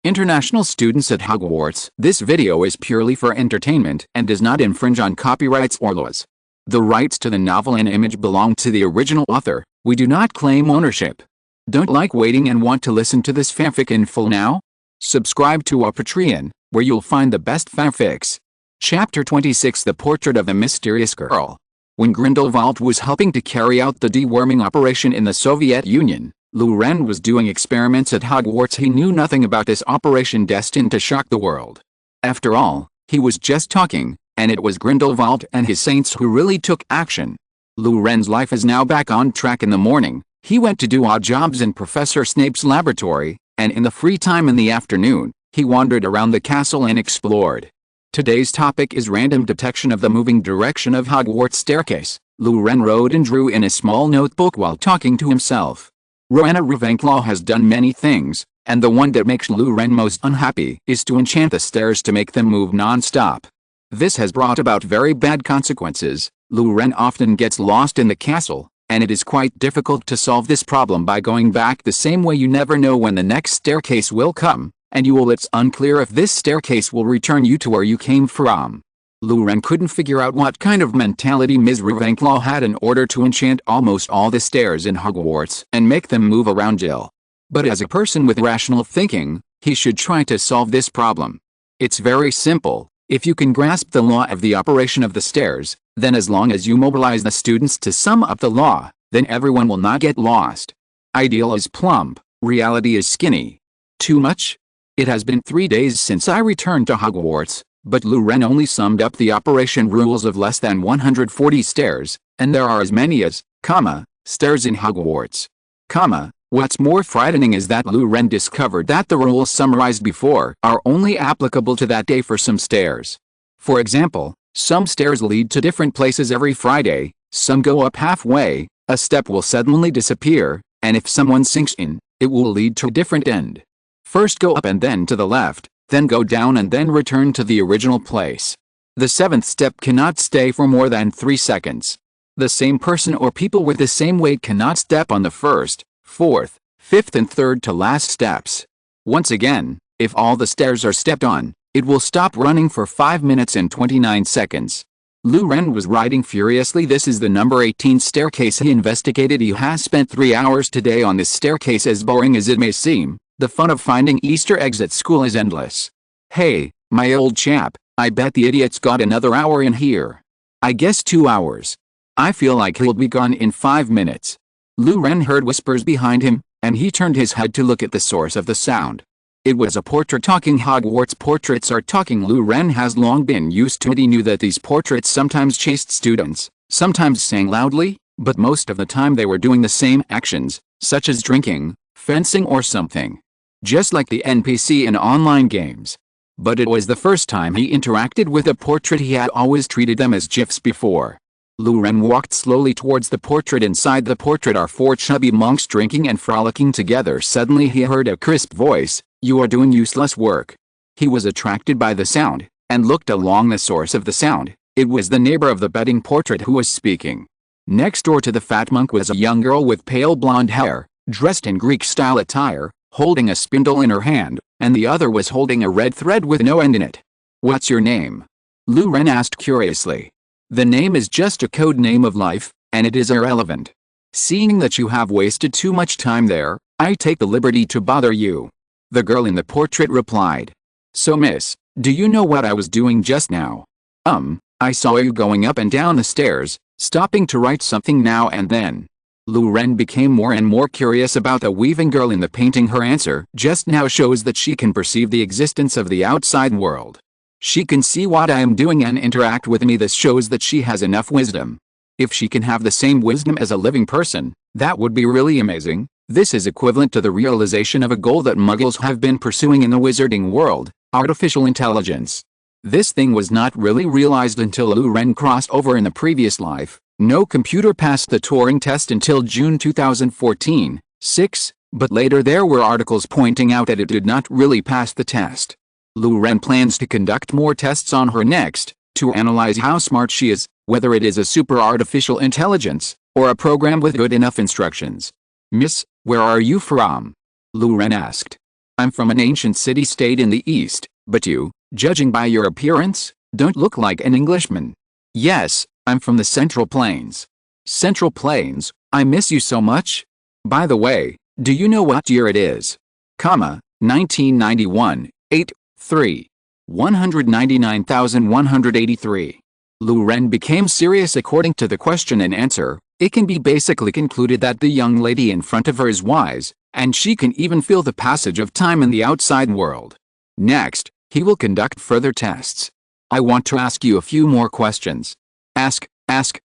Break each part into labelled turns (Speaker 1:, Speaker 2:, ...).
Speaker 1: International students at Hogwarts. This video is purely for entertainment and does not infringe on copyrights or laws. The rights to the novel and image belong to the original author. We do not claim ownership. Don't like waiting and want to listen to this fanfic in full now? Subscribe to our Patreon, where you'll find the best fanfics. Chapter 26: The Portrait of the Mysterious Girl. When Grindelwald was helping to carry out the deworming operation in the Soviet Union, Loren was doing experiments at Hogwarts. He knew nothing about this operation destined to shock the world. After all, he was just talking, and it was Grindelwald and his saints who really took action. Loren's life is now back on track. In the morning, he went to do odd jobs in Professor Snape's laboratory, and in the free time in the afternoon, he wandered around the castle and explored. Today's topic is random detection of the moving direction of Hogwarts staircase. Loren wrote and drew in a small notebook while talking to himself. Rowena Ravenclaw has done many things, and the one that makes Loren most unhappy is to enchant the stairs to make them move non-stop. This has brought about very bad consequences. Loren often gets lost in the castle, and it is quite difficult to solve this problem by going back the same way. You never know when the next staircase will come, and it's unclear if this staircase will return you to where you came from. Loren couldn't figure out what kind of mentality Ms. Ravenclaw had in order to enchant almost all the stairs in Hogwarts and make them move around Jill. But as a person with rational thinking, he should try to solve this problem. It's very simple. If you can grasp the law of the operation of the stairs, then as long as you mobilize the students to sum up the law, then everyone will not get lost. Ideal is plump, reality is skinny. Too much? It has been 3 days since I returned to Hogwarts, but Loren only summed up the operation rules of less than 140 stairs, and there are as many as, stairs in Hogwarts. What's more frightening is that Loren discovered that the rules summarized before are only applicable to that day for some stairs. For example, some stairs lead to different places every Friday, some go up halfway, a step will suddenly disappear, and if someone sinks in, it will lead to a different end. First go up and then to the left, then go down and then return to the original place. The seventh step cannot stay for more than 3 seconds. The same person or people with the same weight cannot step on the first, fourth, fifth and third to last steps. Once again, if all the stairs are stepped on, it will stop running for 5 minutes and 29 seconds. Loren was writing furiously. This is the number 18 staircase he investigated. He has spent 3 hours today on this staircase. As boring as it may seem, the fun of finding Easter eggs at school is endless. Hey, my old chap, I bet the idiot's got another hour in here. I guess 2 hours. I feel like he'll be gone in 5 minutes. Loren heard whispers behind him, and he turned his head to look at the source of the sound. It was a portrait talking. Hogwarts portraits are talking. Loren has long been used to it. He knew that these portraits sometimes chased students, sometimes sang loudly, but most of the time they were doing the same actions, such as drinking, fencing or something. Just like the NPC in online games. But it was the first time he interacted with a portrait. He had always treated them as GIFs before. Loren walked slowly towards the portrait. Inside the portrait are 4 chubby monks drinking and frolicking together. Suddenly he heard a crisp voice, "You are doing useless work." He was attracted by the sound, and looked along the source of the sound. It was the neighbor of the bedding portrait who was speaking. Next door to the fat monk was a young girl with pale blonde hair, dressed in Greek-style attire, holding a spindle in her hand, and the other was holding a red thread with no end in it. "What's your name?" Loren asked curiously. "The name is just a code name of life, and it is irrelevant. Seeing that you have wasted too much time there, I take the liberty to bother you," the girl in the portrait replied. "So miss, do you know what I was doing just now? I saw you going up and down the stairs, stopping to write something now and then." Loren became more and more curious about the weaving girl in the painting. Her answer just now shows that she can perceive the existence of the outside world. She can see what I am doing and interact with me. This shows that she has enough wisdom. If she can have the same wisdom as a living person, that would be really amazing. This is equivalent to the realization of a goal that Muggles have been pursuing in the wizarding world, artificial intelligence. This thing was not really realized until Loren crossed over in the previous life. No computer passed the Turing test until June 2014, but later there were articles pointing out that it did not really pass the test. Loren plans to conduct more tests on her next, to analyze how smart she is, whether it is a super artificial intelligence, or a program with good enough instructions. "Miss, where are you from?" Loren asked. I'm from an ancient city-state in the East, but you, judging by your appearance, don't look like an Englishman. Yes, I'm from the Central Plains. Central Plains, I miss you so much. By the way, do you know what year it is? 1991, 8, 3. 199,183. Lu Ren became serious. According to the question and answer, it can be basically concluded that the young lady in front of her is wise, and she can even feel the passage of time in the outside world. Next, he will conduct further tests. I want to ask you a few more questions. Ask.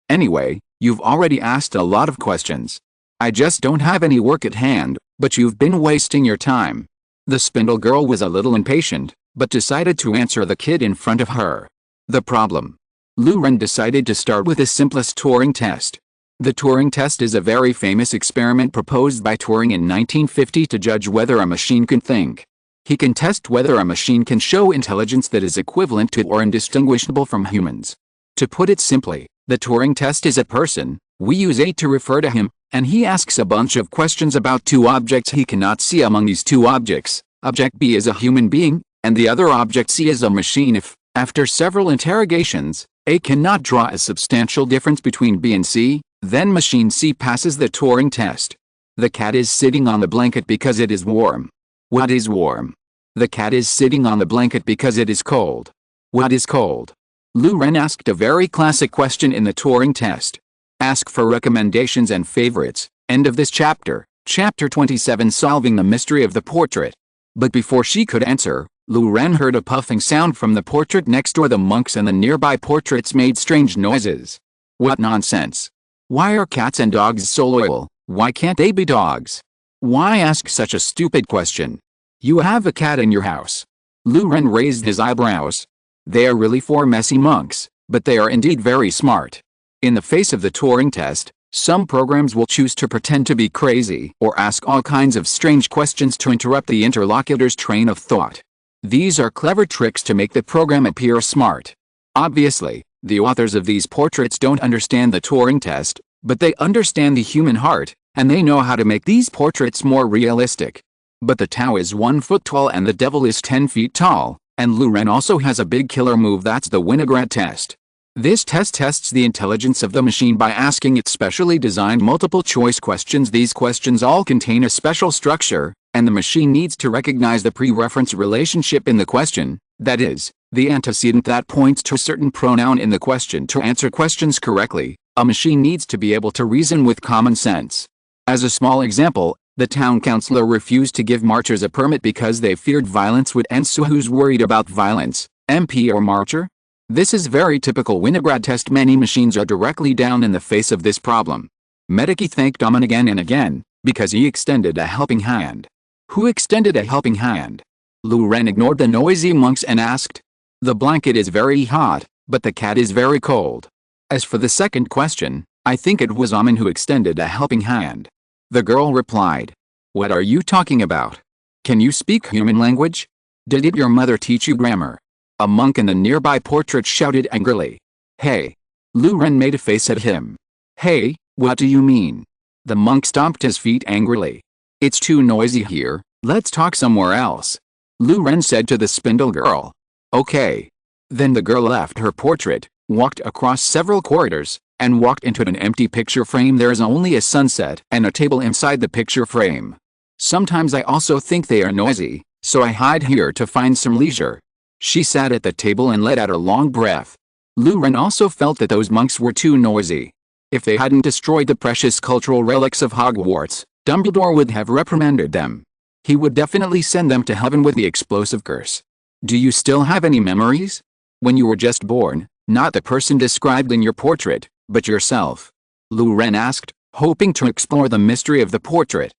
Speaker 1: Anyway, you've already asked a lot of questions. I just don't have any work at hand, but you've been wasting your time. The spindle girl was a little impatient, but decided to answer the kid in front of her. The problem. Lu Ren decided to start with the simplest Turing test. The Turing test is a very famous experiment proposed by Turing in 1950 to judge whether a machine can think. He can test whether a machine can show intelligence that is equivalent to or indistinguishable from humans. To put it simply, the Turing test is a person, we use A to refer to him, and he asks a bunch of questions about two objects he cannot see. Among these two objects, object B is a human being, and the other object C is a machine. If, after several interrogations, A cannot draw a substantial difference between B and C, then machine C passes the Turing test. The cat is sitting on the blanket because it is warm. What is warm? The cat is sitting on the blanket because it is cold. What is cold? Lu Ren asked a very classic question in the Turing test. Ask for recommendations and favorites. End of this chapter. Chapter 27, Solving the Mystery of the Portrait. But before she could answer, Lu Ren heard a puffing sound from the portrait next door. The monks and the nearby portraits made strange noises. What nonsense! Why are cats and dogs so loyal? Why can't they be dogs? Why ask such a stupid question? You have a cat in your house. Lu Ren raised his eyebrows. They are really four messy monks, but they are indeed very smart. In the face of the Turing test, some programs will choose to pretend to be crazy or ask all kinds of strange questions to interrupt the interlocutor's train of thought. These are clever tricks to make the program appear smart. Obviously, the authors of these portraits don't understand the Turing test, but they understand the human heart, and they know how to make these portraits more realistic. But the Tao is 1 foot tall and the devil is 10 feet tall, and Lu Ren also has a big killer move. That's the vinaigrette test. This test tests the intelligence of the machine by asking it specially designed multiple choice questions. These questions all contain a special structure, and the machine needs to recognize the pre-reference relationship in the question, that is, the antecedent that points to a certain pronoun in the question. To answer questions correctly, a machine needs to be able to reason with common sense. As a small example, the town councilor refused to give marchers a permit because they feared violence would ensue. Who's worried about violence, MP or marcher? This is very typical vinaigrette test. Many machines are directly down in the face of this problem. Medici thanked Domin again and again, because he extended a helping hand. Who extended a helping hand? Lu Ren ignored the noisy monks and asked. The blanket is very hot, but the cat is very cold. As for the second question, I think it was Amin who extended a helping hand. The girl replied. What are you talking about? Can you speak human language? Did your mother teach you grammar? A monk in the nearby portrait shouted angrily. Hey! Lu Ren made a face at him. Hey, what do you mean? The monk stomped his feet angrily. It's too noisy here, let's talk somewhere else. Lu Ren said to the spindle girl. Okay. Then the girl left her portrait, walked across several corridors, and walked into an empty picture frame. There is only a sunset and a table inside the picture frame. Sometimes I also think they are noisy, so I hide here to find some leisure. She sat at the table and let out a long breath. Lu Ren also felt that those monks were too noisy. If they hadn't destroyed the precious cultural relics of Hogwarts, Dumbledore would have reprimanded them. He would definitely send them to heaven with the explosive curse. Do you still have any memories? When you were just born, not the person described in your portrait, but yourself? Lu Ren asked, hoping to explore the mystery of the portrait.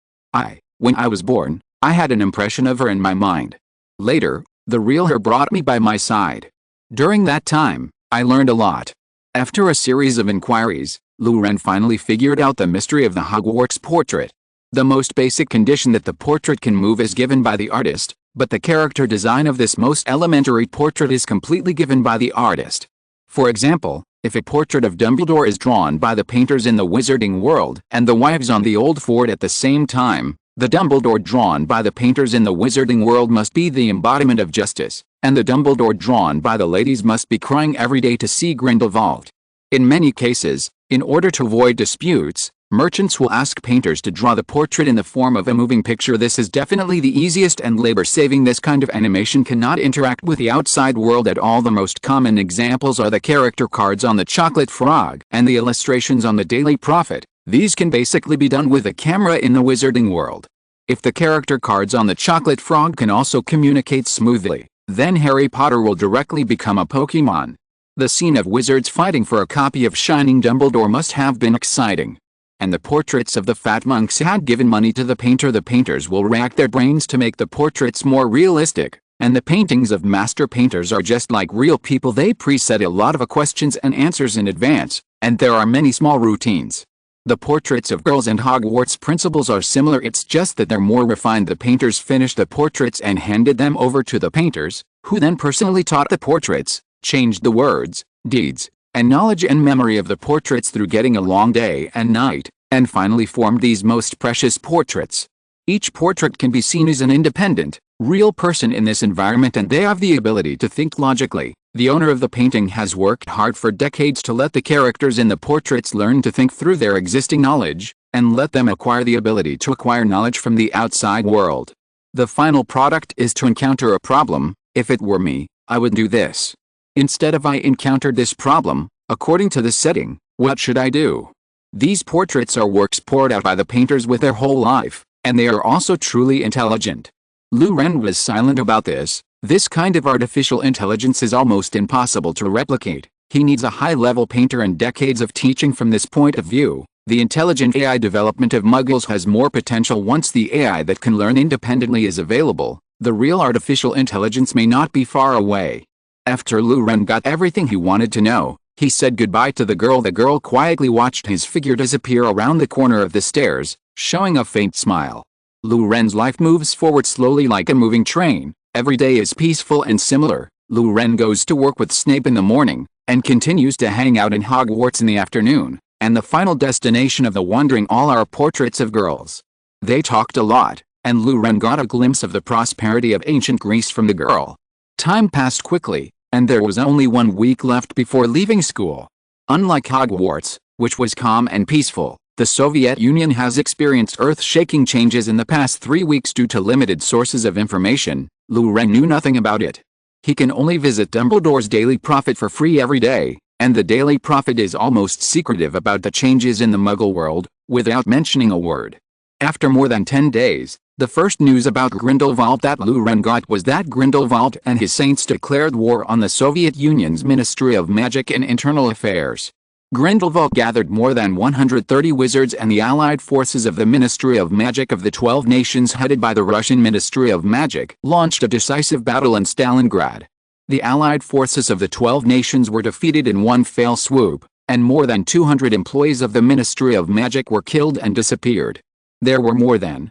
Speaker 1: When I was born, I had an impression of her in my mind. Later, the real her brought me by my side. During that time, I learned a lot. After a series of inquiries, Lu Ren finally figured out the mystery of the Hogwarts portrait. The most basic condition that the portrait can move is given by the artist, but the character design of this most elementary portrait is completely given by the artist. For example, if a portrait of Dumbledore is drawn by the painters in the wizarding world and the wives on the old fort at the same time, The Dumbledore drawn by the painters in the wizarding world must be the embodiment of justice, and the Dumbledore drawn by the ladies must be crying every day to see Grindelwald. In many cases, in order to avoid disputes, merchants will ask painters to draw the portrait in the form of a moving picture. This is definitely the easiest and labor-saving. This kind of animation cannot interact with the outside world at all. The most common examples are the character cards on the chocolate frog and the illustrations on the Daily Prophet. These can basically be done with a camera in the wizarding world. If the character cards on the chocolate frog can also communicate smoothly, then Harry Potter will directly become a Pokemon. The scene of wizards fighting for a copy of Shining Dumbledore must have been exciting. And the portraits of the fat monks had given money to the painter. The painters will rack their brains to make the portraits more realistic, and the paintings of master painters are just like real people. They preset a lot of questions and answers in advance, and there are many small routines. The portraits of girls and Hogwarts principals are similar, it's just that they're more refined. The painters finished the portraits and handed them over to the painters, who then personally taught the portraits, changed the words, deeds, and knowledge and memory of the portraits through getting a long day and night, and finally formed these most precious portraits. Each portrait can be seen as an independent, real person in this environment, and they have the ability to think logically. The owner of the painting has worked hard for decades to let the characters in the portraits learn to think through their existing knowledge, and let them acquire the ability to acquire knowledge from the outside world. The final product is to encounter a problem. If it were me, I would do this. Instead of I encountered this problem, according to the setting, what should I do? These portraits are works poured out by the painters with their whole life, and they are also truly intelligent. Lu Ren was silent about this. This kind of artificial intelligence is almost impossible to replicate. He needs a high-level painter and decades of teaching. From this point of view, the intelligent AI development of Muggles has more potential. Once the AI that can learn independently is available, the real artificial intelligence may not be far away. After Lu Ren got everything he wanted to know, he said goodbye to the girl. The girl quietly watched his figure disappear around the corner of the stairs, showing a faint smile. Lu Ren's life moves forward slowly like a moving train. Every day is peaceful and similar. Lu Ren goes to work with Snape in the morning, and continues to hang out in Hogwarts in the afternoon, and the final destination of the wandering all are portraits of girls. They talked a lot, and Lu Ren got a glimpse of the prosperity of ancient Greece from the girl. Time passed quickly, and there was only 1 week left before leaving school. Unlike Hogwarts, which was calm and peaceful, the Soviet Union has experienced earth-shaking changes in the past 3 weeks due to limited sources of information. Lu Ren knew nothing about it. He can only visit Dumbledore's Daily Prophet for free every day, and the Daily Prophet is almost secretive about the changes in the Muggle world, without mentioning a word. After more than 10 days, the first news about Grindelwald that Lu Ren got was that Grindelwald and his saints declared war on the Soviet Union's Ministry of Magic and Internal Affairs. Grindelwald gathered more than 130 wizards and the allied forces of the Ministry of Magic of the 12 nations headed by the Russian Ministry of Magic launched a decisive battle in Stalingrad. The allied forces of the 12 nations were defeated in one fell swoop, and more than 200 employees of the Ministry of Magic were killed and disappeared. There were more than,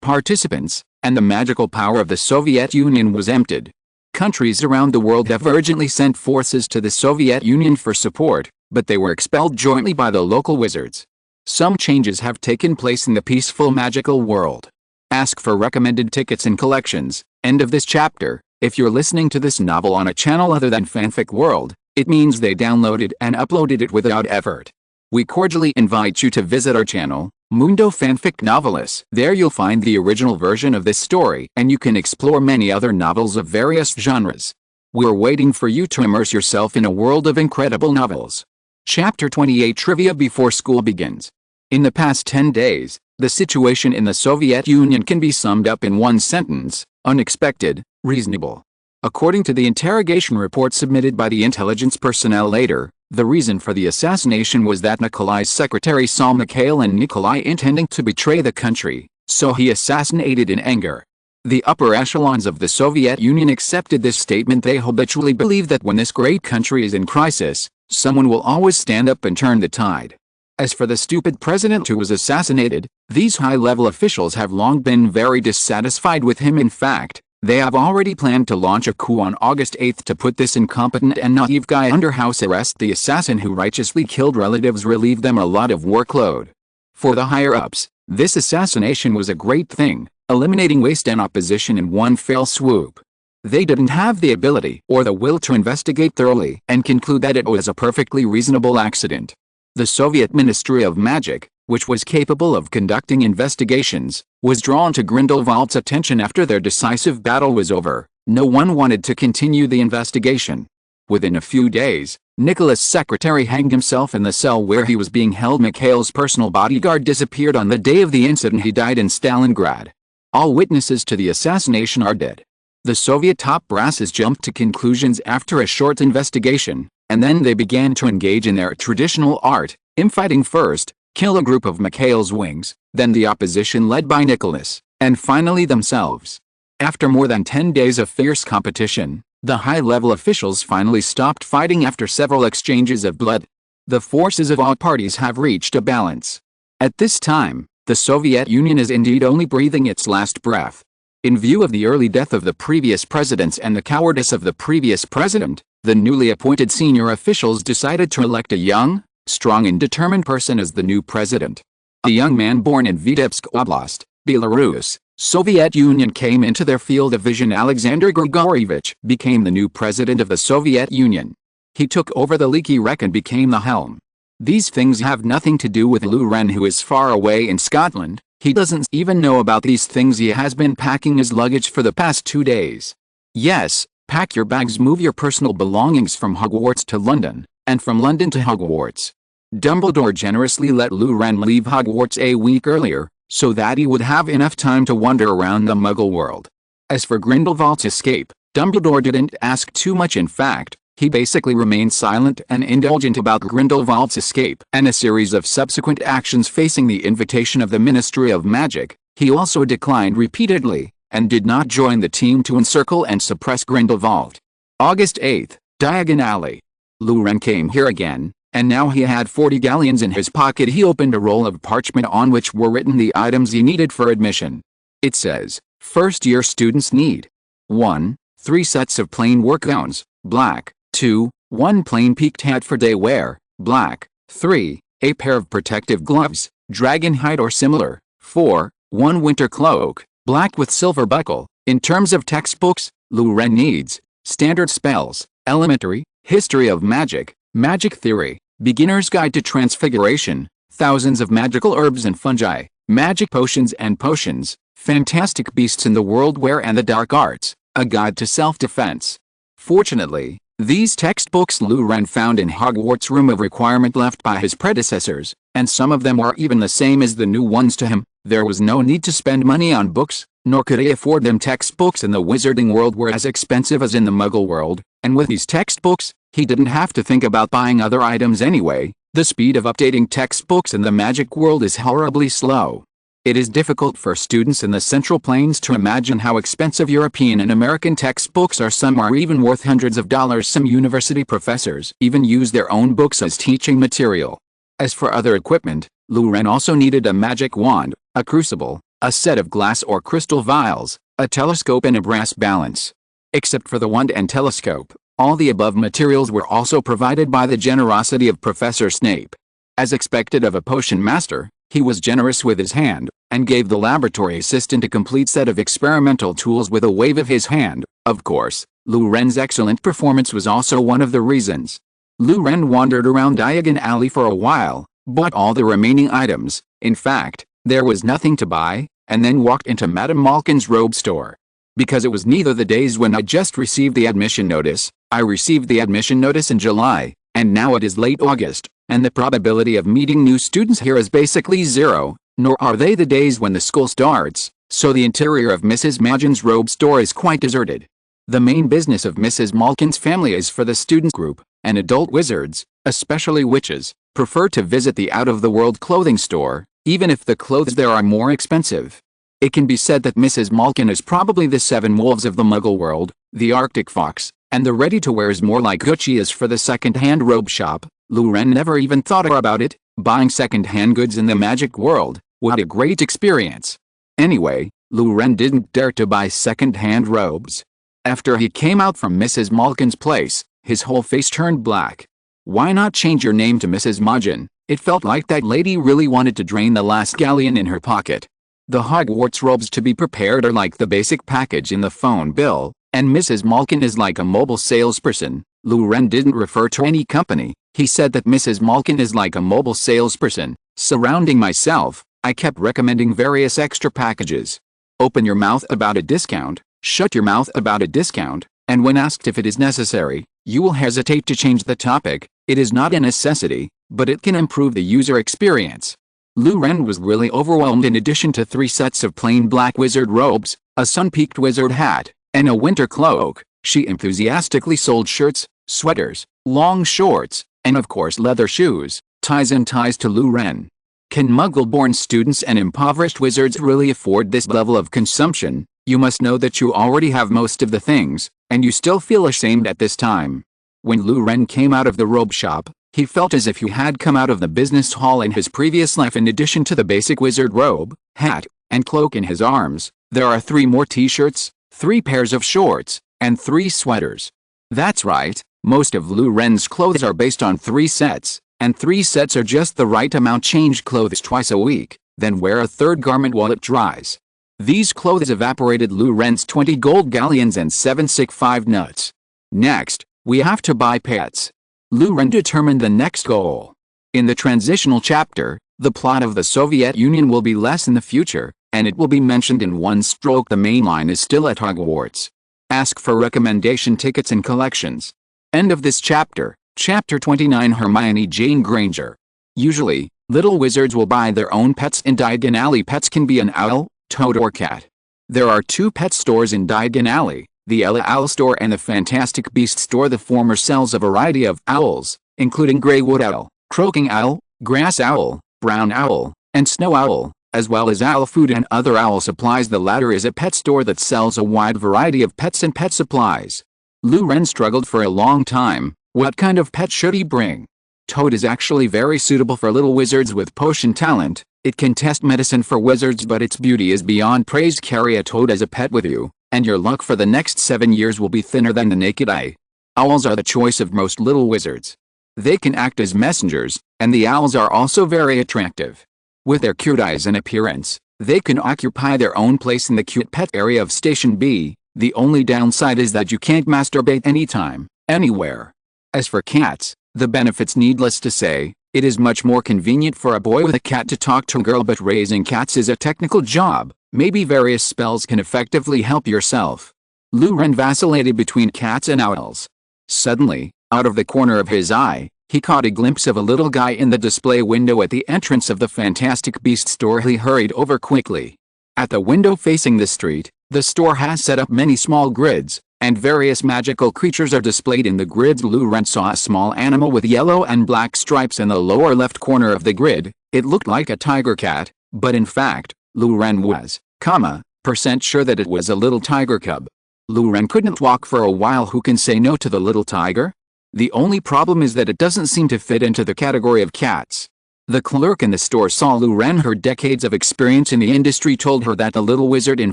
Speaker 1: participants, and the magical power of the Soviet Union was emptied. Countries around the world have urgently sent forces to the Soviet Union for support, but they were expelled jointly by the local wizards. Some changes have taken place in the peaceful magical world. Ask for recommended tickets and collections. End of this chapter. If you're listening to this novel on a channel other than Fanfic World, it means they downloaded and uploaded it without effort. We cordially invite you to visit our channel, Mundo Fanfic Novelis. There you'll find the original version of this story, and you can explore many other novels of various genres. We're waiting for you to immerse yourself in a world of incredible novels. Chapter 28 Trivia before school begins. In the past 10 days, the situation in the Soviet Union can be summed up in one sentence: unexpected, reasonable. According to the interrogation report submitted by the intelligence personnel later, the reason for the assassination was that Nikolai's secretary saw Mikhail and Nikolai intending to betray the country, so he assassinated in anger. The upper echelons of the Soviet Union accepted this statement. They habitually believe that when this great country is in crisis, someone will always stand up and turn the tide. As for the stupid president who was assassinated, these high-level officials have long been very dissatisfied with him. In fact, they have already planned to launch a coup on August 8 to put this incompetent and naive guy under house arrest. The assassin who righteously killed relatives relieved them a lot of workload. For the higher-ups, This assassination was a great thing, eliminating waste and opposition in one fell swoop. They didn't have the ability or the will to investigate thoroughly and conclude that it was a perfectly reasonable accident. The Soviet Ministry of Magic, which was capable of conducting investigations, was drawn to Grindelwald's attention after their decisive battle was over. No one wanted to continue the investigation. Within a few days, Nicholas' secretary hanged himself in the cell where he was being held. Mikhail's personal bodyguard disappeared on the day of the incident. He died in Stalingrad. All witnesses to the assassination are dead. The Soviet top brasses jumped to conclusions after a short investigation, and then they began to engage in their traditional art, infighting first, kill a group of Mikhail's wings, then the opposition led by Nicholas, and finally themselves. After more than 10 days of fierce competition, the high-level officials finally stopped fighting after several exchanges of blood. The forces of all parties have reached a balance. At this time, the Soviet Union is indeed only breathing its last breath. In view of the early death of the previous presidents and the cowardice of the previous president, the newly appointed senior officials decided to elect a young, strong and determined person as the new president. A young man born in Vitebsk Oblast, Belarus, Soviet Union came into their field of vision. Alexander Grigorievich became the new president of the Soviet Union. He took over the leaky wreck and became the helm. These things have nothing to do with Lou Ren, who is far away in Scotland. He doesn't even know about these things. He has been packing his luggage for the past 2 days. Yes, pack your bags, move your personal belongings from Hogwarts to London, and from London to Hogwarts. Dumbledore generously let Lou Ren leave Hogwarts a week earlier, so that he would have enough time to wander around the Muggle world. As for Grindelwald's escape, Dumbledore didn't ask too much. In fact, he basically remained silent and indulgent about Grindelwald's escape and a series of subsequent actions facing the invitation of the Ministry of Magic. He also declined repeatedly, and did not join the team to encircle and suppress Grindelwald. August 8, Diagon Alley. Lou Ren came here again, and now he had 40 galleons in his pocket. He opened a roll of parchment on which were written the items he needed for admission. It says, first-year students need 1. 3 sets of plain work gowns, black. 2. 1 plain peaked hat for day wear, black. 3. A pair of protective gloves, dragon hide or similar. 4. 1 winter cloak, black with silver buckle. In terms of textbooks, Lou Ren needs Standard Spells, Elementary, History of Magic, Magic Theory, Beginner's Guide to Transfiguration, Thousands of Magical Herbs and Fungi, Magic Potions and Potions, Fantastic Beasts in the World Where and the Dark Arts, A Guide to Self-Defense. Fortunately, these textbooks Lou Ren found in Hogwarts' Room of Requirement left by his predecessors, and some of them are even the same as the new ones to him. There was no need to spend money on books, nor could he afford them. Textbooks in the wizarding world were as expensive as in the Muggle world, and with these textbooks, he didn't have to think about buying other items anyway. The speed of updating textbooks in the magic world is horribly slow. It is difficult for students in the Central Plains to imagine how expensive European and American textbooks are. Some are even worth hundreds of dollars. Some university professors even use their own books as teaching material. As for other equipment, Lou Ren also needed a magic wand, a crucible, a set of glass or crystal vials, a telescope and a brass balance. Except for the wand and telescope, all the above materials were also provided by the generosity of Professor Snape. As expected of a potion master, he was generous with his hand, and gave the laboratory assistant a complete set of experimental tools with a wave of his hand. Of course, Lou Ren's excellent performance was also one of the reasons. Lou Ren wandered around Diagon Alley for a while, bought all the remaining items, in fact, there was nothing to buy, and then walked into Madame Malkin's robe store. Because it was neither the days when I just received the admission notice. I received the admission notice in July, and now it is late August, and the probability of meeting new students here is basically zero, nor are they the days when the school starts, so the interior of Mrs. Malkin's robe store is quite deserted. The main business of Mrs. Malkin's family is for the student group, and adult wizards, especially witches, prefer to visit the out-of-the-world clothing store, even if the clothes there are more expensive. It can be said that Mrs. Malkin is probably the 7 wolves of the Muggle world, the Arctic fox, and the ready-to-wear is more like Gucci is for the second-hand robe shop. Lou Ren never even thought about it. Buying second-hand goods in the magic world, what a great experience. Anyway, Lou Ren didn't dare to buy second-hand robes. After he came out from Mrs. Malkin's place, his whole face turned black. Why not change your name to Mrs. Malkin? It felt like that lady really wanted to drain the last galleon in her pocket. The Hogwarts robes to be prepared are like the basic package in the phone bill, and Mrs. Malkin is like a mobile salesperson. Lou Ren didn't refer to any company, he said that Mrs. Malkin is like a mobile salesperson. Surrounding myself, I kept recommending various extra packages. Open your mouth about a discount, shut your mouth about a discount, and when asked if it is necessary, you will hesitate to change the topic. It is not a necessity, but it can improve the user experience. Lou Ren was really overwhelmed. In addition to 3 sets of plain black wizard robes, a sun-peaked wizard hat, and a winter cloak, she enthusiastically sold shirts, sweaters, long shorts, and of course leather shoes, ties and ties to Lou Ren. Can Muggle-born students and impoverished wizards really afford this level of consumption? You must know that you already have most of the things, and you still feel ashamed at this time. When Lou Ren came out of the robe shop, he felt as if he had come out of the business hall in his previous life. In addition to the basic wizard robe, hat, and cloak in his arms, there are 3 more t-shirts, 3 pairs of shorts, and 3 sweaters. That's right, most of Lou Ren's clothes are based on 3 sets, and 3 sets are just the right amount. Change clothes twice a week, then wear a 3rd garment while it dries. These clothes evaporated Lou Ren's 20 gold galleons and 7 sick 5 nuts. Next, we have to buy pets. Lou Ren determined the next goal. In the transitional chapter, the plot of the Soviet Union will be less in the future, and it will be mentioned in one stroke. The main line is still at Hogwarts. Ask for recommendation tickets and collections. End of this chapter. Chapter 29. Hermione Jane Granger. Usually, little wizards will buy their own pets in Diagon Alley. Pets can be an owl, toad or cat. There are 2 pet stores in Diagon Alley, the Ella Owl Store and the Fantastic Beasts Store. The former sells a variety of owls, including gray wood owl, croaking owl, grass owl, brown owl, and snow owl, as well as owl food and other owl supplies. The latter is a pet store that sells a wide variety of pets and pet supplies. Lou Ren struggled for a long time. What kind of pet should he bring? Toad is actually very suitable for little wizards with potion talent. It can test medicine for wizards, but its beauty is beyond praise. Carry a toad as a pet with you, and your luck for the next 7 years will be thinner than the naked eye. Owls are the choice of most little wizards. They can act as messengers, and the owls are also very attractive. With their cute eyes and appearance, they can occupy their own place in the cute pet area of Station B. The only downside is that you can't masturbate anytime, anywhere. As for cats, the benefits needless to say. It is much more convenient for a boy with a cat to talk to a girl, but raising cats is a technical job. Maybe various spells can effectively help yourself. Lou Ren vacillated between cats and owls. Suddenly, out of the corner of his eye, he caught a glimpse of a little guy in the display window at the entrance of the Fantastic Beasts store. He hurried over quickly. At the window facing the street, the store has set up many small grids, and various magical creatures are displayed in the grids. Lou Ren saw a small animal with yellow and black stripes in the lower left corner of the grid. It looked like a tiger cat, but in fact, Lou Ren was, % sure that it was a little tiger cub. Lou Ren couldn't walk for a while. Who can say no to the little tiger? The only problem is that it doesn't seem to fit into the category of cats. The clerk in the store saw Lou Ren. Her decades of experience in the industry told her that the little wizard in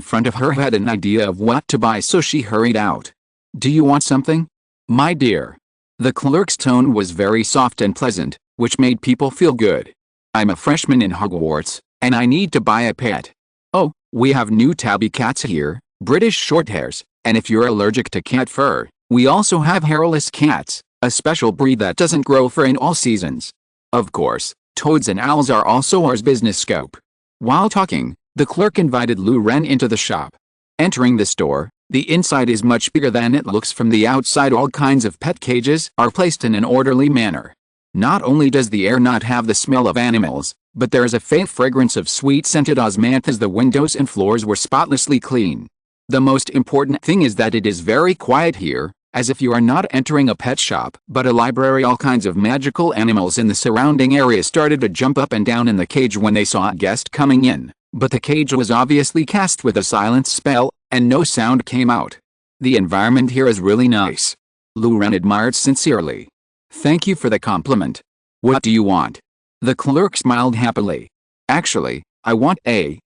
Speaker 1: front of her had an idea of what to buy, so she hurried out. Do you want something, my dear? The clerk's tone was very soft and pleasant, which made people feel good. I'm a freshman in Hogwarts, and I need to buy a pet. Oh, we have new tabby cats here, British Shorthairs, and if you're allergic to cat fur, we also have hairless cats, a special breed that doesn't grow fur in all seasons. Of course, toads and owls are also our business scope. While talking, the clerk invited Lou Ren into the shop. Entering the store, the inside is much bigger than it looks from the outside. All kinds of pet cages are placed in an orderly manner. Not only does the air not have the smell of animals, but there is a faint fragrance of sweet-scented osmanthus. The windows and floors were spotlessly clean. The most important thing is that it is very quiet here, as if you are not entering a pet shop, but a library. All kinds of magical animals in the surrounding area started to jump up and down in the cage when they saw a guest coming in, but the cage was obviously cast with a silent spell, and no sound came out. The environment here is really nice. Lou Ren admired sincerely. Thank you for the compliment. What do you want? The clerk smiled happily. Actually, I want a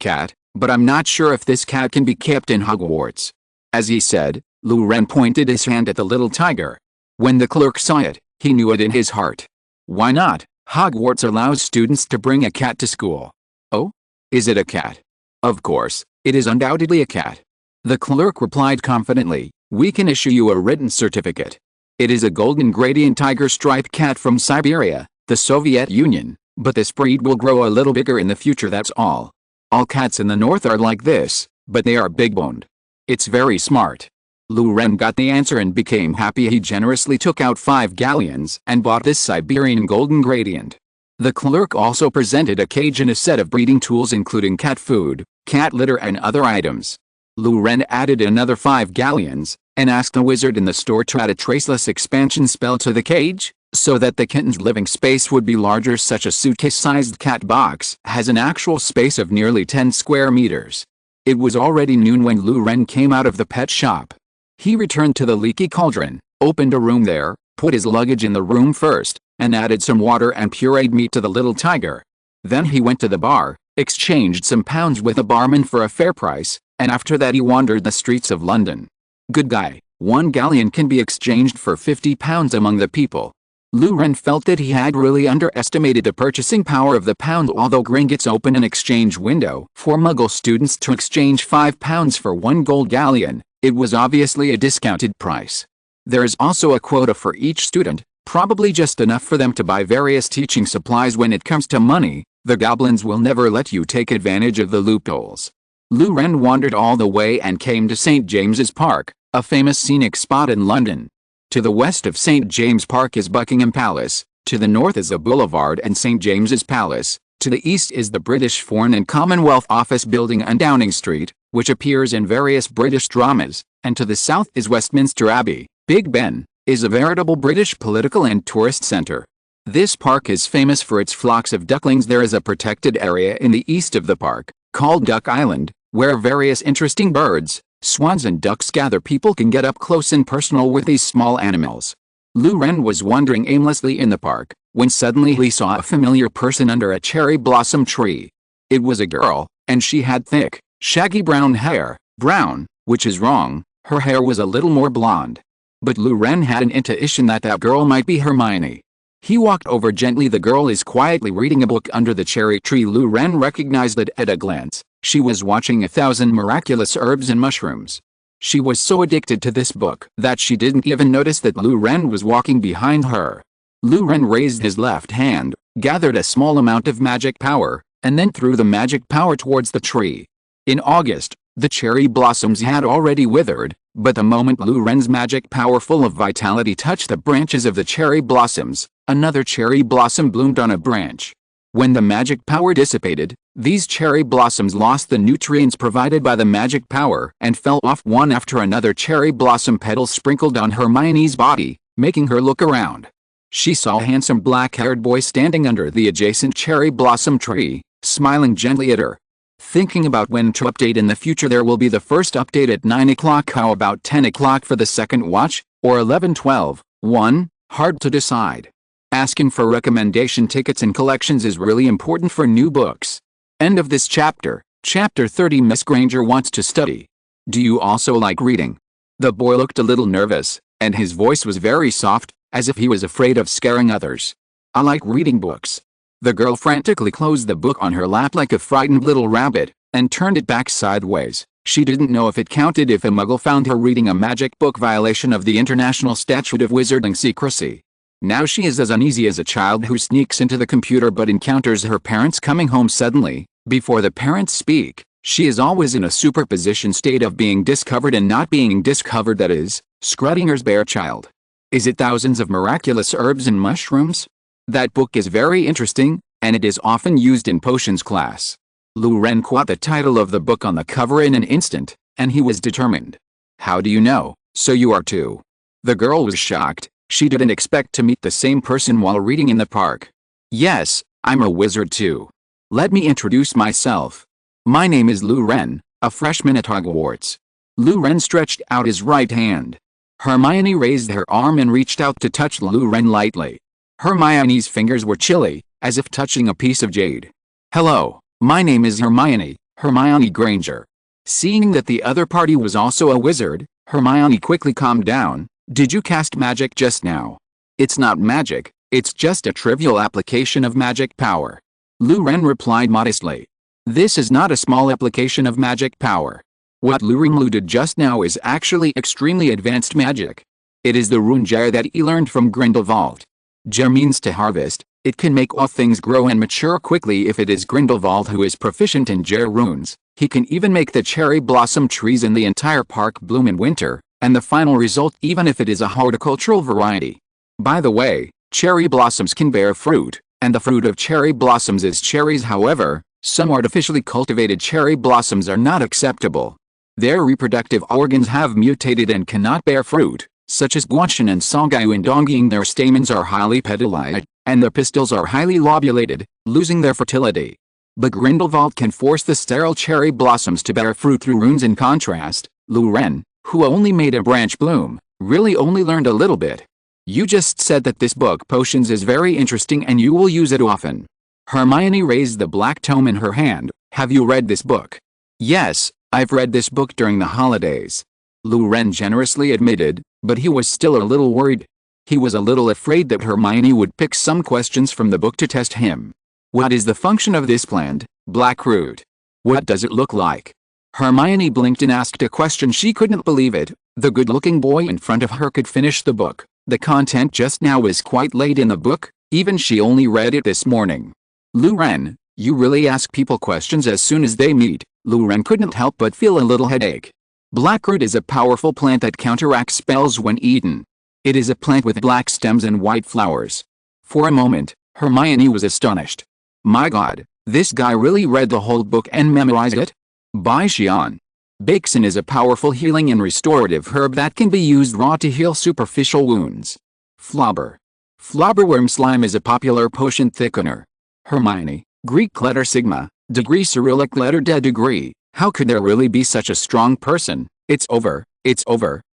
Speaker 1: cat, but I'm not sure if this cat can be kept in Hogwarts. As he said, Lou Ren pointed his hand at the little tiger. When the clerk saw it, he knew it in his heart. Why not? Hogwarts allows students to bring a cat to school. Oh? Is it a cat? Of course, it is undoubtedly a cat. The clerk replied confidently, "We can issue you a written certificate. It is a golden gradient tiger striped cat from Siberia, the Soviet Union, but this breed will grow a little bigger in the future, that's all. All cats in the north are like this, but they are big-boned. It's very smart." Lu Ren got the answer and became happy. He generously took out 5 galleons and bought this Siberian golden gradient. The clerk also presented a cage and a set of breeding tools including cat food, cat litter and other items. Lu Ren added another 5 galleons, and asked the wizard in the store to add a traceless expansion spell to the cage, so that the kitten's living space would be larger. Such a suitcase-sized cat box has an actual space of nearly 10 square meters. It was already noon when Lu Ren came out of the pet shop. He returned to the leaky cauldron, opened a room there, put his luggage in the room first, and added some water and pureed meat to the little tiger. Then he went to the bar, exchanged some pounds with a barman for a fair price, and after that he wandered the streets of London. Good guy, 1 galleon can be exchanged for 50 pounds among the people. Lu Ren felt that he had really underestimated the purchasing power of the pound. Although Gringotts opened an exchange window for Muggle students to exchange 5 pounds for 1 gold galleon, it was obviously a discounted price. There is also a quota for each student, probably just enough for them to buy various teaching supplies. When it comes to money, the goblins will never let you take advantage of the loopholes. Lu Ren wandered all the way and came to St. James's Park, a famous scenic spot in London. To the west of St. James Park is Buckingham Palace, to the north is the Boulevard and St. James's Palace, to the east is the British Foreign and Commonwealth Office Building on Downing Street, which appears in various British dramas, and to the south is Westminster Abbey. Big Ben is a veritable British political and tourist center. This park is famous for its flocks of ducklings. There is a protected area in the east of the park, called Duck Island, where various interesting birds, swans and ducks gather. People can get up close and personal with these small animals. Lu Ren was wandering aimlessly in the park, when suddenly he saw a familiar person under a cherry blossom tree. It was a girl, and she had thick, shaggy brown hair. Brown, which is wrong, her hair was a little more blonde. But Lu Ren had an intuition that that girl might be Hermione. He walked over gently. The girl is quietly reading a book under the cherry tree. Lu Ren recognized it at a glance. She was watching 1,000 Miraculous Herbs and Mushrooms. She was so addicted to this book that she didn't even notice that Lu Ren was walking behind her. Lu Ren raised his left hand, gathered a small amount of magic power, and then threw the magic power towards the tree. In August, the cherry blossoms had already withered, but the moment Lu Ren's magic power full of vitality touched the branches of the cherry blossoms, another cherry blossom bloomed on a branch. When the magic power dissipated, these cherry blossoms lost the nutrients provided by the magic power and fell off one after another. Cherry blossom petals sprinkled on Hermione's body, making her look around. She saw a handsome black-haired boy standing under the adjacent cherry blossom tree, smiling gently at her. Thinking about when to update in the future. There will be the first update at 9 o'clock. How about 10 o'clock for the second watch, or 11:12? 1. Hard to decide. Asking for recommendation tickets and collections is really important for new books. End of this chapter. Chapter 30. Miss Granger wants to study. Do you also like reading? The boy looked a little nervous, and his voice was very soft, as if he was afraid of scaring others. I like reading books. The girl frantically closed the book on her lap like a frightened little rabbit, and turned it back sideways. She didn't know if it counted if a muggle found her reading a magic book, violation of the International Statute of Wizarding Secrecy. Now she is as uneasy as a child who sneaks into the computer but encounters her parents coming home suddenly. Before the parents speak, she is always in a superposition state of being discovered and not being discovered, that is, Schrödinger's bear child. Is it thousands of miraculous herbs and mushrooms? That book is very interesting, and it is often used in potions class. Lu Ren caught the title of the book on the cover in an instant, and he was determined. How do you know? So you are too. The girl was shocked. She didn't expect to meet the same person while reading in the park. Yes, I'm a wizard too. Let me introduce myself. My name is Lu Ren, a freshman at Hogwarts. Lu Ren stretched out his right hand. Hermione raised her arm and reached out to touch Lu Ren lightly. Hermione's fingers were chilly, as if touching a piece of jade. Hello, my name is Hermione, Hermione Granger. Seeing that the other party was also a wizard, Hermione quickly calmed down. Did you cast magic just now? It's not magic, It's just a trivial application of magic power. Lu Ren replied modestly. This is not a small application of magic power. What Lu Ren did just now is actually extremely advanced magic. It is the rune jar that he learned from Grindelwald. Jar means to harvest. It can make all things grow and mature quickly if it is Grindelwald who is proficient in jar runes. He can even make the cherry blossom trees in the entire park bloom in winter, and the final result even if it is a horticultural variety. By the way, cherry blossoms can bear fruit, and the fruit of cherry blossoms is cherries. However, some artificially cultivated cherry blossoms are not acceptable. Their reproductive organs have mutated and cannot bear fruit, such as Guangshan and Songgyu and Dongying. Their stamens are highly petalized, and their pistils are highly lobulated, losing their fertility. But Grindelwald can force the sterile cherry blossoms to bear fruit through runes. In contrast, Lu Ren, who only made a branch bloom, really only learned a little bit. You just said that this book Potions is very interesting and you will use it often. Hermione raised the black tome in her hand. Have you read this book? Yes, I've read this book during the holidays. Lu Ren generously admitted, but he was still a little worried. He was a little afraid that Hermione would pick some questions from the book to test him. What is the function of this plant, Blackroot? What does it look like? Hermione blinked and asked a question. She couldn't believe it. The good-looking boy in front of her could finish the book. The content just now was quite late in the book, even she only read it this morning. Lu Ren, you really ask people questions as soon as they meet. Lu Ren couldn't help but feel a little headache. Blackroot is a powerful plant that counteracts spells when eaten. It is a plant with black stems and white flowers. For a moment, Hermione was astonished. My God, this guy really read the whole book and memorized it? Bai Xian. Bakesin is a powerful healing and restorative herb that can be used raw to heal superficial wounds. Flobber. Flobberworm slime is a popular potion thickener. Hermione, Greek letter sigma, degree Cyrillic letter de degree. How could there really be such a strong person? It's over.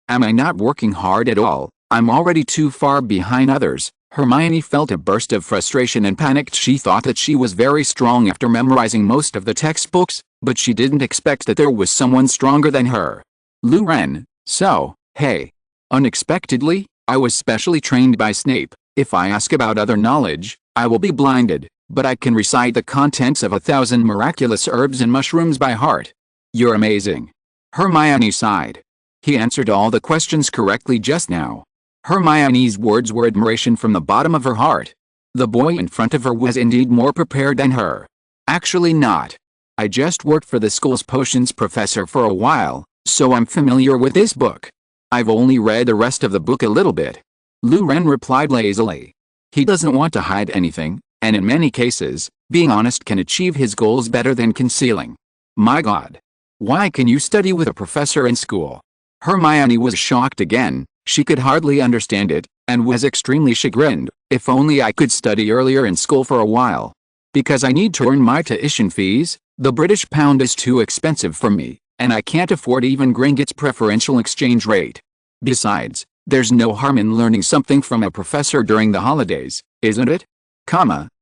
Speaker 1: Am I not working hard at all? I'm already too far behind others. Hermione felt a burst of frustration and panicked. She thought that she was very strong after memorizing most of the textbooks, but she didn't expect that there was someone stronger than her. Lu Ren, so, hey. Unexpectedly, I was specially trained by Snape. If I ask about other knowledge, I will be blinded, but I can recite the contents of 1,000 miraculous herbs and mushrooms by heart. You're amazing. Hermione sighed. He answered all the questions correctly just now. Hermione's words were admiration from the bottom of her heart. The boy in front of her was indeed more prepared than her. Actually not. I just worked for the school's potions professor for a while, so I'm familiar with this book. I've only read the rest of the book a little bit. Lu Ren replied lazily. He doesn't want to hide anything, and in many cases, being honest can achieve his goals better than concealing. My God. Why can you study with a professor in school? Hermione was shocked again. She could hardly understand it, and was extremely chagrined. If only I could study earlier in school for a while. Because I need to earn my tuition fees, the British pound is too expensive for me, and I can't afford even Gringotts preferential exchange rate. Besides, there's no harm in learning something from a professor during the holidays, isn't it?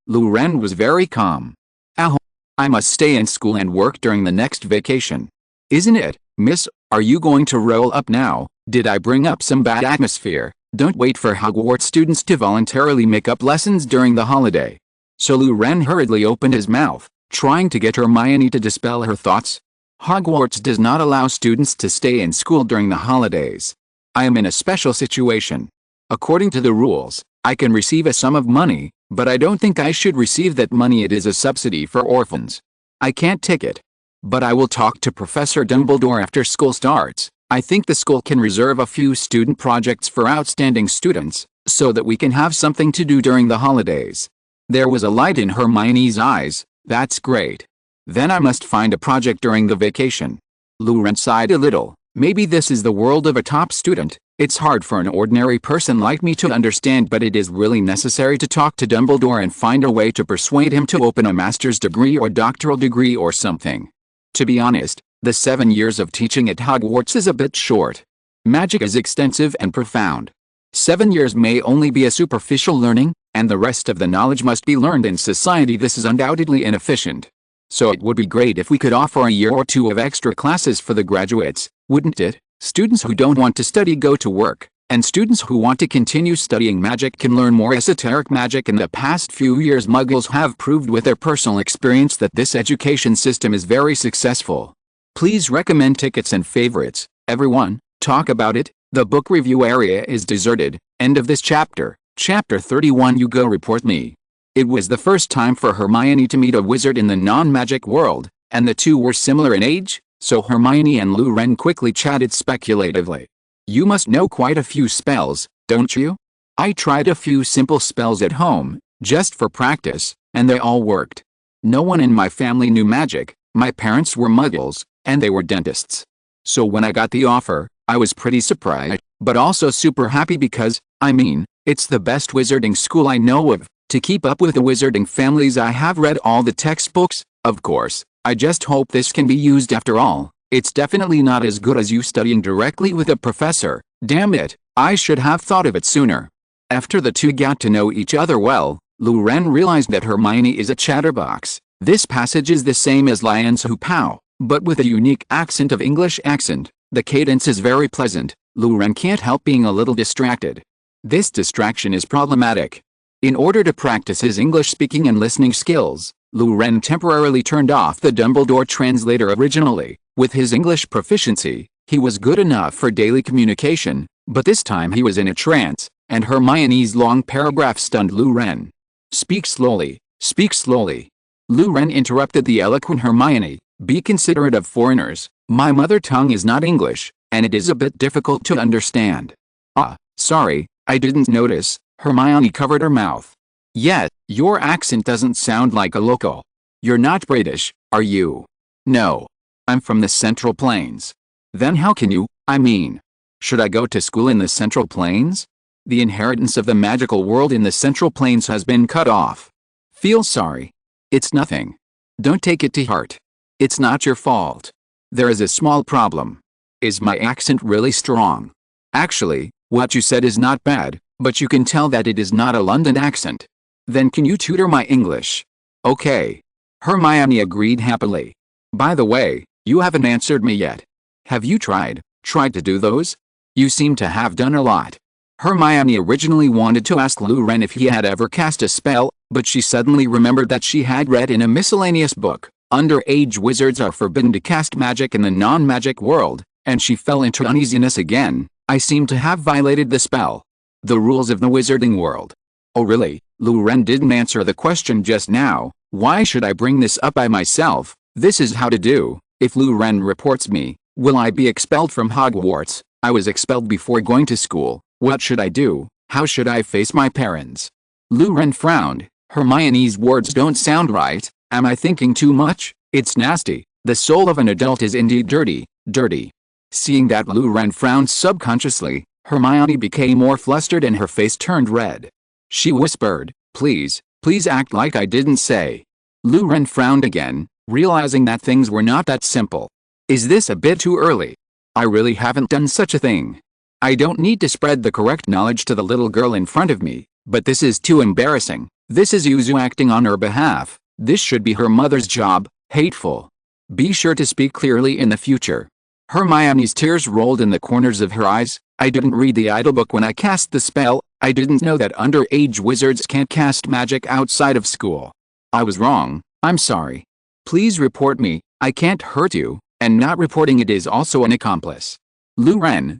Speaker 1: Lu Ren was very calm. I must stay in school and work during the next vacation. Isn't it, miss? Are you going to roll up now? Did I bring up some bad atmosphere? Don't wait for Hogwarts students to voluntarily make up lessons during the holiday. So Lu Ren hurriedly opened his mouth, trying to get Hermione to dispel her thoughts. Hogwarts does not allow students to stay in school during the holidays. I am in a special situation. According to the rules, I can receive a sum of money, but I don't think I should receive that money. It is a subsidy for orphans. I can't take it. But I will talk to Professor Dumbledore after school starts. I think the school can reserve a few student projects for outstanding students, so that we can have something to do during the holidays. There was a light in Hermione's eyes. That's great. Then I must find a project during the vacation. Lu Ren sighed a little. Maybe this is the world of a top student. It's hard for an ordinary person like me to understand, but it is really necessary to talk to Dumbledore and find a way to persuade him to open a master's degree or doctoral degree or something. To be honest, the 7 years of teaching at Hogwarts is a bit short. Magic is extensive and profound. 7 years may only be a superficial learning, and the rest of the knowledge must be learned in society. This is undoubtedly inefficient. So it would be great if we could offer a year or two of extra classes for the graduates, wouldn't it? Students who don't want to study go to work, and students who want to continue studying magic can learn more esoteric magic. In the past few years, Muggles have proved with their personal experience that this education system is very successful. Please recommend tickets and favorites. Everyone, talk about it. The book review area is deserted. End of this chapter. Chapter 31. You go report me. It was the first time for Hermione to meet a wizard in the non-magic world, and the two were similar in age, so Hermione and Lou Ren quickly chatted speculatively. You must know quite a few spells, don't you? I tried a few simple spells at home, just for practice, and they all worked. No one in my family knew magic. My parents were Muggles, and they were dentists. So when I got the offer, I was pretty surprised, but also super happy because, I mean, it's the best wizarding school I know of. To keep up with the wizarding families, I have read all the textbooks, of course. I just hope this can be used after all. It's definitely not as good as you studying directly with a professor. Damn it, I should have thought of it sooner. After the two got to know each other well, Lou Ren realized that Hermione is a chatterbox. This passage is the same as Lian's Hu Pao, but with a unique accent of English accent. The cadence is very pleasant. Lou Ren can't help being a little distracted. This distraction is problematic. In order to practice his English speaking and listening skills, Lou Ren temporarily turned off the Dumbledore translator originally. With his English proficiency, he was good enough for daily communication, but this time he was in a trance, and Hermione's long paragraph stunned Lou Ren. Speak slowly, speak slowly. Lou Ren interrupted the eloquent Hermione. Be considerate of foreigners. My mother tongue is not English, and it is a bit difficult to understand. Ah, sorry, I didn't notice. Hermione covered her mouth. Yet, your accent doesn't sound like a local. You're not British, are you? No. I'm from the Central Plains. Then how can you, I mean, should I go to school in the Central Plains? The inheritance of the magical world in the Central Plains has been cut off. Feel sorry. It's nothing. Don't take it to heart. It's not your fault. There is a small problem. Is my accent really strong? Actually, what you said is not bad, but you can tell that it is not a London accent. Then can you tutor my English? Okay. Hermione agreed happily. By the way, you haven't answered me yet. Have you tried to do those? You seem to have done a lot. Hermione originally wanted to ask Lou Ren if he had ever cast a spell, but she suddenly remembered that she had read in a miscellaneous book, underage wizards are forbidden to cast magic in the non-magic world, and she fell into uneasiness again. I seem to have violated the spell. The rules of the wizarding world. Oh really? Lou Ren didn't answer the question just now. Why should I bring this up by myself? This is how to do. If Lou Ren reports me, will I be expelled from Hogwarts? I was expelled before going to school. What should I do? How should I face my parents? Lou Ren frowned. Hermione's words don't sound right. Am I thinking too much? It's nasty. The soul of an adult is indeed dirty. Dirty. Seeing that Lou Ren frowned subconsciously, Hermione became more flustered and her face turned red. She whispered, please act like I didn't say. Lou Ren frowned again, realizing that things were not that simple. Is this a bit too early? I really haven't done such a thing. I don't need to spread the correct knowledge to the little girl in front of me, but this is too embarrassing. This is Yuzu acting on her behalf. This should be her mother's job. Hateful. Be sure to speak clearly in the future. Hermione's tears rolled in the corners of her eyes. I didn't read the idol book when I cast the spell. I didn't know that underage wizards can't cast magic outside of school. I was wrong. I'm sorry. Please report me. I can't hurt you, and not reporting it is also an accomplice. Lou Ren.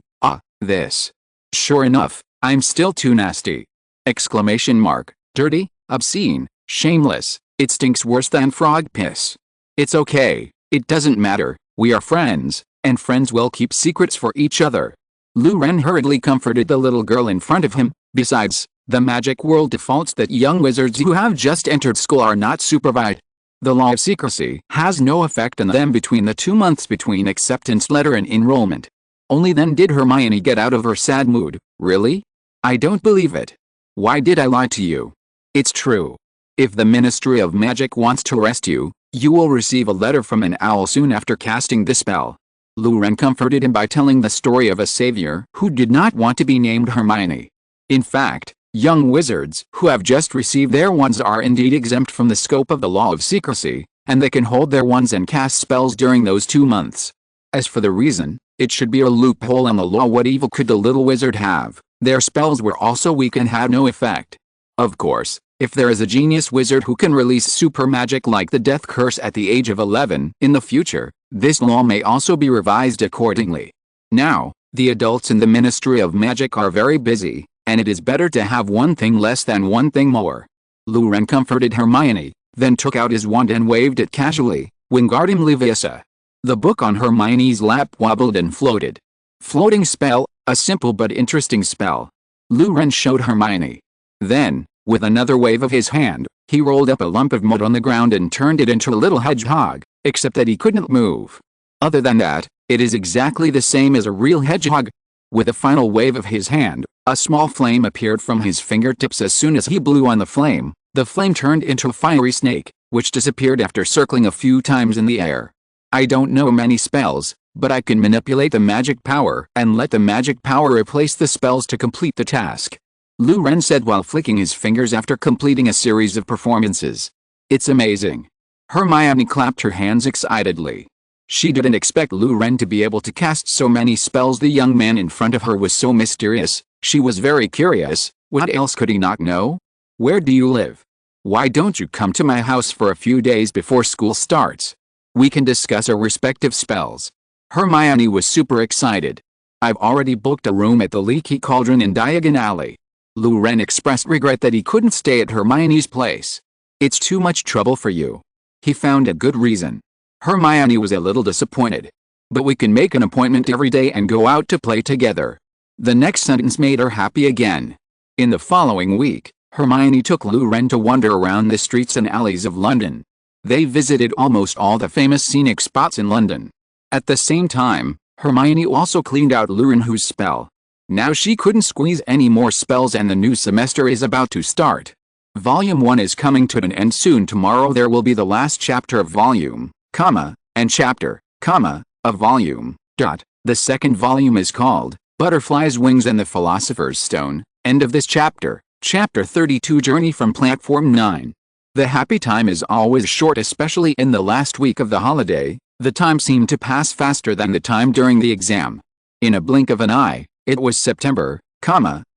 Speaker 1: This. Sure enough, I'm still too nasty. Exclamation mark. Dirty, obscene, shameless. It stinks worse than frog piss. It's okay. It doesn't matter. We are friends, and friends will keep secrets for each other. Lou Ren hurriedly comforted the little girl in front of him. Besides, the magic world defaults that young wizards who have just entered school are not supervised. The law of secrecy has no effect on them between the 2 months between acceptance letter and enrollment. Only then did Hermione get out of her sad mood. Really? I don't believe it. Why did I lie to you? It's true. If the Ministry of Magic wants to arrest you, you will receive a letter from an owl soon after casting the spell. Lou Ren comforted him by telling the story of a savior who did not want to be named Hermione. In fact, young wizards who have just received their wands are indeed exempt from the scope of the law of secrecy, and they can hold their wands and cast spells during those 2 months. As for the reason, It should be a loophole in the law. What evil could the little wizard have? Their spells were also weak and had no effect. Of course, if there is a genius wizard who can release super magic like the death curse at the age of 11 in the future, this law may also be revised accordingly. Now, the adults in the Ministry of Magic are very busy, and it is better to have one thing less than one thing more. Luren comforted Hermione, then took out his wand and waved it casually, Wingardium Leviosa. The book on Hermione's lap wobbled and floated. Floating spell, a simple but interesting spell. Luren showed Hermione. Then, with another wave of his hand, he rolled up a lump of mud on the ground and turned it into a little hedgehog, except that he couldn't move. Other than that, it is exactly the same as a real hedgehog. With a final wave of his hand, a small flame appeared from his fingertips. As soon as he blew on the flame turned into a fiery snake, which disappeared after circling a few times in the air. I don't know many spells, but I can manipulate the magic power and let the magic power replace the spells to complete the task. Luren said while flicking his fingers after completing a series of performances. It's amazing. Hermione clapped her hands excitedly. She didn't expect Luren to be able to cast so many spells. The young man in front of her was so mysterious. She was very curious. What else could he not know? Where do you live? Why don't you come to my house for a few days before school starts? We can discuss our respective spells. Hermione was super excited. I've already booked a room at the Leaky Cauldron in Diagon Alley. Luren expressed regret that he couldn't stay at Hermione's place. It's too much trouble for you. He found a good reason. Hermione was a little disappointed. But we can make an appointment every day and go out to play together. The next sentence made her happy again. In the following week, Hermione took Luren to wander around the streets and alleys of London. They visited almost all the famous scenic spots in London. At the same time, Hermione also cleaned out Lurenhu's spell. Now she couldn't squeeze any more spells and the new semester is about to start. Volume 1 is coming to an end soon. Tomorrow there will be the last chapter of volume, and chapter, of volume, . The second volume is called, Butterfly's Wings and the Philosopher's Stone. End of this chapter, Chapter 32. Journey from Platform 9. The happy time is always short, especially in the last week of the holiday. The time seemed to pass faster than the time during the exam. In a blink of an eye, it was September,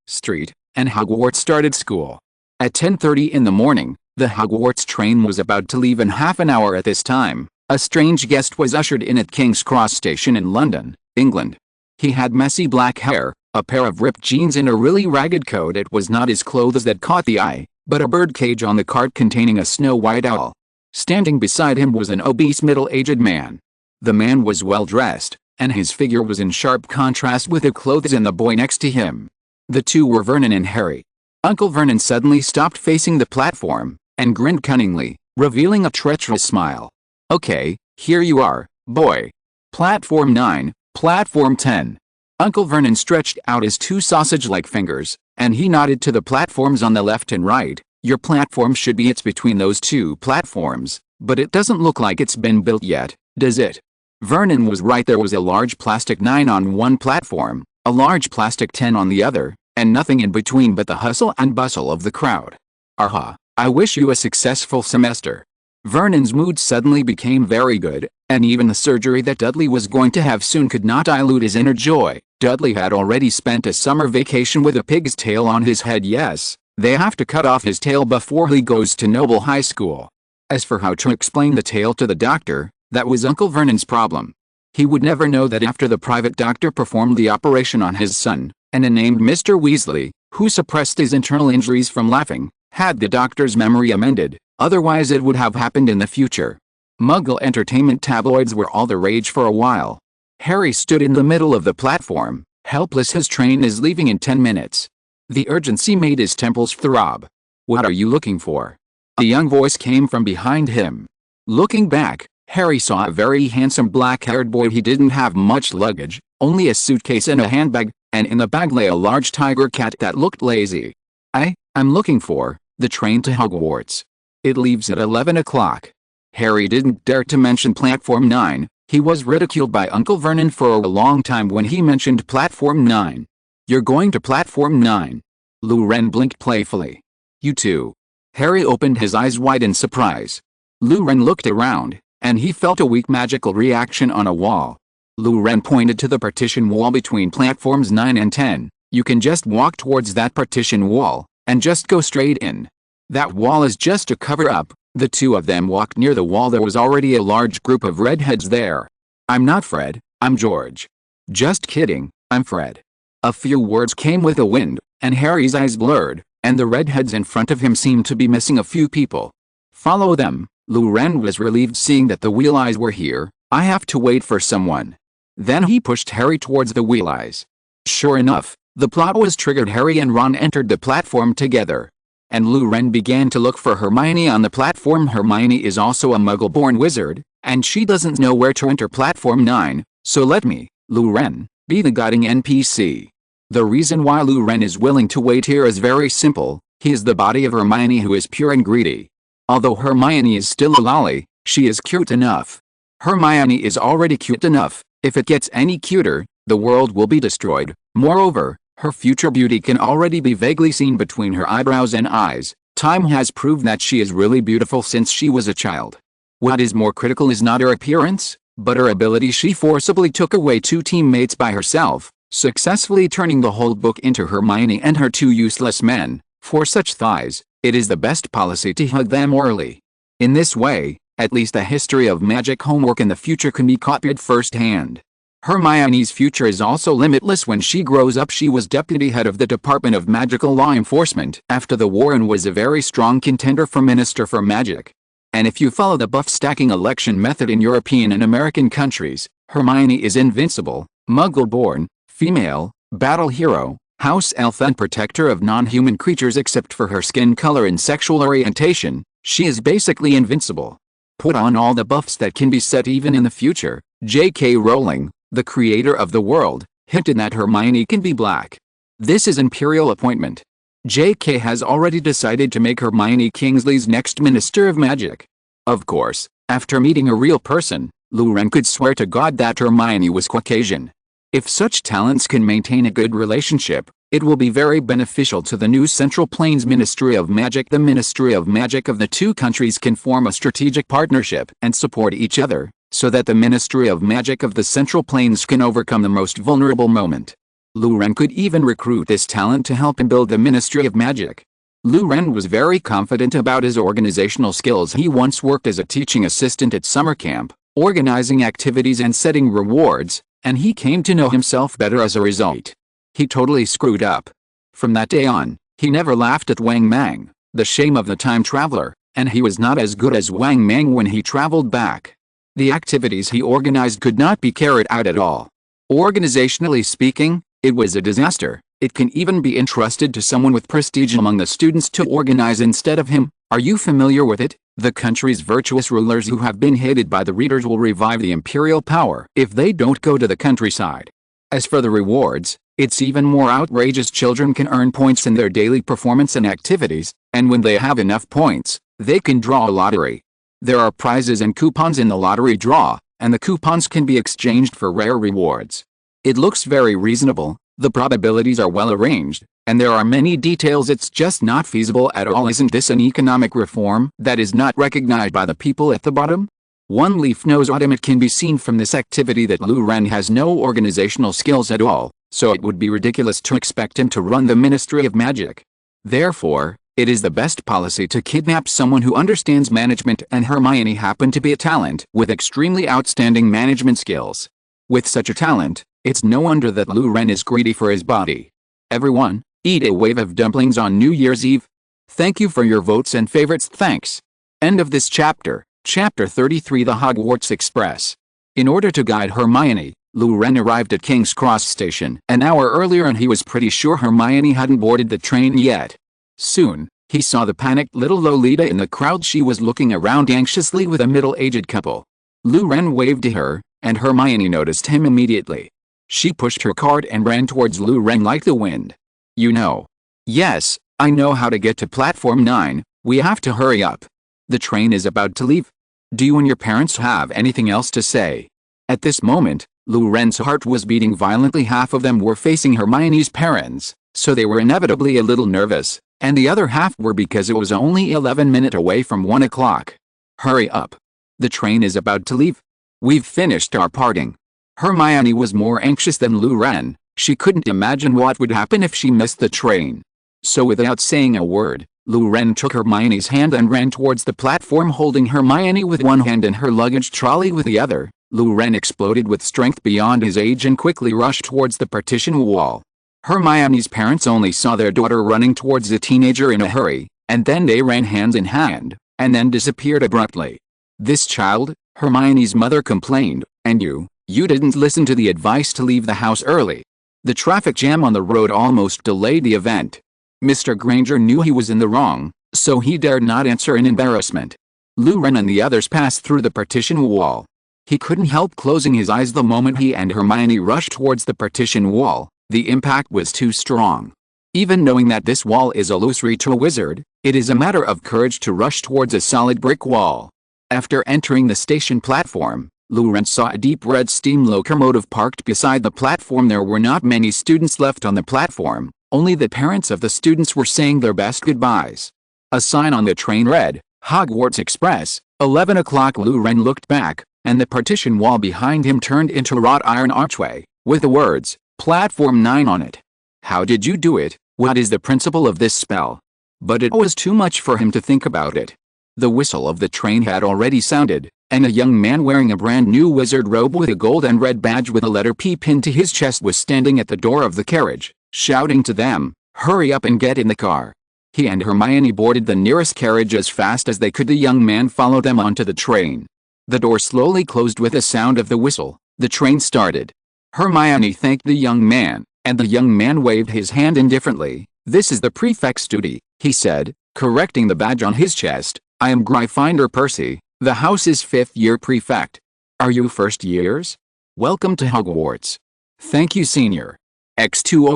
Speaker 1: Street, and Hogwarts started school. At 10:30 in the morning, the Hogwarts train was about to leave in half an hour. At this time, a strange guest was ushered in at King's Cross Station in London, England. He had messy black hair, a pair of ripped jeans and a really ragged coat. It was not his clothes that caught the eye, but a birdcage on the cart containing a snow-white owl. Standing beside him was an obese middle-aged man. The man was well-dressed, and his figure was in sharp contrast with the clothes and the boy next to him. The two were Vernon and Harry. Uncle Vernon suddenly stopped facing the platform, and grinned cunningly, revealing a treacherous smile. Okay, here you are, boy. Platform 9, Platform 10. Uncle Vernon stretched out his two sausage-like fingers, and he nodded to the platforms on the left and right. Your platform should be. It's between those two platforms, but it doesn't look like it's been built yet, does it? Vernon was right. There was a large plastic 9 on one platform, a large plastic 10 on the other, and nothing in between but the hustle and bustle of the crowd. Aha, I wish you a successful semester. Vernon's mood suddenly became very good, and even the surgery that Dudley was going to have soon could not dilute his inner joy. Dudley had already spent a summer vacation with a pig's tail on his head. Yes, they have to cut off his tail before he goes to Noble High School. As for how to explain the tail to the doctor, that was Uncle Vernon's problem. He would never know that after the private doctor performed the operation on his son, and a named Mr. Weasley, who suppressed his internal injuries from laughing, had the doctor's memory amended, otherwise it would have happened in the future. Muggle entertainment tabloids were all the rage for a while. Harry stood in the middle of the platform, helpless. His train is leaving in 10 minutes. The urgency made his temples throb. What are you looking for? A young voice came from behind him. Looking back, Harry saw a very handsome black-haired boy. He didn't have much luggage, only a suitcase and a handbag, and in the bag lay a large tiger cat that looked lazy. I'm looking for the train to Hogwarts. It leaves at 11 o'clock. Harry didn't dare to mention Platform 9. He was ridiculed by Uncle Vernon for a long time when he mentioned Platform 9. You're going to Platform 9? Luren blinked playfully. You too? Harry opened his eyes wide in surprise. Luren looked around, and he felt a weak magical reaction on a wall. Lu Ren pointed to the partition wall between platforms 9 and 10. You can just walk towards that partition wall, and just go straight in. That wall is just a cover-up. The two of them walked near the wall. There was already a large group of redheads there. I'm not Fred, I'm George. Just kidding, I'm Fred. A few words came with the wind, and Harry's eyes blurred, and the redheads in front of him seemed to be missing a few people. Follow them. Lu Ren was relieved seeing that the Wheel Eyes were here. I have to wait for someone. Then he pushed Harry towards the Wheel Eyes. Sure enough, the plot was triggered. Harry and Ron entered the platform together. And Lu Ren began to look for Hermione on the platform. Hermione is also a Muggle-born wizard, and she doesn't know where to enter platform 9, so let me, Lu Ren, be the guiding NPC. The reason why Lu Ren is willing to wait here is very simple. He is the body of Hermione, who is pure and greedy. Although Hermione is still a lolly, she is cute enough. Hermione is already cute enough. If it gets any cuter, the world will be destroyed. Moreover, her future beauty can already be vaguely seen between her eyebrows and eyes. Time has proved that she is really beautiful since she was a child. What is more critical is not her appearance, but her ability. She forcibly took away 2 teammates by herself, successfully turning the whole book into Hermione and her 2 useless men. For such thighs, it is the best policy to hug them orally. In this way, at least a history of magic homework in the future can be copied firsthand. Hermione's future is also limitless. When she grows up, she was deputy head of the Department of Magical Law Enforcement after the war and was a very strong contender for Minister for Magic. And if you follow the buff stacking election method in European and American countries, Hermione is invincible, Muggle-born, female, battle hero, house elf and protector of non-human creatures except for her skin color and sexual orientation. She is basically invincible. Put on all the buffs that can be set even in the future. J.K. Rowling, the creator of the world, hinted that Hermione can be black. This is imperial appointment. J.K. has already decided to make Hermione Kingsley's next Minister of Magic. Of course, after meeting a real person, Lu Ren could swear to God that Hermione was Caucasian. If such talents can maintain a good relationship, it will be very beneficial to the new Central Plains Ministry of Magic. The Ministry of Magic of the 2 countries can form a strategic partnership and support each other, so that the Ministry of Magic of the Central Plains can overcome the most vulnerable moment. Lu Ren could even recruit this talent to help him build the Ministry of Magic. Lu Ren was very confident about his organizational skills. He once worked as a teaching assistant at summer camp, organizing activities and setting rewards, and he came to know himself better as a result. He totally screwed up. From that day on, he never laughed at Wang Mang, the shame of the time traveler, and he was not as good as Wang Mang when he traveled back. The activities he organized could not be carried out at all. Organizationally speaking, it was a disaster. It can even be entrusted to someone with prestige among the students to organize instead of him. Are you familiar with it? The country's virtuous rulers who have been hated by the readers will revive the imperial power if they don't go to the countryside. As for the rewards, it's even more outrageous. Children can earn points in their daily performance and activities, and when they have enough points, they can draw a lottery. There are prizes and coupons in the lottery draw, and the coupons can be exchanged for rare rewards. It looks very reasonable, the probabilities are well arranged, and there are many details. It's just not feasible at all. Isn't this an economic reform that is not recognized by the people at the bottom? One Leaf knows autumn. It can be seen from this activity that Lu Ren has no organizational skills at all, so it would be ridiculous to expect him to run the Ministry of Magic. Therefore, it is the best policy to kidnap someone who understands management, and Hermione happened to be a talent with extremely outstanding management skills. With such a talent, it's no wonder that Lu Ren is greedy for his body. Everyone, eat a wave of dumplings on New Year's Eve. Thank you for your votes and favorites. Thanks. End of this chapter. Chapter 33, The Hogwarts Express. In order to guide Hermione, Lu Ren arrived at King's Cross Station an hour earlier, and he was pretty sure Hermione hadn't boarded the train yet. Soon, he saw the panicked little Lolita in the crowd. She was looking around anxiously with a middle-aged couple. Lu Ren waved to her, and Hermione noticed him immediately. She pushed her cart and ran towards Lu Ren like the wind. You know. Yes, I know how to get to platform 9, we have to hurry up. The train is about to leave. Do you and your parents have anything else to say? At this moment, Lu Ren's heart was beating violently. Half of them were facing Hermione's parents, so they were inevitably a little nervous, and the other half were because it was only 11 minutes away from 1 o'clock. Hurry up. The train is about to leave. We've finished our parting. Hermione was more anxious than Lou Ren. She couldn't imagine what would happen if she missed the train. So without saying a word, Lou Ren took Hermione's hand and ran towards the platform, holding Hermione with one hand and her luggage trolley with the other. Lou Ren exploded with strength beyond his age and quickly rushed towards the partition wall. Hermione's parents only saw their daughter running towards the teenager in a hurry, and then they ran hand in hand, and then disappeared abruptly. "This child," Hermione's mother complained, "and you didn't listen to the advice to leave the house early." The traffic jam on the road almost delayed the event. Mr. Granger knew he was in the wrong, so he dared not answer in embarrassment. Lou Ren and the others passed through the partition wall. He couldn't help closing his eyes the moment he and Hermione rushed towards the partition wall. The impact was too strong. Even knowing that this wall is illusory to a wizard, it is a matter of courage to rush towards a solid brick wall. After entering the station platform, Lou Ren saw a deep red steam locomotive parked beside the platform. There were not many students left on the platform, only the parents of the students were saying their best goodbyes. A sign on the train read, "Hogwarts Express, 11 o'clock." Lou Ren looked back, and the partition wall behind him turned into a wrought iron archway, with the words, "Platform 9" on it. How did you do it? What is the principle of this spell? But it was too much for him to think about it. The whistle of the train had already sounded, and a young man wearing a brand new wizard robe with a gold and red badge with a letter P pinned to his chest was standing at the door of the carriage, shouting to them, "Hurry up and get in the car." He and Hermione boarded the nearest carriage as fast as they could. The young man followed them onto the train. The door slowly closed with a sound of the whistle. The train started. Hermione thanked the young man, and the young man waved his hand indifferently. "This is the prefect's duty," he said, correcting the badge on his chest. "I am Gryffindor Percy, the house's fifth-year prefect. Are you first years? Welcome to Hogwarts." "Thank you, senior." X2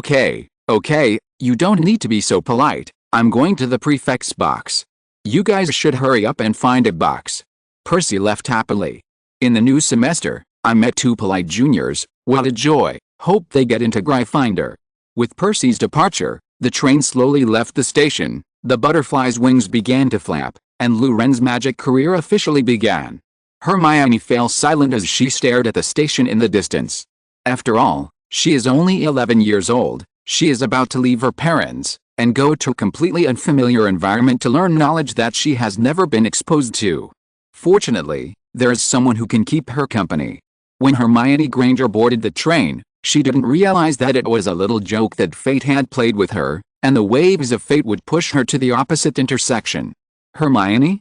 Speaker 1: Okay, you don't need to be so polite. I'm going to the prefect's box. You guys should hurry up and find a box. Percy left happily. In the new semester, I met two polite juniors. What a joy. Hope they get into Gryffindor. With Percy's departure, the train slowly left the station, the butterfly's wings began to flap, and Lou Ren's magic career officially began. Hermione fell silent as she stared at the station in the distance. After all, she is only 11 years old. She is about to leave her parents and go to a completely unfamiliar environment to learn knowledge that she has never been exposed to. Fortunately, there is someone who can keep her company. When Hermione Granger boarded the train, she didn't realize that it was a little joke that fate had played with her, and the waves of fate would push her to the opposite intersection. "Hermione?" ?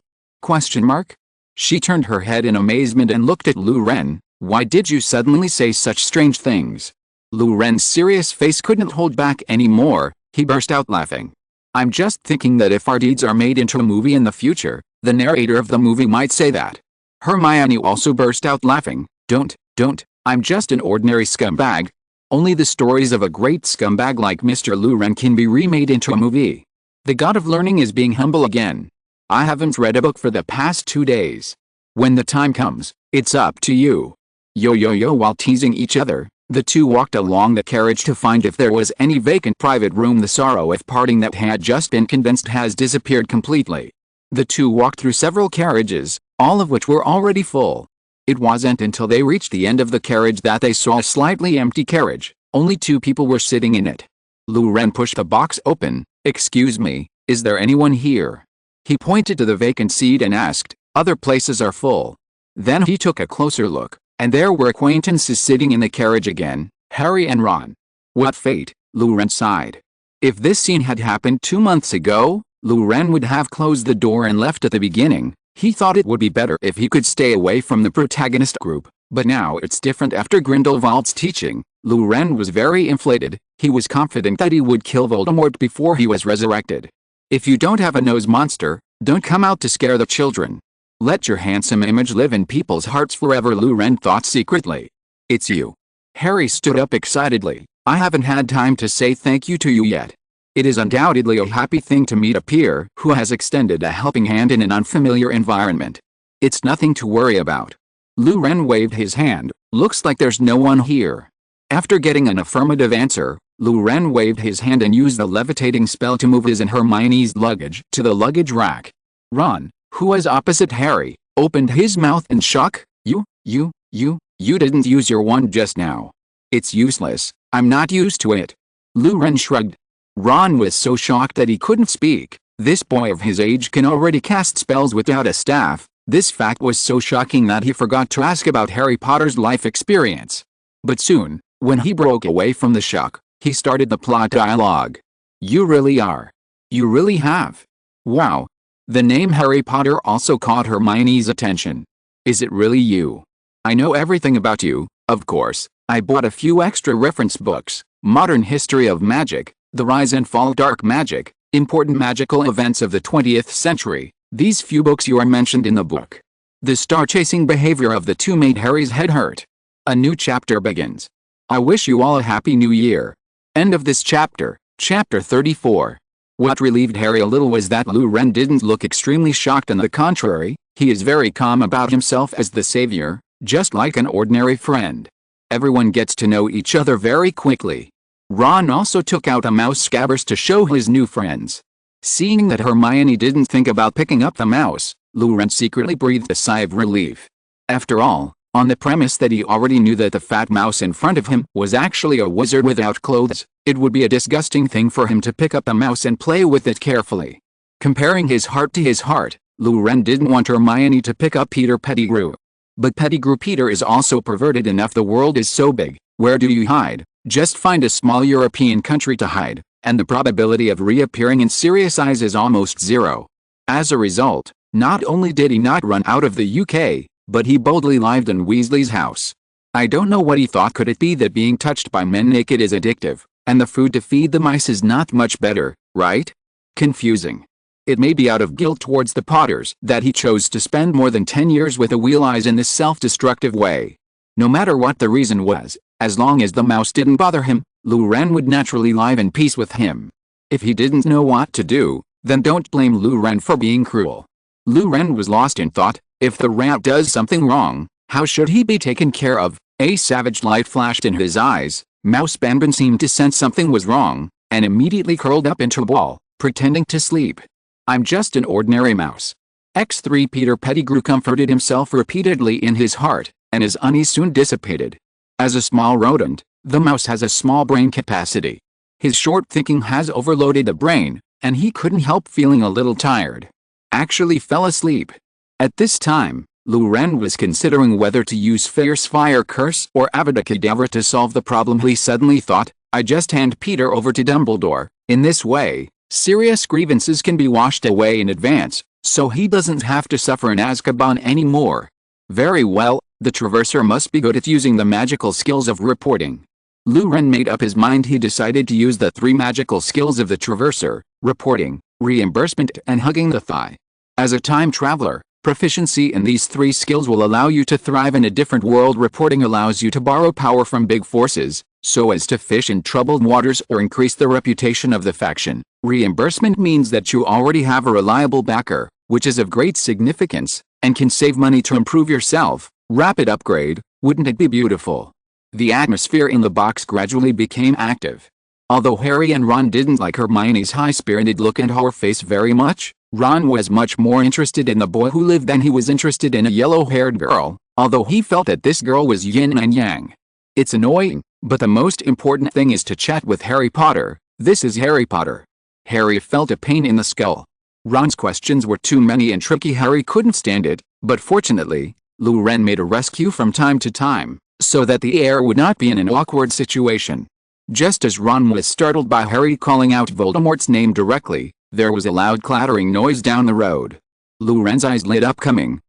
Speaker 1: She turned her head in amazement and looked at Lou Ren. "Why did you suddenly say such strange things?" Lou Ren's serious face couldn't hold back anymore. He burst out laughing. "I'm just thinking that if our deeds are made into a movie in the future, the narrator of the movie might say that." Hermione also burst out laughing. Don't, I'm just an ordinary scumbag. Only the stories of a great scumbag like Mr. Lou Ren can be remade into a movie. The god of learning is being humble again. I haven't read a book for the past 2 days. When the time comes, it's up to you." Yo. While teasing each other, the two walked along the carriage to find if there was any vacant private room. The sorrow of parting that had just been condensed has disappeared completely. The two walked through several carriages, all of which were already full. It wasn't until they reached the end of the carriage that they saw a slightly empty carriage. Only 2 people were sitting in it. Lou Ren pushed the box open. "Excuse me, is there anyone here?" He pointed to the vacant seat and asked, "Other places are full." Then he took a closer look, and there were acquaintances sitting in the carriage again, Harry and Ron. What fate, Lou Ren sighed. If this scene had happened 2 months ago, Lou Ren would have closed the door and left at the beginning. He thought it would be better if he could stay away from the protagonist group, but now it's different. After Grindelwald's teaching, Lou Ren was very inflated. He was confident that he would kill Voldemort before he was resurrected. If you don't have a nose, monster, don't come out to scare the children. Let your handsome image live in people's hearts forever, Lou Ren thought secretly. It's you. Harry stood up excitedly. I haven't had time to say thank you to you yet. It is undoubtedly a happy thing to meet a peer who has extended a helping hand in an unfamiliar environment. It's nothing to worry about. Lou Ren waved his hand. Looks like there's no one here. After getting an affirmative answer, Lou Ren waved his hand and used the levitating spell to move his and Hermione's luggage to the luggage rack. Ron, who was opposite Harry, opened his mouth in shock. You You didn't use your wand just now. It's useless. I'm not used to it. Ren shrugged. Ron was so shocked that he couldn't speak. This boy of his age can already cast spells without a staff. This fact was so shocking that he forgot to ask about Harry Potter's life experience. But soon, when he broke away from the shock, he started the plot dialogue. You really are. You really have. Wow. The name Harry Potter also caught Hermione's attention. Is it really you? I know everything about you, of course. I bought a few extra reference books, Modern History of Magic, The Rise and Fall of Dark Magic, Important Magical Events of the 20th Century. These few books you are mentioned in the book. The star-chasing behavior of the two made Harry's head hurt. A new chapter begins. I wish you all a happy new year. End of this chapter, chapter 34. What relieved Harry a little was that Ren didn't look extremely shocked. On the contrary, he is very calm about himself as the savior, just like an ordinary friend. Everyone gets to know each other very quickly. Ron also took out a mouse scabbers to show his new friends. Seeing that Hermione didn't think about picking up the mouse, Ren secretly breathed a sigh of relief. After all, on the premise that he already knew that the fat mouse in front of him was actually a wizard without clothes, it would be a disgusting thing for him to pick up the mouse and play with it carefully. Comparing his heart to his heart, Ren didn't want Hermione to pick up Peter Pettigrew. But Pettigrew Peter is also perverted enough. The world is so big, where do you hide? Just find a small European country to hide, and the probability of reappearing in Sirius Eyes is almost zero. As a result, not only did he not run out of the UK, but he boldly lived in Weasley's house. I don't know what he thought. Could it be that being touched by men naked is addictive, and the food to feed the mice is not much better, right? Confusing. It may be out of guilt towards the Potters that he chose to spend more than 10 years with the Wheel Eyes in this self-destructive way. No matter what the reason was, as long as the mouse didn't bother him, Ren would naturally live in peace with him. If he didn't know what to do, then don't blame Ren for being cruel. Ren was lost in thought. If the rat does something wrong, how should he be taken care of? A savage light flashed in his eyes. Mouse Banban seemed to sense something was wrong, and immediately curled up into a ball, pretending to sleep. I'm just an ordinary mouse. X3 Peter Pettigrew comforted himself repeatedly in his heart, and his unease soon dissipated. As a small rodent, the mouse has a small brain capacity. His short thinking has overloaded the brain, and he couldn't help feeling a little tired. Actually fell asleep. At this time, Ren was considering whether to use Fierce Fire Curse or Avada Kedavra to solve the problem. He suddenly thought, I just hand Peter over to Dumbledore. In this way, serious grievances can be washed away in advance, so he doesn't have to suffer in Azkaban anymore. Very well, the Traverser must be good at using the magical skills of reporting. Ren made up his mind. He decided to use the 3 magical skills of the Traverser: reporting, reimbursement, and hugging the thigh. As a time traveler, proficiency in these 3 skills will allow you to thrive in a different world. Reporting allows you to borrow power from big forces, so as to fish in troubled waters or increase the reputation of the faction. Reimbursement means that you already have a reliable backer, which is of great significance, and can save money to improve yourself. Rapid upgrade, wouldn't it be beautiful? The atmosphere in the box gradually became active. Although Harry and Ron didn't like Hermione's high-spirited look and her face very much, Ron was much more interested in the boy who lived than he was interested in a yellow-haired girl, although he felt that this girl was yin and yang. It's annoying, but the most important thing is to chat with Harry Potter. This is Harry Potter. Harry felt a pain in the skull. Ron's questions were too many and tricky. Harry couldn't stand it, but fortunately, Ren made a rescue from time to time, so that the heir would not be in an awkward situation. Just as Ron was startled by Harry calling out Voldemort's name directly, there was a loud clattering noise down the road. Ren's eyes lit up. Coming,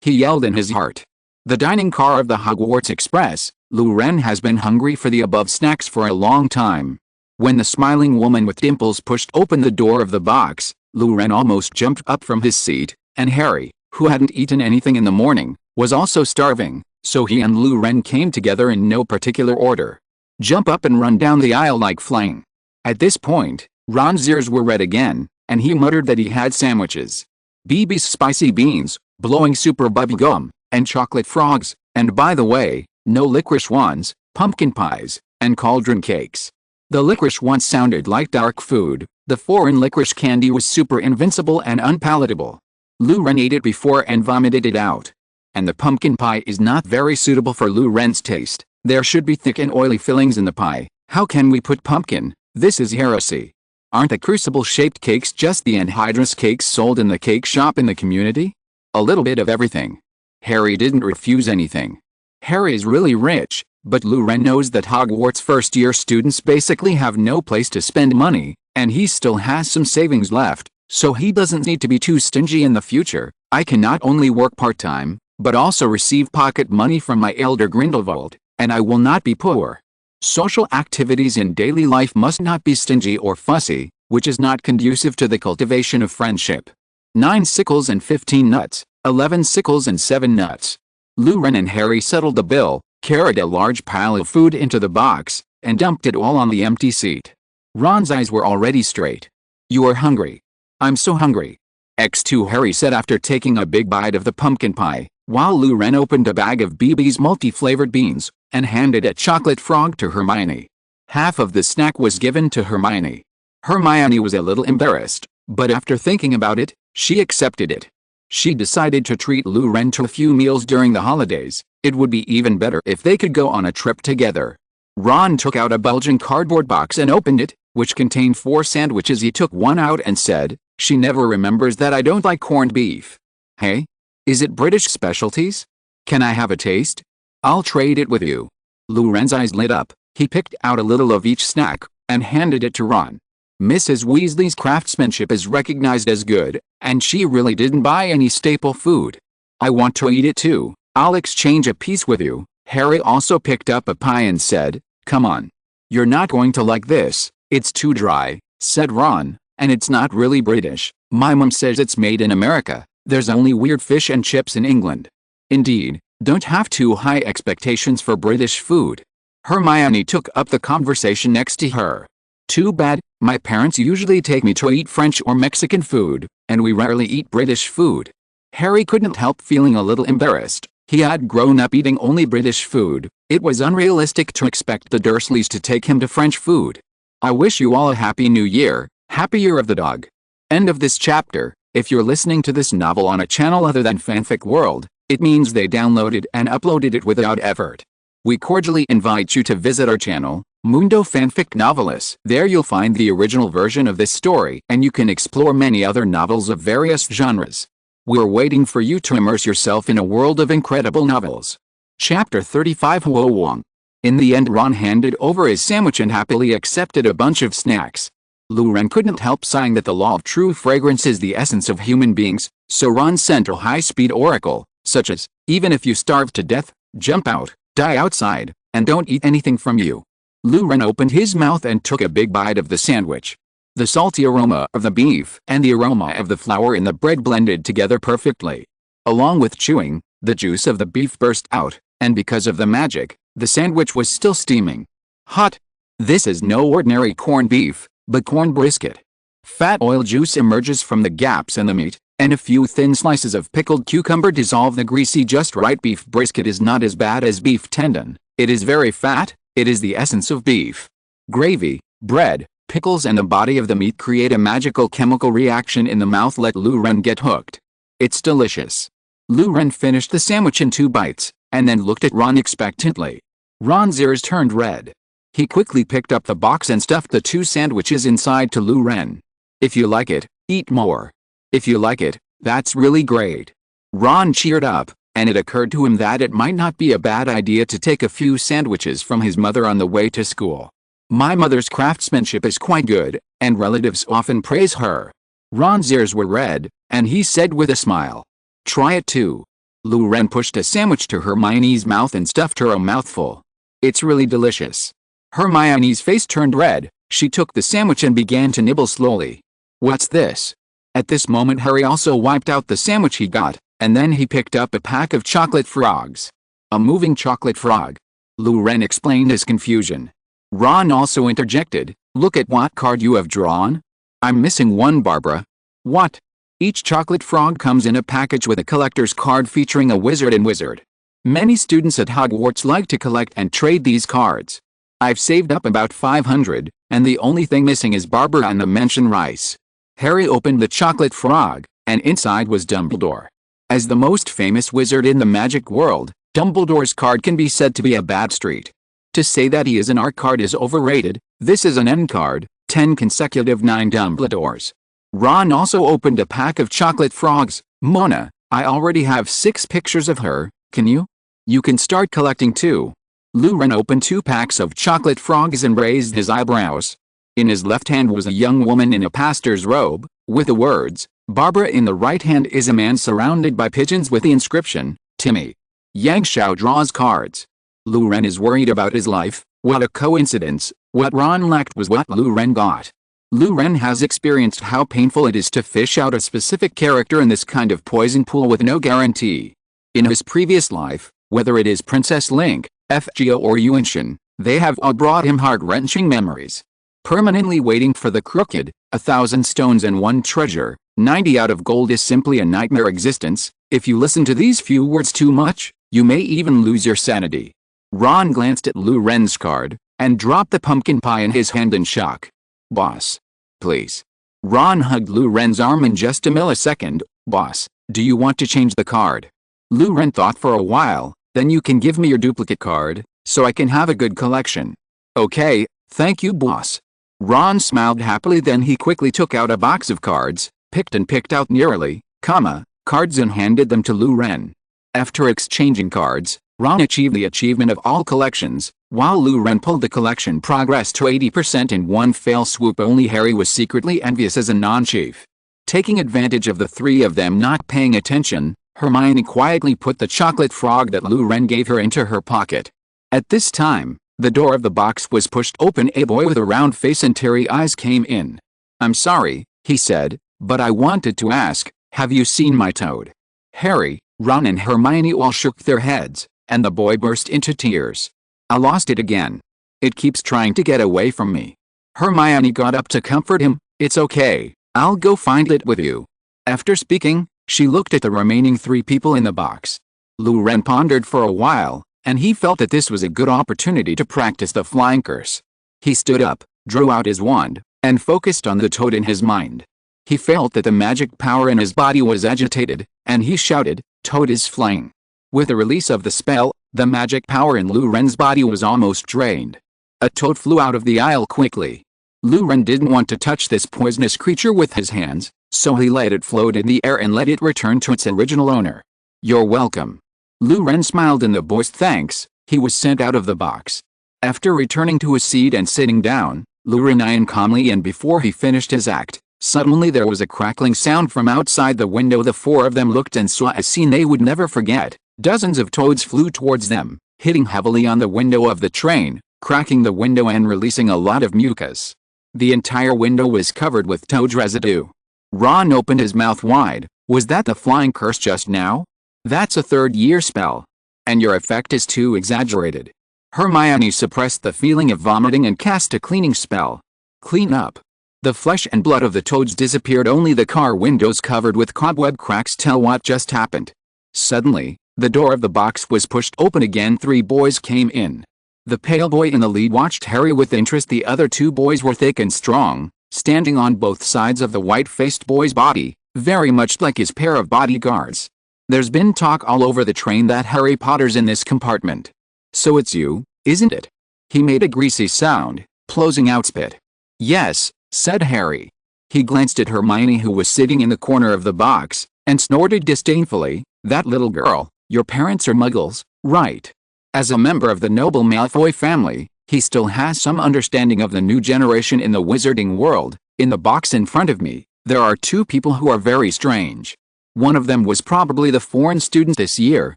Speaker 1: he yelled in his heart. The dining car of the Hogwarts Express. Ren has been hungry for the above snacks for a long time. When the smiling woman with dimples pushed open the door of the box, Ren almost jumped up from his seat, and Harry, who hadn't eaten anything in the morning, was also starving, so he and Ren came together in no particular order. Jump up and run down the aisle like flying. At this point, Ron's ears were red again, and he muttered that he had sandwiches. BB's spicy beans, blowing super bubble gum, and chocolate frogs, and by the way, no licorice ones, pumpkin pies, and cauldron cakes. The licorice ones sounded like dark food. The foreign licorice candy was super invincible and unpalatable. Ren ate it before and vomited it out. and the pumpkin pie is not very suitable for Lu Ren's taste. There should be thick and oily fillings in the pie. How can we put pumpkin? This is heresy. Aren't the crucible-shaped cakes just the anhydrous cakes sold in the cake shop in the community? A little bit of everything. Harry didn't refuse anything. Harry is really rich, but Lu Ren knows that Hogwarts first-year students basically have no place to spend money, and he still has some savings left, so he doesn't need to be too stingy in the future. I can not only work part-time, but also receive pocket money from my elder Grindelwald, and I will not be poor. Social activities in daily life must not be stingy or fussy, which is not conducive to the cultivation of friendship. 9 sickles and 15 nuts, 11 sickles and 7 nuts. Lu Ren and Harry settled the bill, carried a large pile of food into the box, and dumped it all on the empty seat. Ron's eyes were already straight. "You are hungry." "I'm so hungry." X2 Harry said after taking a big bite of the pumpkin pie, while Lu Ren opened a bag of BB's multi-flavored beans, and handed a chocolate frog to Hermione. Half of the snack was given to Hermione. Hermione was a little embarrassed, but after thinking about it, she accepted it. She decided to treat Lu Ren to a few meals during the holidays. It would be even better if they could go on a trip together. Ron took out a bulging cardboard box and opened it, which contained 4 sandwiches. He took one out and said, "She never remembers that I don't like corned beef." "Hey? Is it British specialties? Can I have a taste? I'll trade it with you." Lu Ren's eyes lit up. He picked out a little of each snack, and handed it to Ron. Mrs. Weasley's craftsmanship is recognized as good, and she really didn't buy any staple food. "I want to eat it too. I'll exchange a piece with you." Harry also picked up a pie and said, "Come on. You're not going to like this, it's too dry," said Ron, "and it's not really British. My mum says it's made in America. There's only weird fish and chips in England." "Indeed, don't have too high expectations for British food." Hermione took up the conversation next to her. "Too bad, my parents usually take me to eat French or Mexican food, and we rarely eat British food." Harry couldn't help feeling a little embarrassed. He had grown up eating only British food. It was unrealistic to expect the Dursleys to take him to French food. "I wish you all a happy new year, happy year of the dog." End of this chapter. If you're listening to this novel on a channel other than Fanfic World, it means they downloaded and uploaded it without effort. We cordially invite you to visit our channel, Mundo Fanfic Novelists. There you'll find the original version of this story, and you can explore many other novels of various genres. We're waiting for you to immerse yourself in a world of incredible novels. Chapter 35 Huo Wong. In the end, Ron handed over his sandwich and happily accepted a bunch of snacks. Lu Ren couldn't help sighing that the law of true fragrance is the essence of human beings, so Ron sent a high-speed oracle, such as, "Even if you starve to death, jump out, die outside, and don't eat anything from you." Lu Ren opened his mouth and took a big bite of the sandwich. The salty aroma of the beef and the aroma of the flour in the bread blended together perfectly. Along with chewing, the juice of the beef burst out, and because of the magic, the sandwich was still steaming hot. This is no ordinary corned beef, but corn brisket. Fat oil juice emerges from the gaps in the meat, and a few thin slices of pickled cucumber dissolve the greasy just right. Beef brisket is not as bad as beef tendon. It is very fat. It is the essence of beef. Gravy, bread, pickles and the body of the meat create a magical chemical reaction in the mouth. Let Lu Ren get hooked. It's delicious. Lu Ren finished the sandwich in 2 bites, and then looked at Ron expectantly. Ron's ears turned red. He quickly picked up the box and stuffed the 2 sandwiches inside to Lu Ren. "If you like it, eat more. If you like it, that's really great." Ron cheered up, and it occurred to him that it might not be a bad idea to take a few sandwiches from his mother on the way to school. "My mother's craftsmanship is quite good, and relatives often praise her." Ron's ears were red, and he said with a smile, "Try it too." Lu Ren pushed a sandwich to Hermione's mouth and stuffed her a mouthful. "It's really delicious." Hermione's face turned red. She took the sandwich and began to nibble slowly. "What's this?" At this moment Harry also wiped out the sandwich he got, and then he picked up a pack of chocolate frogs. "A moving chocolate frog." Lu Ren explained his confusion. Ron also interjected, "Look at what card you have drawn. I'm missing one, Barbara." "What?" Each chocolate frog comes in a package with a collector's card featuring a wizard and wizard. Many students at Hogwarts like to collect and trade these cards. I've saved up about 500, and the only thing missing is Barbara and the mentioned rice. Harry opened the chocolate frog, and inside was Dumbledore. As the most famous wizard in the magic world, Dumbledore's card can be said to be a bad streak. To say that he is an R card is overrated. This is an N card, 10 consecutive 9 Dumbledores. Ron also opened a pack of chocolate frogs. Mona, I already have 6 pictures of her, can you? You can start collecting too. Luren opened 2 packs of chocolate frogs and raised his eyebrows. In his left hand was a young woman in a pastor's robe, with the words, Barbara. In the right hand is a man surrounded by pigeons with the inscription, Timmy. Yang Xiao draws cards. Luren is worried about his life. What a coincidence. What Ron lacked was what Luren got. Luren has experienced how painful it is to fish out a specific character in this kind of poison pool with no guarantee. In his previous life, whether it is Princess Link, FGO or Yuanshan, they have all brought him heart-wrenching memories. Permanently waiting for the crooked, 1,000 stones and 1 treasure, 90 out of gold is simply a nightmare existence. If you listen to these few words too much, you may even lose your sanity. Ron glanced at Luren's card, and dropped the pumpkin pie in his hand in shock. Boss. Please. Ron hugged Luren's arm in just a millisecond. Boss, do you want to change the card? Luren thought for a while. Then you can give me your duplicate card, so I can have a good collection. Okay, thank you boss. Ron smiled happily, then he quickly took out a box of cards, picked out nearly, cards and handed them to Luren. After exchanging cards, Ron achieved the achievement of all collections, while Luren pulled the collection progress to 80% in one fell swoop. Only Harry was secretly envious as a non-chief. Taking advantage of the 3 of them not paying attention, Hermione quietly put the chocolate frog that Luren gave her into her pocket. At this time, the door of the box was pushed open. A boy with a round face and teary eyes came in. I'm sorry, he said, but I wanted to ask, have you seen my toad? Harry, Ron and Hermione all shook their heads, and the boy burst into tears. I lost it again. It keeps trying to get away from me. Hermione got up to comfort him. It's okay, I'll go find it with you. After speaking, she looked at the remaining 3 people in the box. Luren pondered for a while, and he felt that this was a good opportunity to practice the flying curse. He stood up, drew out his wand, and focused on the toad in his mind. He felt that the magic power in his body was agitated, and he shouted, Toad is flying. With the release of the spell, the magic power in Luren's body was almost drained. A toad flew out of the aisle quickly. Luren didn't want to touch this poisonous creature with his hands, so he let it float in the air and let it return to its original owner. You're welcome. Luren smiled in the boy's thanks. He was sent out of the box. After returning to his seat and sitting down, Luren eyed calmly, and before he finished his act, suddenly there was a crackling sound from outside the window. The 4 of them looked and saw a scene they would never forget. Dozens of toads flew towards them, hitting heavily on the window of the train, cracking the window and releasing a lot of mucus. The entire window was covered with toad residue. Ron opened his mouth wide. Was that the flying curse just now? That's a 3rd-year spell. And your effect is too exaggerated. Hermione suppressed the feeling of vomiting and cast a cleaning spell. Clean up. The flesh and blood of the toads disappeared. Only the car windows covered with cobweb cracks tell what just happened. Suddenly, the door of the box was pushed open again. 3 boys came in. The pale boy in the lead watched Harry with interest. The other 2 boys were thick and strong, standing on both sides of the white-faced boy's body, very much like his pair of bodyguards. There's been talk all over the train that Harry Potter's in this compartment. So it's you, isn't it? He made a greasy sound, closing out spit. Yes, said Harry. He glanced at Hermione, who was sitting in the corner of the box, and snorted disdainfully. That little girl, your parents are muggles, right? As a member of the noble Malfoy family, he still has some understanding of the new generation in the wizarding world. In the box in front of me, there are 2 people who are very strange. One of them was probably the foreign student this year,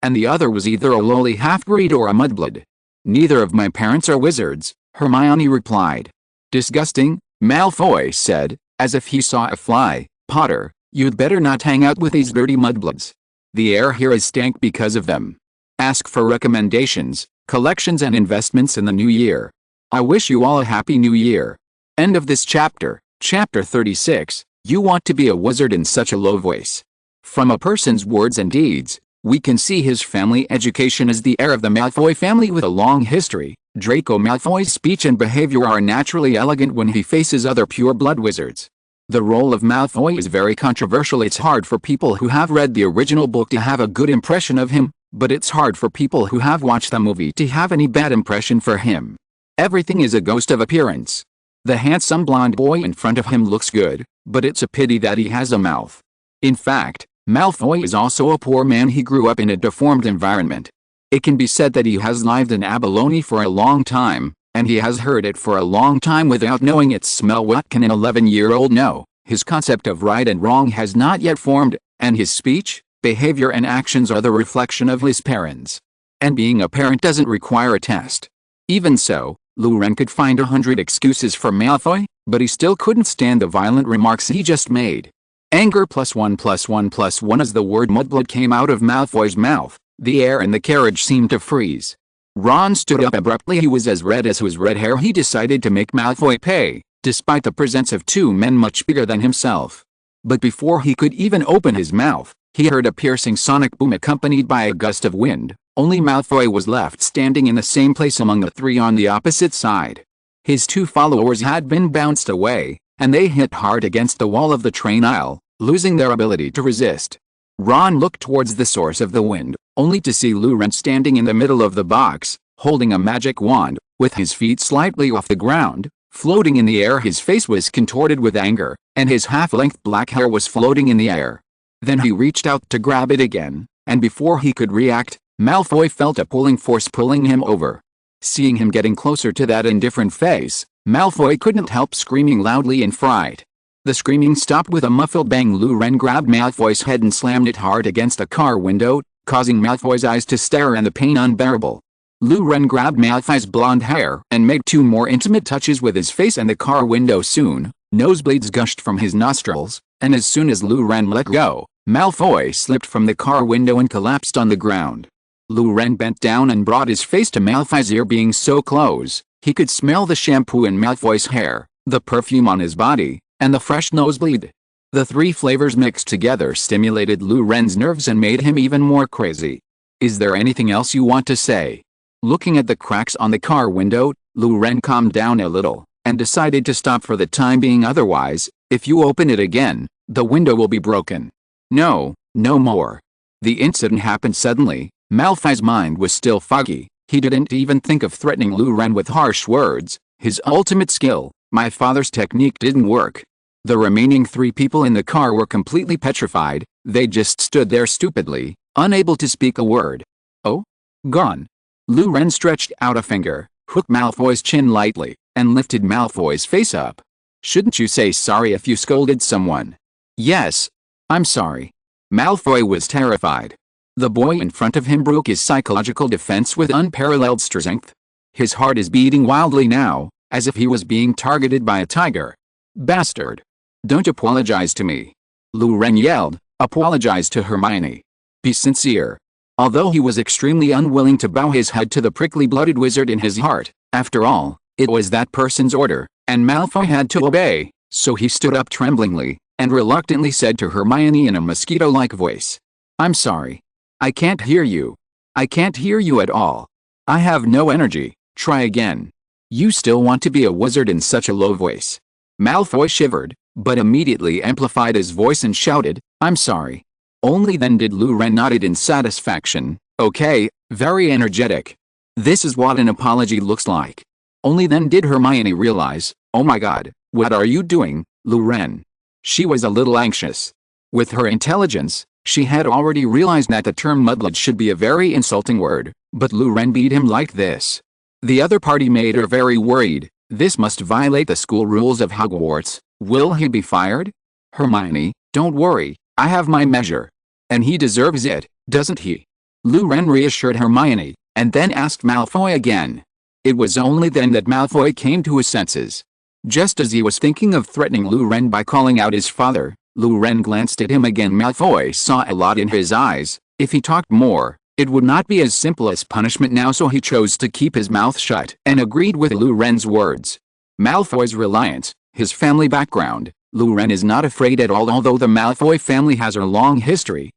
Speaker 1: and the other was either a lowly half-breed or a mudblood. Neither of my parents are wizards, Hermione replied. Disgusting, Malfoy said, as if he saw a fly. Potter, you'd better not hang out with these dirty mudbloods. The air here is stank because of them. Ask for recommendations, collections and investments in the new year. I wish you all a happy new year. End of this chapter. Chapter 36. You want to be a wizard in such a low voice. From a person's words and deeds, we can see his family education is the heir of the Malfoy family with a long history. Draco Malfoy's speech and behavior are naturally elegant when he faces other pure-blood wizards. The role of Malfoy is very controversial. It's hard for people who have read the original book to have a good impression of him, but it's hard for people who have watched the movie to have any bad impression for him. Everything is a ghost of appearance. The handsome blonde boy in front of him looks good, but it's a pity that he has a mouth. In fact, Malfoy is also a poor man. He grew up in a deformed environment. It can be said that he has lived in abalone for a long time, and he has heard it for a long time without knowing its smell. What can an 11-year-old know? His concept of right and wrong has not yet formed, and his speech, behavior and actions are the reflection of his parents. And being a parent doesn't require a test. Even so, Luren could find 100 excuses for Malfoy, but he still couldn't stand the violent remarks he just made. Anger +1 as the word mudblood came out of Malfoy's mouth, the air in the carriage seemed to freeze. Ron stood up abruptly. He was as red as his red hair. He decided to make Malfoy pay, despite the presence of two men much bigger than himself. But before he could even open his mouth, he heard a piercing sonic boom accompanied by a gust of wind. Only Malfoy was left standing in the same place among the three on the opposite side. His two followers had been bounced away, and they hit hard against the wall of the train aisle, losing their ability to resist. Ron looked towards the source of the wind, only to see Luren standing in the middle of the box, holding a magic wand, with his feet slightly off the ground, floating in the air. His face was contorted with anger, and his half-length black hair was floating in the air. Then he reached out to grab it again, and before he could react, Malfoy felt a pulling force pulling him over. Seeing him getting closer to that indifferent face, Malfoy couldn't help screaming loudly in fright. The screaming stopped with a muffled bang. Luren grabbed Malfoy's head and slammed it hard against a car window, causing Malfoy's eyes to stare and the pain unbearable. Luren grabbed Malfoy's blonde hair and made two more intimate touches with his face and the car window. Soon, nosebleeds gushed from his nostrils, and as soon as Luren let go, Malfoy slipped from the car window and collapsed on the ground. Luren bent down and brought his face to Malfoy's ear. Being so close, he could smell the shampoo in Malfoy's hair, the perfume on his body, and the fresh nosebleed. The three flavors mixed together stimulated Luren's nerves and made him even more crazy. Is there anything else you want to say? Looking at the cracks on the car window, Luren calmed down a little, and decided to stop for the time being. Otherwise, if you open it again, the window will be broken. No, no more. The incident happened suddenly. Malfoy's mind was still foggy. He didn't even think of threatening Luren with harsh words. His ultimate skill, my father's technique, didn't work. The remaining three people in the car were completely petrified. They just stood there stupidly, unable to speak a word. Oh? Gone. Luren stretched out a finger, hooked Malfoy's chin lightly, and lifted Malfoy's face up. Shouldn't you say sorry if you scolded someone? Yes. I'm sorry. Malfoy was terrified. The boy in front of him broke his psychological defense with unparalleled strength. His heart is beating wildly now, as if he was being targeted by a tiger. Bastard. Don't apologize to me. Luren yelled. Apologize to Hermione. Be sincere. Although he was extremely unwilling to bow his head to the prickly-blooded wizard in his heart, after all, it was that person's order, and Malfoy had to obey, so he stood up tremblingly, and reluctantly said to Hermione in a mosquito-like voice. I'm sorry. I can't hear you. I can't hear you at all. I have no energy. Try again. You still want to be a wizard in such a low voice. Malfoy shivered, but immediately amplified his voice and shouted, I'm sorry. Only then did Luren nodded in satisfaction. Okay, very energetic. This is what an apology looks like. Only then did Hermione realize, oh my god, what are you doing, Luren? She was a little anxious. With her intelligence, she had already realized that the term mudblood should be a very insulting word, but Luren beat him like this. The other party made her very worried. This must violate the school rules of Hogwarts. Will he be fired? Hermione, don't worry, I have my measure. And he deserves it, doesn't he? Luren reassured Hermione, and then asked Malfoy again. It was only then that Malfoy came to his senses. Just as he was thinking of threatening Luren by calling out his father, Luren glanced at him again. Malfoy saw a lot in his eyes. If he talked more, it would not be as simple as punishment now, so he chose to keep his mouth shut and agreed with Luren's words. Malfoy's reliance, his family background. Luren is not afraid at all. Although the Malfoy family has a long history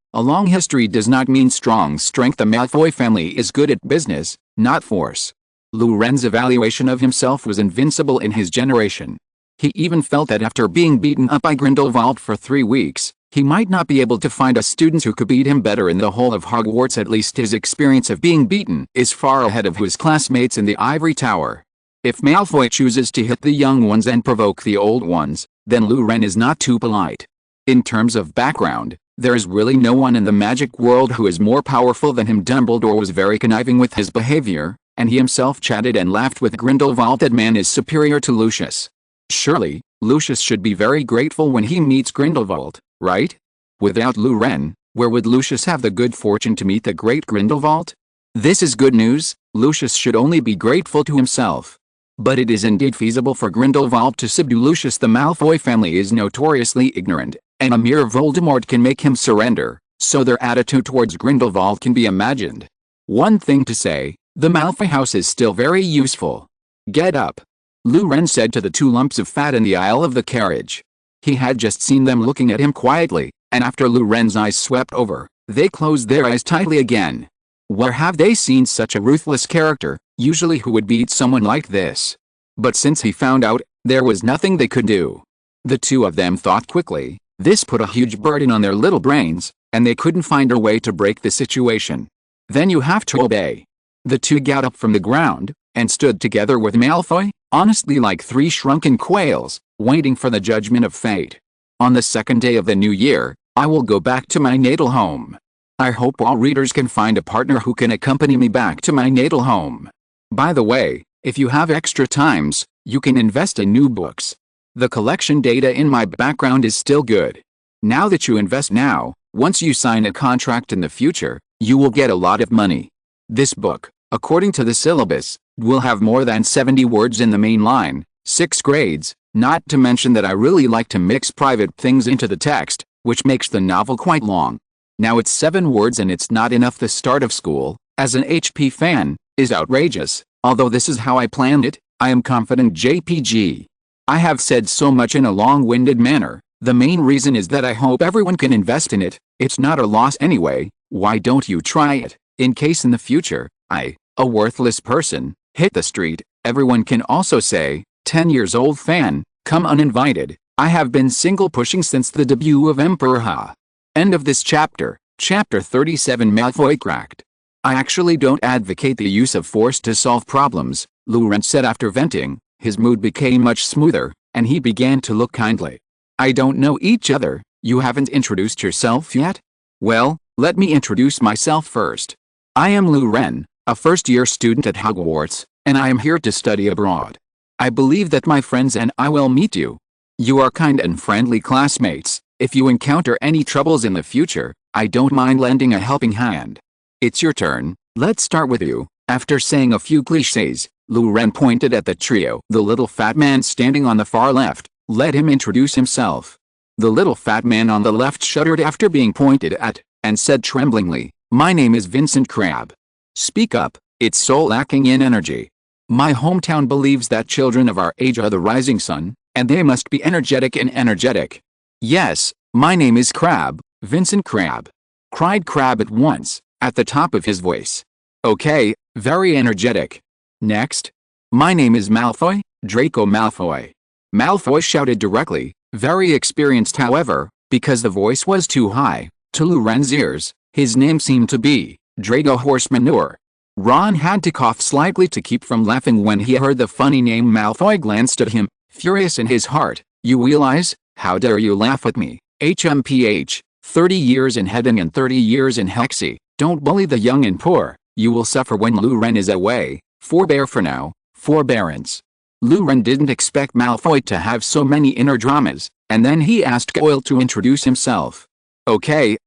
Speaker 1: does not mean strong strength. The Malfoy family is good at business, not force. Luren's evaluation of himself was invincible in his generation. He even felt that after being beaten up by Grindelwald for 3 weeks, he might not be able to find a student who could beat him better in the whole of Hogwarts. At least his experience of being beaten is far ahead of his classmates in the Ivory Tower. If Malfoy chooses to hit the young ones and provoke the old ones, then Lou Ren is not too polite. In terms of background, there is really no one in the magic world who is more powerful than him. Dumbledore was very conniving with his behavior, and he himself chatted and laughed with Grindelwald that man is superior to Lucius. Surely, Lucius should be very grateful when he meets Grindelwald, right? Without Lou Ren, where would Lucius have the good fortune to meet the great Grindelwald? This is good news. Lucius should only be grateful to himself. But it is indeed feasible for Grindelwald to subdue Lucius. The Malfoy family is notoriously ignorant, and a mere Voldemort can make him surrender, so their attitude towards Grindelwald can be imagined. One thing to say, the Malfoy house is still very useful. Get up, Lou Ren said to the 2 lumps of fat in the aisle of the carriage. He had just seen them looking at him quietly, and after Lou Ren's eyes swept over, they closed their eyes tightly again. Where have they seen such a ruthless character, usually who would beat someone like this? But since he found out, there was nothing they could do. The 2 of them thought quickly. This put a huge burden on their little brains, and they couldn't find a way to break the situation. Then you have to obey. The 2 got up from the ground, and stood together with Malfoy, honestly like 3 shrunken quails, waiting for the judgment of fate. On the 2nd day of the new year, I will go back to my natal home. I hope all readers can find a partner who can accompany me back to my natal home. By the way, if you have extra times, you can invest in new books. The collection data in my background is still good. Now that you invest now, once you sign a contract in the future, you will get a lot of money. This book, according to the syllabus, will have more than 70 words in the main line, 6 grades, not to mention that I really like to mix private things into the text, which makes the novel quite long. Now it's 7 words and it's not enough. The start of school, as an HP fan, is outrageous. Although this is how I planned it, I am confident JPG. I have said so much in a long-winded manner. The main reason is that I hope everyone can invest in it. It's not a loss anyway. Why don't you try it? In case in the future, I, a worthless person, hit the street, everyone can also say, 10 years old fan, come uninvited. I have been single pushing since the debut of Emperor Ha. End of this chapter. Chapter 37. Malfoy cracked. I actually don't advocate the use of force to solve problems, Lou Ren said after venting. His mood became much smoother, and he began to look kindly. I don't know each other. You haven't introduced yourself yet? Well, let me introduce myself first. I am Lou Ren, a first-year student at Hogwarts, and I am here to study abroad. I believe that my friends and I will meet you. You are kind and friendly classmates. If you encounter any troubles in the future, I don't mind lending a helping hand. It's your turn. Let's start with you. After saying a few clichés, Lou Ren pointed at the trio. The little fat man standing on the far left, let him introduce himself. The little fat man on the left shuddered after being pointed at, and said tremblingly, "My name is Vincent Crabbe." Speak up, it's so lacking in energy. My hometown believes that children of our age are the rising sun, and they must be energetic and energetic. Yes, my name is Crabbe, Vincent Crabbe, cried Crabbe at once, at the top of his voice. Okay, very energetic. Next. My name is Malfoy, Draco Malfoy. Malfoy shouted directly, very experienced however, because the voice was too high, to Lou Ren's ears. His name seemed to be Draco Horse Manure. Ron had to cough slightly to keep from laughing when he heard the funny name. Malfoy glanced at him, furious in his heart. You realize, how dare you laugh at me, HMPH, 30 years in Heaven and 30 years in Hexy. Don't bully the young and poor, you will suffer when Lou Ren is away. Forbear for now, forbearance. Lou Ren didn't expect Malfoy to have so many inner dramas, and then he asked Goyle to introduce himself. Okay,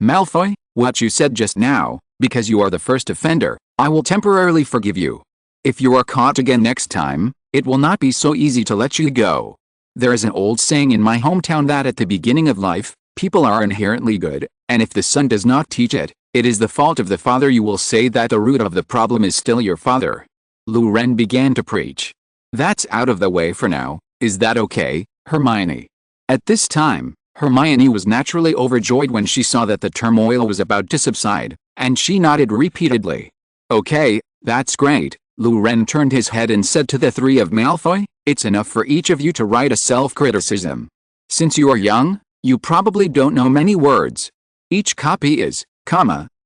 Speaker 1: Malfoy, what you said just now, because you are the first offender, I will temporarily forgive you. If you are caught again next time, it will not be so easy to let you go. There is an old saying in my hometown that at the beginning of life, people are inherently good, and if the son does not teach it, it is the fault of the father. You will say that the root of the problem is still your father. Lou Ren began to preach. That's out of the way for now, is that okay, Hermione? At this time, Hermione was naturally overjoyed when she saw that the turmoil was about to subside, and she nodded repeatedly. Okay, that's great, Lou Ren turned his head and said to the three of Malfoy, "It's enough for each of you to write a self-criticism. Since you are young, you probably don't know many words. Each copy is,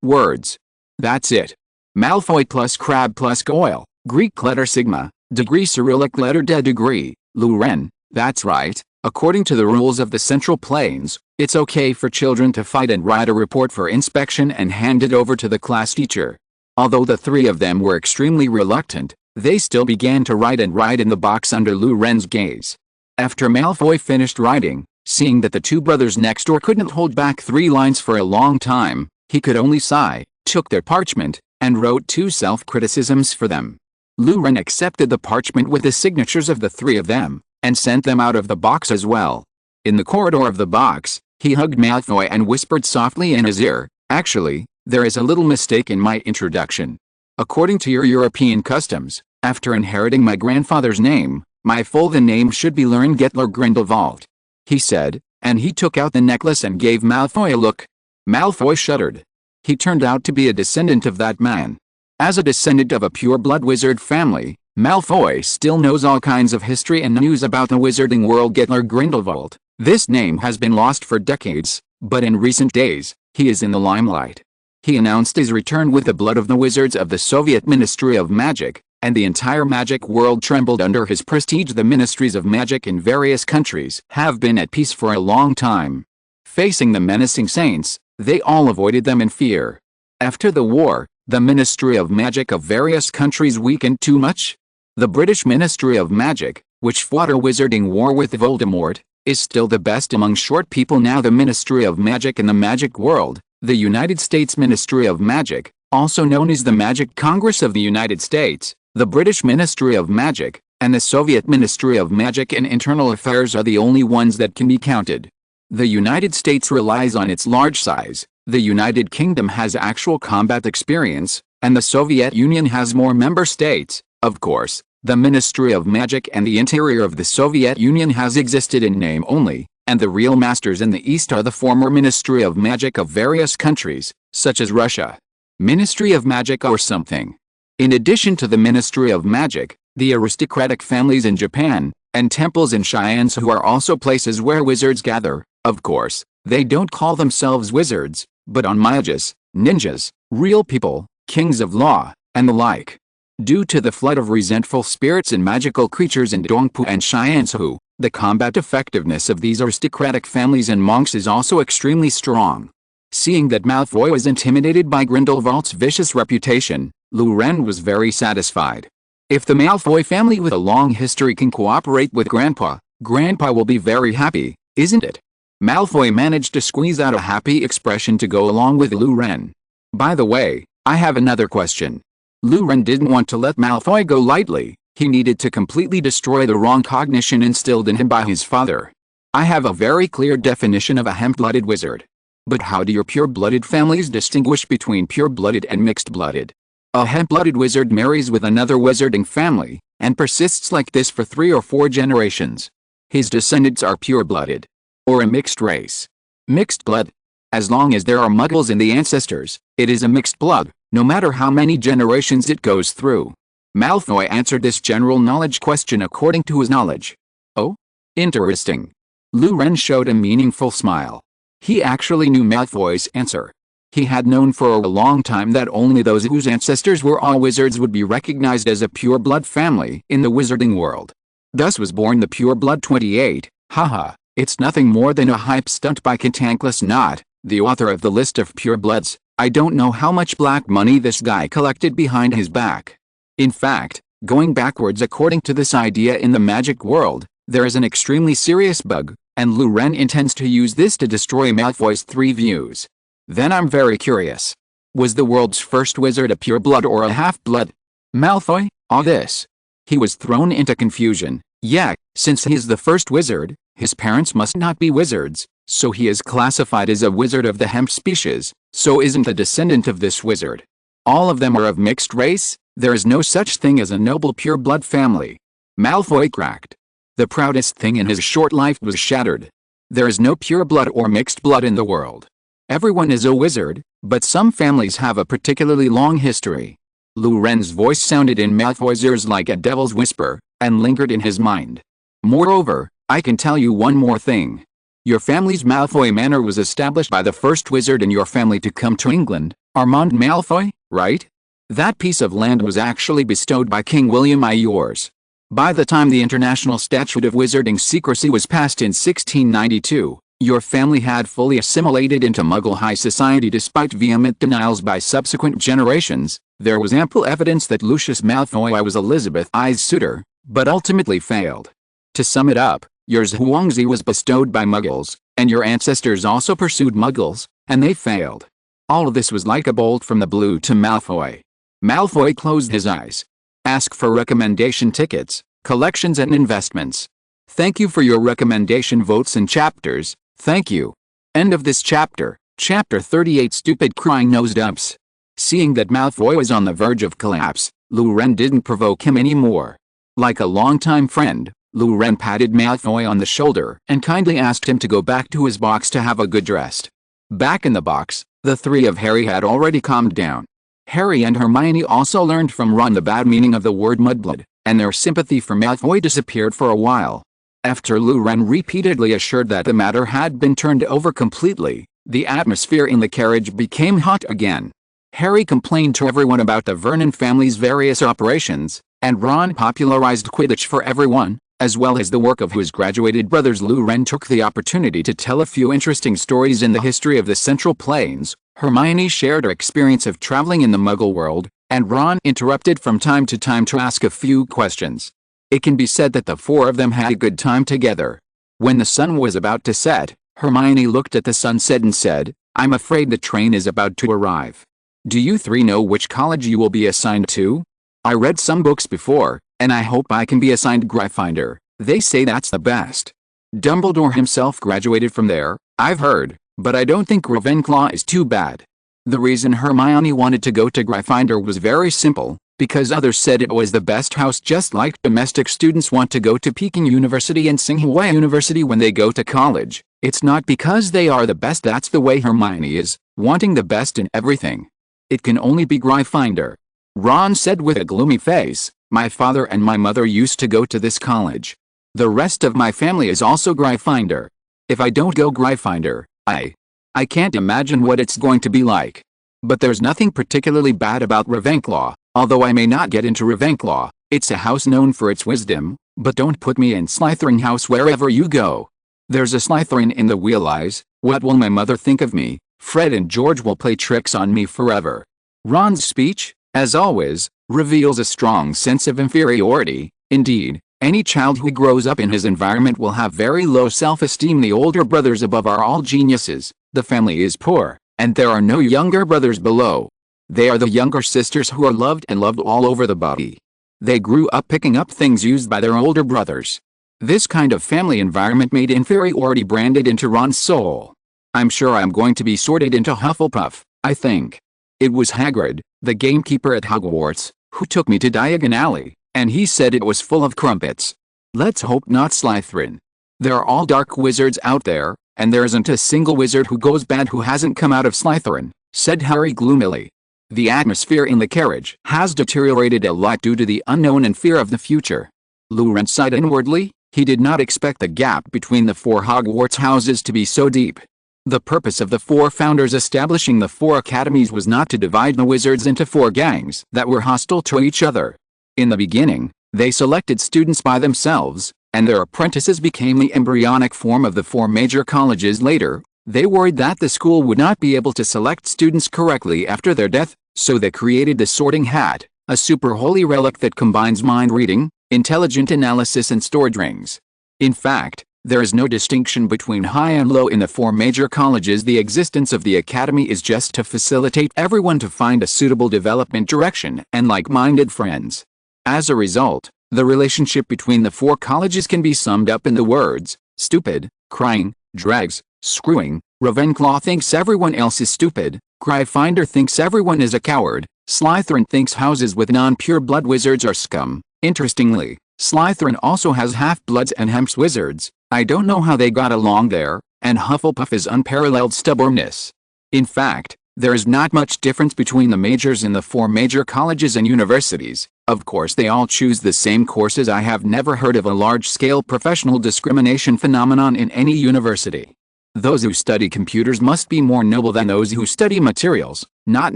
Speaker 1: words. That's it. Malfoy plus Crab plus Goyle, Greek letter sigma, degree Cyrillic letter de degree, Lou Ren, that's right. According to the rules of the Central Plains, it's okay for children to fight and write a report for inspection and hand it over to the class teacher." Although the three of them were extremely reluctant, they still began to write in the box under Lou Ren's gaze. After Malfoy finished writing, seeing that the two brothers next door couldn't hold back 3 lines for a long time, he could only sigh, took their parchment, and wrote 2 self-criticisms for them. Lou Ren accepted the parchment with the signatures of the 3 of them, and sent them out of the box as well. In the corridor of the box, he hugged Malfoy and whispered softly in his ear, "Actually, there is a little mistake in my introduction. According to your European customs, after inheriting my grandfather's name, my full name should be Lurks Grindelwald," he said, and he took out the necklace and gave Malfoy a look. Malfoy shuddered. He turned out to be a descendant of that man. As a descendant of a pure-blood wizard family, Malfoy still knows all kinds of history and news about the wizarding world. Lurks Grindelwald. This name has been lost for decades, but in recent days, he is in the limelight. He announced his return with the blood of the wizards of the Soviet Ministry of Magic, and the entire magic world trembled under his prestige. The ministries of magic in various countries have been at peace for a long time. Facing the menacing saints, they all avoided them in fear. After the war, the Ministry of Magic of various countries weakened too much. The British Ministry of Magic, which fought a wizarding war with Voldemort, is still the best among short people. Now the Ministry of Magic in the magic world, the United States Ministry of Magic, also known as the Magic Congress of the United States, the British Ministry of Magic, and the Soviet Ministry of Magic and Internal Affairs are the only ones that can be counted. The United States relies on its large size, the United Kingdom has actual combat experience, and the Soviet Union has more member states. Of course, the Ministry of Magic and the interior of the Soviet Union has existed in name only, and the real masters in the East are the former Ministry of Magic of various countries, such as Russia. Ministry of Magic or something. In addition to the Ministry of Magic, the aristocratic families in Japan, and temples in Cheyenne who are also places where wizards gather. Of course, they don't call themselves wizards, but on magus, ninjas, real people, kings of law, and the like. Due to the flood of resentful spirits and magical creatures in Dongpu and Cheyenne, the combat effectiveness of these aristocratic families and monks is also extremely strong. Seeing that Malfoy was intimidated by Grindelwald's vicious reputation, Lou Ren was very satisfied. If the Malfoy family with a long history can cooperate with Grandpa, Grandpa will be very happy, isn't it? Malfoy managed to squeeze out a happy expression to go along with Lou Ren. By the way, I have another question. Lou Ren didn't want to let Malfoy go lightly. He needed to completely destroy the wrong cognition instilled in him by his father. I have a very clear definition of a hemp-blooded wizard. But how do your pure-blooded families distinguish between pure-blooded and mixed-blooded? A hemp-blooded wizard marries with another wizarding family, and persists like this for 3 or 4 generations. His descendants are pure-blooded. Or a mixed race. Mixed blood. As long as there are muggles in the ancestors, it is a mixed blood, no matter how many generations it goes through. Malfoy answered this general knowledge question according to his knowledge. Oh? Interesting. Lou Ren showed a meaningful smile. He actually knew Malfoy's answer. He had known for a long time that only those whose ancestors were all wizards would be recognized as a pure-blood family in the wizarding world. Thus was born the Pure Blood 28, haha. It's nothing more than a hype stunt by Cantankerous Knot, the author of the list of purebloods. I don't know how much black money this guy collected behind his back. In fact, going backwards according to this idea in the magic world, there is an extremely serious bug, and Lou Ren intends to use this to destroy Malfoy's 3 views. Then I'm very curious. Was the world's first wizard a pureblood or a half-blood? Malfoy, all this. He was thrown into confusion. Yeah, since he is the first wizard, his parents must not be wizards, so he is classified as a wizard of the hemp species, so isn't a descendant of this wizard. All of them are of mixed race, there is no such thing as a noble pure-blood family. Malfoy cracked. The proudest thing in his short life was shattered. There is no pure blood or mixed blood in the world. Everyone is a wizard, but some families have a particularly long history. Loren's voice sounded in Malfoy's ears like a devil's whisper, and lingered in his mind. Moreover, I can tell you one more thing. Your family's Malfoy Manor was established by the first wizard in your family to come to England, Armand Malfoy, right? That piece of land was actually bestowed by King William I yours. By the time the International Statute of Wizarding Secrecy was passed in 1692, your family had fully assimilated into Muggle high society despite vehement denials by subsequent generations. There was ample evidence that Lucius Malfoy was Elizabeth I's suitor, but ultimately failed. To sum it up, your Zhuangzi was bestowed by Muggles, and your ancestors also pursued Muggles, and they failed. All of this was like a bolt from the blue to Malfoy. Malfoy closed his eyes. Ask for recommendation tickets, collections and investments. Thank you for your recommendation votes and chapters, thank you. End of this chapter, Chapter 38 Stupid Crying Nose Dumps. Seeing that Malfoy was on the verge of collapse, Loren didn't provoke him anymore. Like a longtime friend, Loren patted Malfoy on the shoulder and kindly asked him to go back to his box to have a good rest. Back in the box, the three of Harry had already calmed down. Harry and Hermione also learned from Ron the bad meaning of the word mudblood, and their sympathy for Malfoy disappeared for a while. After Loren repeatedly assured that the matter had been turned over completely, the atmosphere in the carriage became hot again. Harry complained to everyone about the Vernon family's various operations, and Ron popularized Quidditch for everyone, as well as the work of his graduated brothers. Loren took the opportunity to tell a few interesting stories in the history of the Central Plains. Hermione shared her experience of traveling in the Muggle world, and Ron interrupted from time to time to ask a few questions. It can be said that the four of them had a good time together. When the sun was about to set, Hermione looked at the sunset and said, "I'm afraid the train is about to arrive. Do you three know which college you will be assigned to? I read some books before, and I hope I can be assigned Gryffindor. They say that's the best. Dumbledore himself graduated from there, I've heard, but I don't think Ravenclaw is too bad." The reason Hermione wanted to go to Gryffindor was very simple, because others said it was the best house, just like domestic students want to go to Peking University and Tsinghua University when they go to college. It's not because they are the best, that's the way Hermione is, wanting the best in everything. It can only be Gryffindor. Ron said with a gloomy face, "My father and my mother used to go to this college. The rest of my family is also Gryffindor. If I don't go Gryffindor, I can't imagine what it's going to be like. But there's nothing particularly bad about Ravenclaw, although I may not get into Ravenclaw. It's a house known for its wisdom, but don't put me in Slytherin house wherever you go. There's a Slytherin in the Wheel Eyes. What will my mother think of me? Fred and George will play tricks on me forever." Ron's speech, as always, reveals a strong sense of inferiority. Indeed, any child who grows up in his environment will have very low self-esteem. The older brothers above are all geniuses, the family is poor, and there are no younger brothers below. They are the younger sisters who are loved and loved all over the body. They grew up picking up things used by their older brothers. This kind of family environment made inferiority branded into Ron's soul. "I'm sure I'm going to be sorted into Hufflepuff, I think. It was Hagrid, the gamekeeper at Hogwarts, who took me to Diagon Alley, and he said it was full of crumpets. Let's hope not Slytherin. There are all dark wizards out there, and there isn't a single wizard who goes bad who hasn't come out of Slytherin," said Harry gloomily. The atmosphere in the carriage has deteriorated a lot due to the unknown and fear of the future. Loren sighed inwardly. He did not expect the gap between the four Hogwarts houses to be so deep. The purpose of the four founders establishing the four academies was not to divide the wizards into four gangs that were hostile to each other. In the beginning, they selected students by themselves, and their apprentices became the embryonic form of the four major colleges later. They worried that the school would not be able to select students correctly after their death, so they created the Sorting Hat, a super holy relic that combines mind reading, intelligent analysis and stored rings. In fact, there is no distinction between high and low in the four major colleges. The existence of the academy is just to facilitate everyone to find a suitable development direction and like-minded friends. As a result, the relationship between the four colleges can be summed up in the words, stupid, crying, drags, screwing. Ravenclaw thinks everyone else is stupid, Gryffindor thinks everyone is a coward, Slytherin thinks houses with non-pure blood wizards are scum. Interestingly, Slytherin also has half-bloods and Hemps wizards. I don't know how they got along there, and Hufflepuff is unparalleled stubbornness. In fact, There is not much difference between the majors in the 4 major colleges and universities. Of course they all choose the same courses. I have never heard of a large-scale professional discrimination phenomenon in any university. Those who study computers must be more noble than those who study materials. Not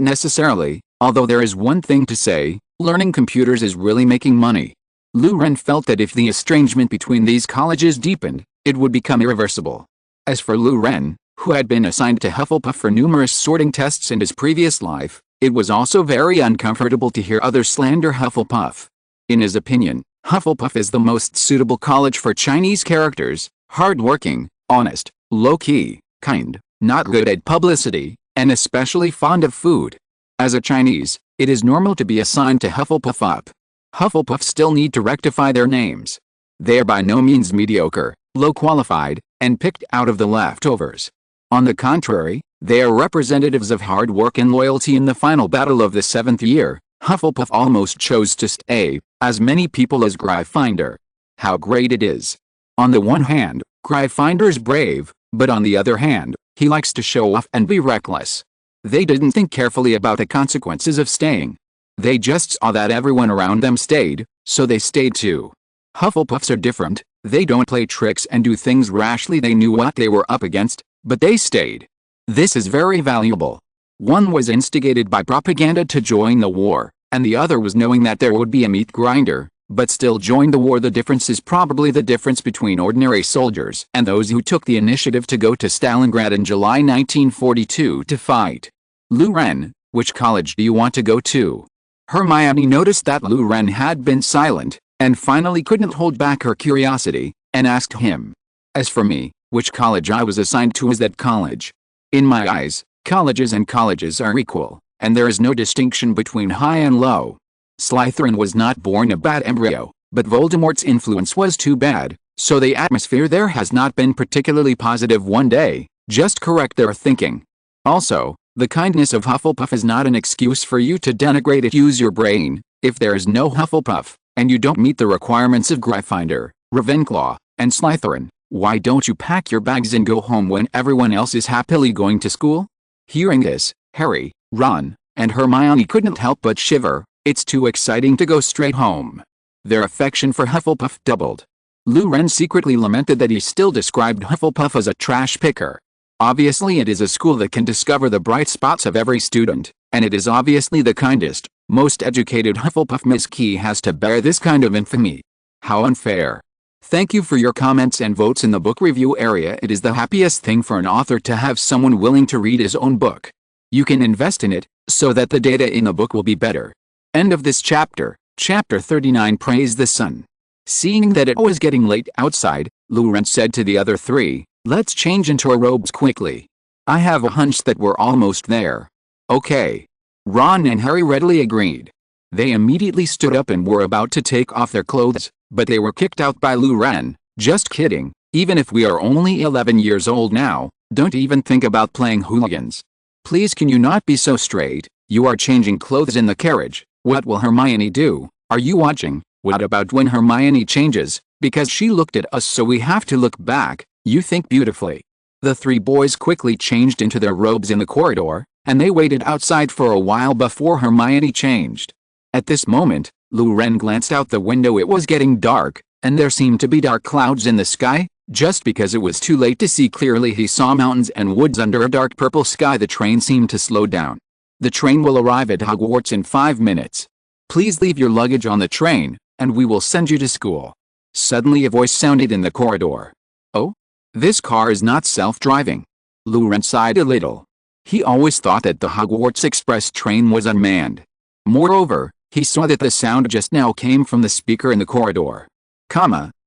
Speaker 1: necessarily, although there is one thing to say, learning computers is really making money. Lu Ren felt that if the estrangement between these colleges deepened, it would become irreversible. As for Lu Ren, who had been assigned to Hufflepuff for numerous sorting tests in his previous life, it was also very uncomfortable to hear others slander Hufflepuff. In his opinion, Hufflepuff is the most suitable college for Chinese characters, hardworking, honest, low-key, kind, not good at publicity, and especially fond of food. As a Chinese, it is normal to be assigned to Hufflepuff. Hufflepuff still need to rectify their names. They are by no means mediocre, low-qualified, and picked out of the leftovers. On the contrary, they are representatives of hard work and loyalty. In the final battle of the 7th year, Hufflepuff almost chose to stay, as many people as Gryffindor. How great it is! On the one hand, Gryffindor is brave, but on the other hand, he likes to show off and be reckless. They didn't think carefully about the consequences of staying. They just saw that everyone around them stayed, so they stayed too. Hufflepuffs are different. They don't play tricks and do things rashly. They knew what they were up against, but they stayed. This is very valuable. One was instigated by propaganda to join the war, and the other was knowing that there would be a meat grinder, but still joined the war. The difference is probably the difference between ordinary soldiers and those who took the initiative to go to Stalingrad in July 1942 to fight. Lu Ren, which college do you want to go to? Hermione noticed that Lu Ren had been silent, and finally couldn't hold back her curiosity, and asked him. As for me, which college I was assigned to is that college. In my eyes, colleges and colleges are equal, and there is no distinction between high and low. Slytherin was not born a bad embryo, but Voldemort's influence was too bad, so the atmosphere there has not been particularly positive. One day, just correct their thinking. Also, the kindness of Hufflepuff is not an excuse for you to denigrate it. Use your brain. If there is no Hufflepuff, and you don't meet the requirements of Gryffindor, Ravenclaw, and Slytherin, why don't you pack your bags and go home when everyone else is happily going to school? Hearing this, Harry, Ron, and Hermione couldn't help but shiver. It's too exciting to go straight home. Their affection for Hufflepuff doubled. Lu Ren secretly lamented that he still described Hufflepuff as a trash picker. Obviously it is a school that can discover the bright spots of every student, and it is obviously the kindest, most educated Hufflepuff. Miss Key has to bear this kind of infamy. How unfair. Thank you for your comments and votes in the book review area. It is the happiest thing for an author to have someone willing to read his own book. You can invest in it, so that the data in the book will be better. End of this chapter. Chapter 39. Praise the sun. Seeing that it was getting late outside, Lu Ren said to the other 3, let's change into our robes quickly. I have a hunch that we're almost there. Okay. Ron and Harry readily agreed. They immediately stood up and were about to take off their clothes, but they were kicked out by Lu Ren. Just kidding, even if we are only 11 years old now, don't even think about playing hooligans. Please, can you not be so straight? You are changing clothes in the carriage. What will Hermione do? Are you watching? What about when Hermione changes? Because she looked at us, so we have to look back. You think beautifully. The 3 boys quickly changed into their robes in the corridor, and they waited outside for a while before Hermione changed. At this moment, Lu Ren glanced out the window. It was getting dark, and there seemed to be dark clouds in the sky. Just because it was too late to see clearly, he saw mountains and woods under a dark purple sky. The train seemed to slow down. The train will arrive at Hogwarts in 5 minutes. Please leave your luggage on the train, and we will send you to school. Suddenly a voice sounded in the corridor. Oh? This car is not self-driving. Lu Ren sighed a little. He always thought that the Hogwarts Express train was unmanned. Moreover, he saw that the sound just now came from the speaker in the corridor.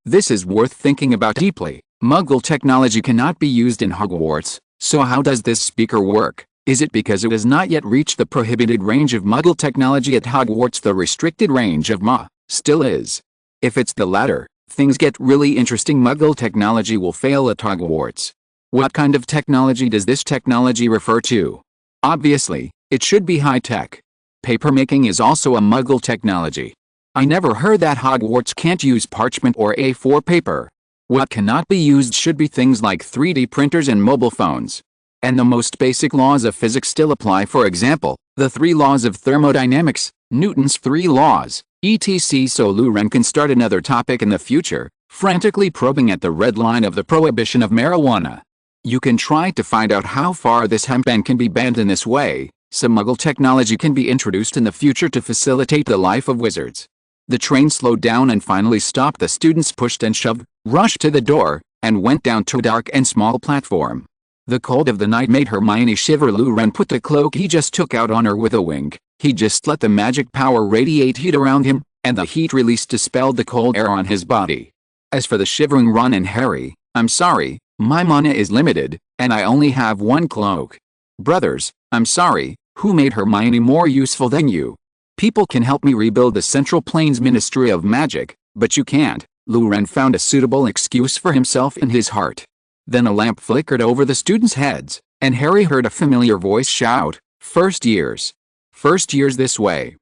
Speaker 1: This is worth thinking about deeply. Muggle technology cannot be used in Hogwarts, so how does this speaker work? Is it because it has not yet reached the prohibited range of Muggle technology at Hogwarts? The restricted range of still is. If it's the latter, things get really interesting. Muggle technology will fail at Hogwarts. What kind of technology does this technology refer to? Obviously, it should be high-tech. Papermaking is also a Muggle technology. I never heard that Hogwarts can't use parchment or A4 paper. What cannot be used should be things like 3D printers and mobile phones. And the most basic laws of physics still apply. For example, the 3 laws of thermodynamics, Newton's 3 laws, etc. So Lu Ren can start another topic in the future, frantically probing at the red line of the prohibition of marijuana. You can try to find out how far this hemp ban can be banned. In this way, some Muggle technology can be introduced in the future to facilitate the life of wizards. The train slowed down and finally stopped. The students pushed and shoved, rushed to the door, and went down to a dark and small platform. The cold of the night made Hermione shiver. Lu Ren put the cloak he just took out on her with a wink. He just let the magic power radiate heat around him, and the heat release dispelled the cold air on his body. As for the shivering Ron and Harry, I'm sorry, my mana is limited, and I only have 1 cloak. Brothers, I'm sorry, who made Hermione more useful than you? People can help me rebuild the Central Plains Ministry of Magic, but you can't. Lu Ren found a suitable excuse for himself in his heart. Then a lamp flickered over the students' heads, and Harry heard a familiar voice shout, "First years. First years this way.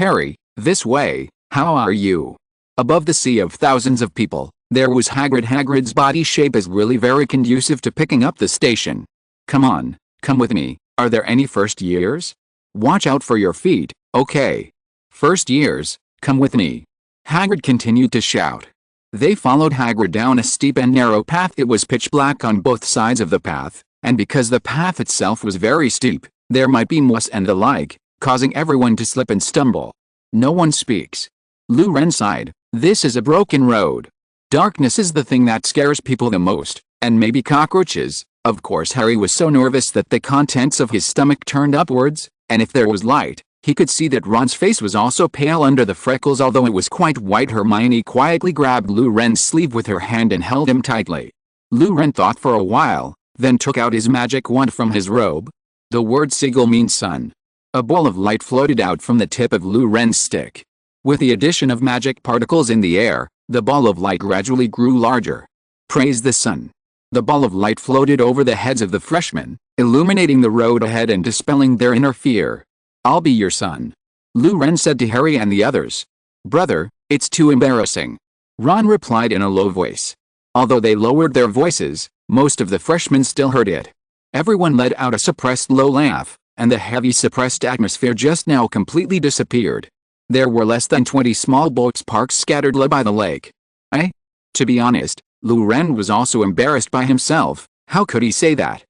Speaker 1: Harry, this way, how are you?" Above the sea of thousands of people, there was Hagrid. Hagrid's body shape is really very conducive to picking up the station. Come on, come with me. Are there any first years? Watch out for your feet, okay? First years, come with me. Hagrid continued to shout. They followed Hagrid down a steep and narrow path. It was pitch black on both sides of the path, and because the path itself was very steep, there might be moss and the like, causing everyone to slip and stumble. No one speaks. Lu Ren sighed. This is a broken road. Darkness is the thing that scares people the most, and maybe cockroaches. Of course, Harry was so nervous that the contents of his stomach turned upwards, and if there was light, he could see that Ron's face was also pale under the freckles. Although it was quite white, Hermione quietly grabbed Lu Ren's sleeve with her hand and held him tightly. Lu Ren thought for a while, then took out his magic wand from his robe. The word sigil means sun. A ball of light floated out from the tip of Lu Ren's stick. With the addition of magic particles in the air, the ball of light gradually grew larger. Praise the sun. The ball of light floated over the heads of the freshmen, illuminating the road ahead and dispelling their inner fear. I'll be your son, Lu Ren said to Harry and the others. Brother, it's too embarrassing, Ron replied in a low voice. Although they lowered their voices, most of the freshmen still heard it. Everyone let out a suppressed low laugh, and the heavy suppressed atmosphere just now completely disappeared. There were less than 20 small boats parked scattered by the lake. To be honest, Lu Ren was also embarrassed by himself. How could he say that?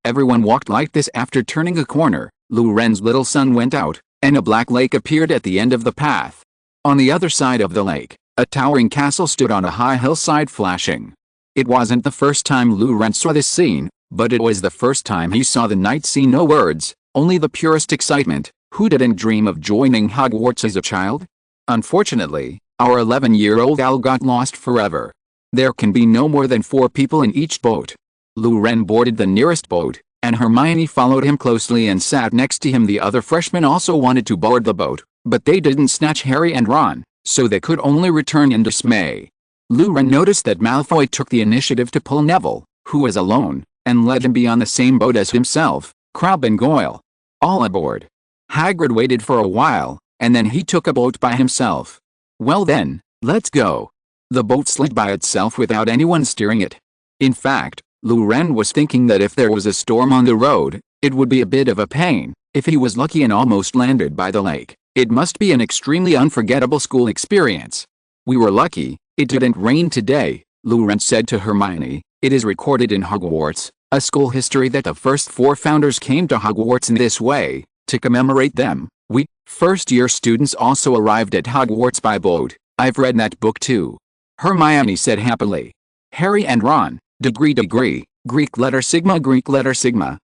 Speaker 1: Everyone walked like this. After turning a corner, Lu Ren's little sun went out, and a black lake appeared at the end of the path. On the other side of the lake, a towering castle stood on a high hillside flashing. It wasn't the first time Lu Ren saw this scene, but it was the first time he saw the night scene. No words, only the purest excitement. Who didn't dream of joining Hogwarts as a child? Unfortunately, our 11-year-old Al got lost forever. There can be no more than 4 people in each boat. Lu Ren boarded the nearest boat, and Hermione followed him closely and sat next to him. The other freshmen also wanted to board the boat, but they didn't snatch Harry and Ron, so they could only return in dismay. Lu Ren noticed that Malfoy took the initiative to pull Neville, who was alone, and let him be on the same boat as himself, Crabbe and Goyle. All aboard. Hagrid waited for a while, and then he took a boat by himself. Well then, let's go. The boat slid by itself without anyone steering it. In fact, Lu Ren was thinking that if there was a storm on the road, it would be a bit of a pain. If he was lucky and almost landed by the lake, it must be an extremely unforgettable school experience. We were lucky, it didn't rain today, Lu Ren said to Hermione. It is recorded in Hogwarts, a school history, that the first 4 founders came to Hogwarts in this way. To commemorate them, we, first-year students, also arrived at Hogwarts by boat. I've read that book too, Hermione said happily. Harry and Ron, degree, Greek letter sigma,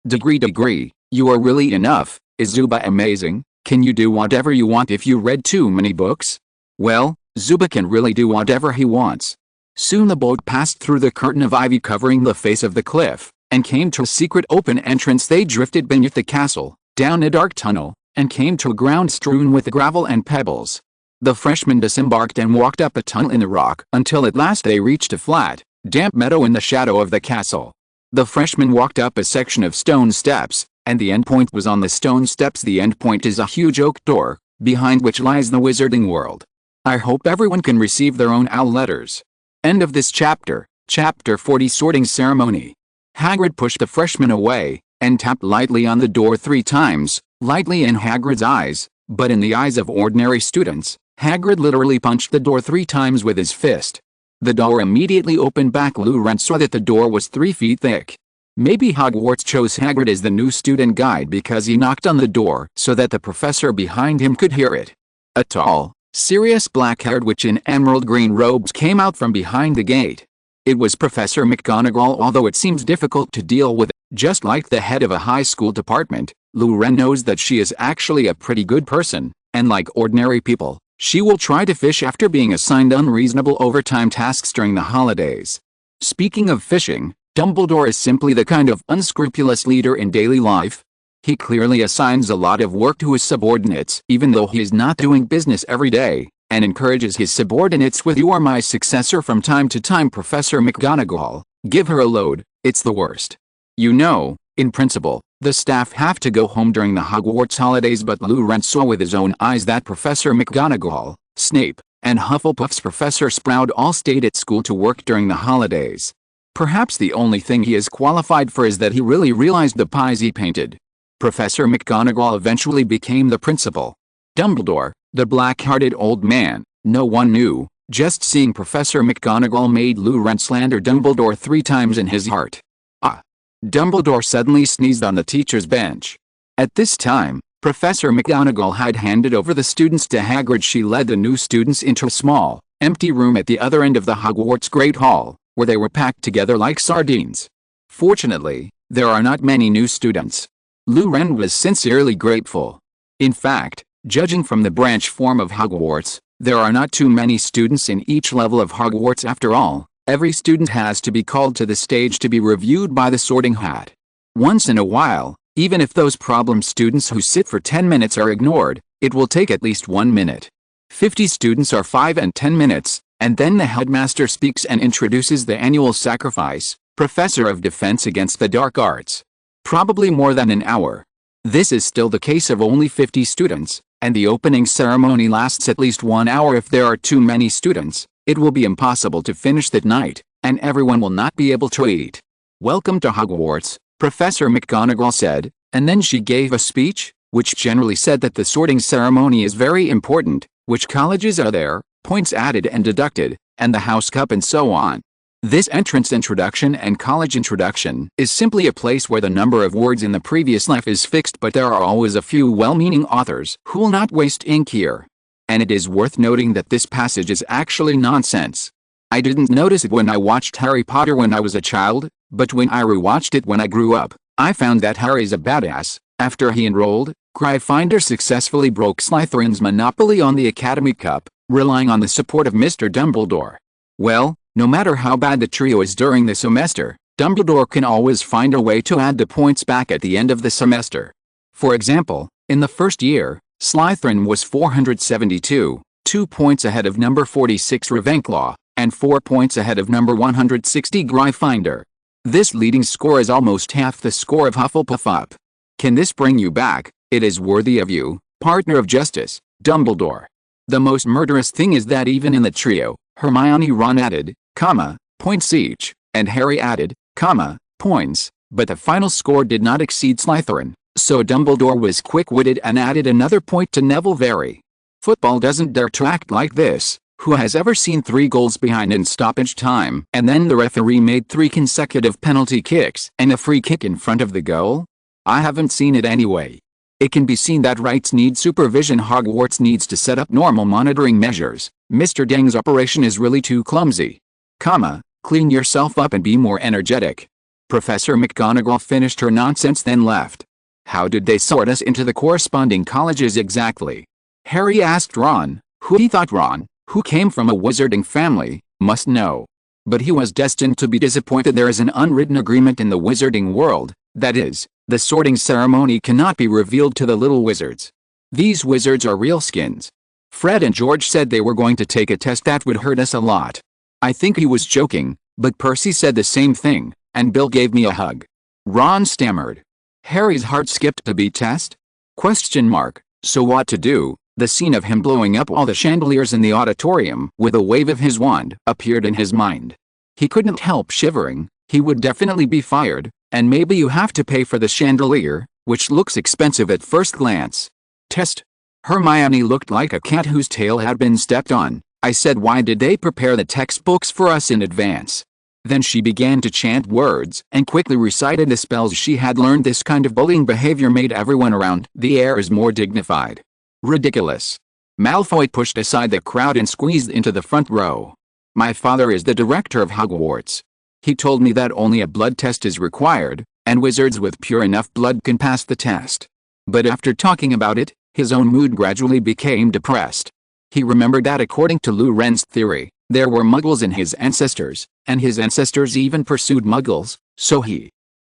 Speaker 1: degree, you are really enough. Is Zuba amazing? Can you do whatever you want if you read too many books? Well, Zuba can really do whatever he wants. Soon the boat passed through the curtain of ivy covering the face of the cliff, and came to a secret open entrance. They drifted beneath the castle, down a dark tunnel, and came to a ground strewn with gravel and pebbles. The freshmen disembarked and walked up a tunnel in the rock until at last they reached a flat, damp meadow in the shadow of the castle. The freshmen walked up a section of stone steps, and the endpoint was on the stone steps. The endpoint is a huge oak door, behind which lies the wizarding world. I hope everyone can receive their own OWL letters. End of this chapter. Chapter 40, Sorting Ceremony. Hagrid pushed the freshman away, and tapped lightly on the door 3 times, lightly in Hagrid's eyes, but in the eyes of ordinary students, Hagrid literally punched the door 3 times with his fist. The door immediately opened back. Lou saw that the door was 3 feet thick. Maybe Hogwarts chose Hagrid as the new student guide because he knocked on the door so that the professor behind him could hear it. A tall, serious black-haired witch in emerald green robes came out from behind the gate. It was Professor McGonagall. Although it seems difficult to deal with, just like the head of a high school department, Lou knows that she is actually a pretty good person, and like ordinary people, she will try to fish after being assigned unreasonable overtime tasks during the holidays. Speaking of fishing, Dumbledore is simply the kind of unscrupulous leader in daily life. He clearly assigns a lot of work to his subordinates even though he is not doing business every day, and encourages his subordinates with "You are my successor" from time to time. Professor McGonagall, give her a load, it's the worst. You know, in principle, the staff have to go home during the Hogwarts holidays, but Lou saw with his own eyes that Professor McGonagall, Snape, and Hufflepuff's Professor Sprout all stayed at school to work during the holidays. Perhaps the only thing he is qualified for is that he really realized the pies he painted. Professor McGonagall eventually became the principal. Dumbledore, the black-hearted old man, no one knew. Just seeing Professor McGonagall made Lou slander Dumbledore 3 times in his heart. Ah! Dumbledore suddenly sneezed on the teacher's bench. At this time, Professor McGonagall had handed over the students to Hagrid. She led the new students into a small, empty room at the other end of the Hogwarts Great Hall, where they were packed together like sardines. Fortunately, there are not many new students. Lou was sincerely grateful. In fact, judging from the branch form of Hogwarts, there are not too many students in each level of Hogwarts after all. Every student has to be called to the stage to be reviewed by the Sorting Hat. Once in a while, even if those problem students who sit for 10 minutes are ignored, it will take at least 1 minute. 50 students are 5 and 10 minutes, and then the headmaster speaks and introduces the annual sacrifice, Professor of Defense Against the Dark Arts. Probably more than an hour. This is still the case of only 50 students, and the opening ceremony lasts at least 1 hour. If there are too many students, it will be impossible to finish that night, and everyone will not be able to eat. "Welcome to Hogwarts," Professor McGonagall said, and then she gave a speech, which generally said that the sorting ceremony is very important, which colleges are there, points added and deducted, and the house cup and so on. This entrance introduction and college introduction is simply a place where the number of words in the previous life is fixed, but there are always a few well-meaning authors who will not waste ink here. And it is worth noting that this passage is actually nonsense. I didn't notice it when I watched Harry Potter when I was a child, but when I rewatched it when I grew up, I found that Harry's a badass. After he enrolled, Gryffindor successfully broke Slytherin's monopoly on the Academy Cup, relying on the support of Mr. Dumbledore. Well, no matter how bad the trio is during the semester, Dumbledore can always find a way to add the points back at the end of the semester. For example, in the first year, Slytherin was 472, 2 points ahead of number 46 Ravenclaw, and 4 points ahead of number 160 Gryffindor. This leading score is almost half the score of Hufflepuff up. Can this bring you back? It is worthy of you, partner of justice, Dumbledore. The most murderous thing is that even in the trio, Hermione and Ron added, points each, and Harry added, points, but the final score did not exceed Slytherin. So Dumbledore was quick-witted and added another point to Neville. Very. Football doesn't dare to act like this. Who has ever seen 3 goals behind in stoppage time and then the referee made 3 consecutive penalty kicks and a free kick in front of the goal? I haven't seen it anyway. It can be seen that rights need supervision. Hogwarts needs to set up normal monitoring measures. Mr. Deng's operation is really too clumsy. Clean yourself up and be more energetic. Professor McGonagall finished her nonsense then left. How did they sort us into the corresponding colleges exactly? Harry asked Ron, who he thought Ron, who came from a wizarding family, must know. But he was destined to be disappointed. There is an unwritten agreement in the wizarding world, that is, the sorting ceremony cannot be revealed to the little wizards. These wizards are real skins. Fred and George said they were going to take a test that would hurt us a lot. I think he was joking, but Percy said the same thing, and Bill gave me a hug. Ron stammered. Harry's heart skipped a beat. Test? So what to do? The scene of him blowing up all the chandeliers in the auditorium with a wave of his wand appeared in his mind. He couldn't help shivering, He would definitely be fired, and maybe you have to pay for the chandelier, which looks expensive at first glance. Test. Hermione looked like a cat whose tail had been stepped on. I said, why did they prepare the textbooks for us in advance? Then she began to chant words and quickly recited the spells she had learned. This kind of bullying behavior made everyone around the heirs more dignified. Ridiculous. Malfoy pushed aside the crowd and squeezed into the front row. My father is the director of Hogwarts. He told me that only a blood test is required, and wizards with pure enough blood can pass the test. But after talking about it, his own mood gradually became depressed. He remembered that according to Lou Ren's theory, there were muggles in his ancestors, and his ancestors even pursued muggles, so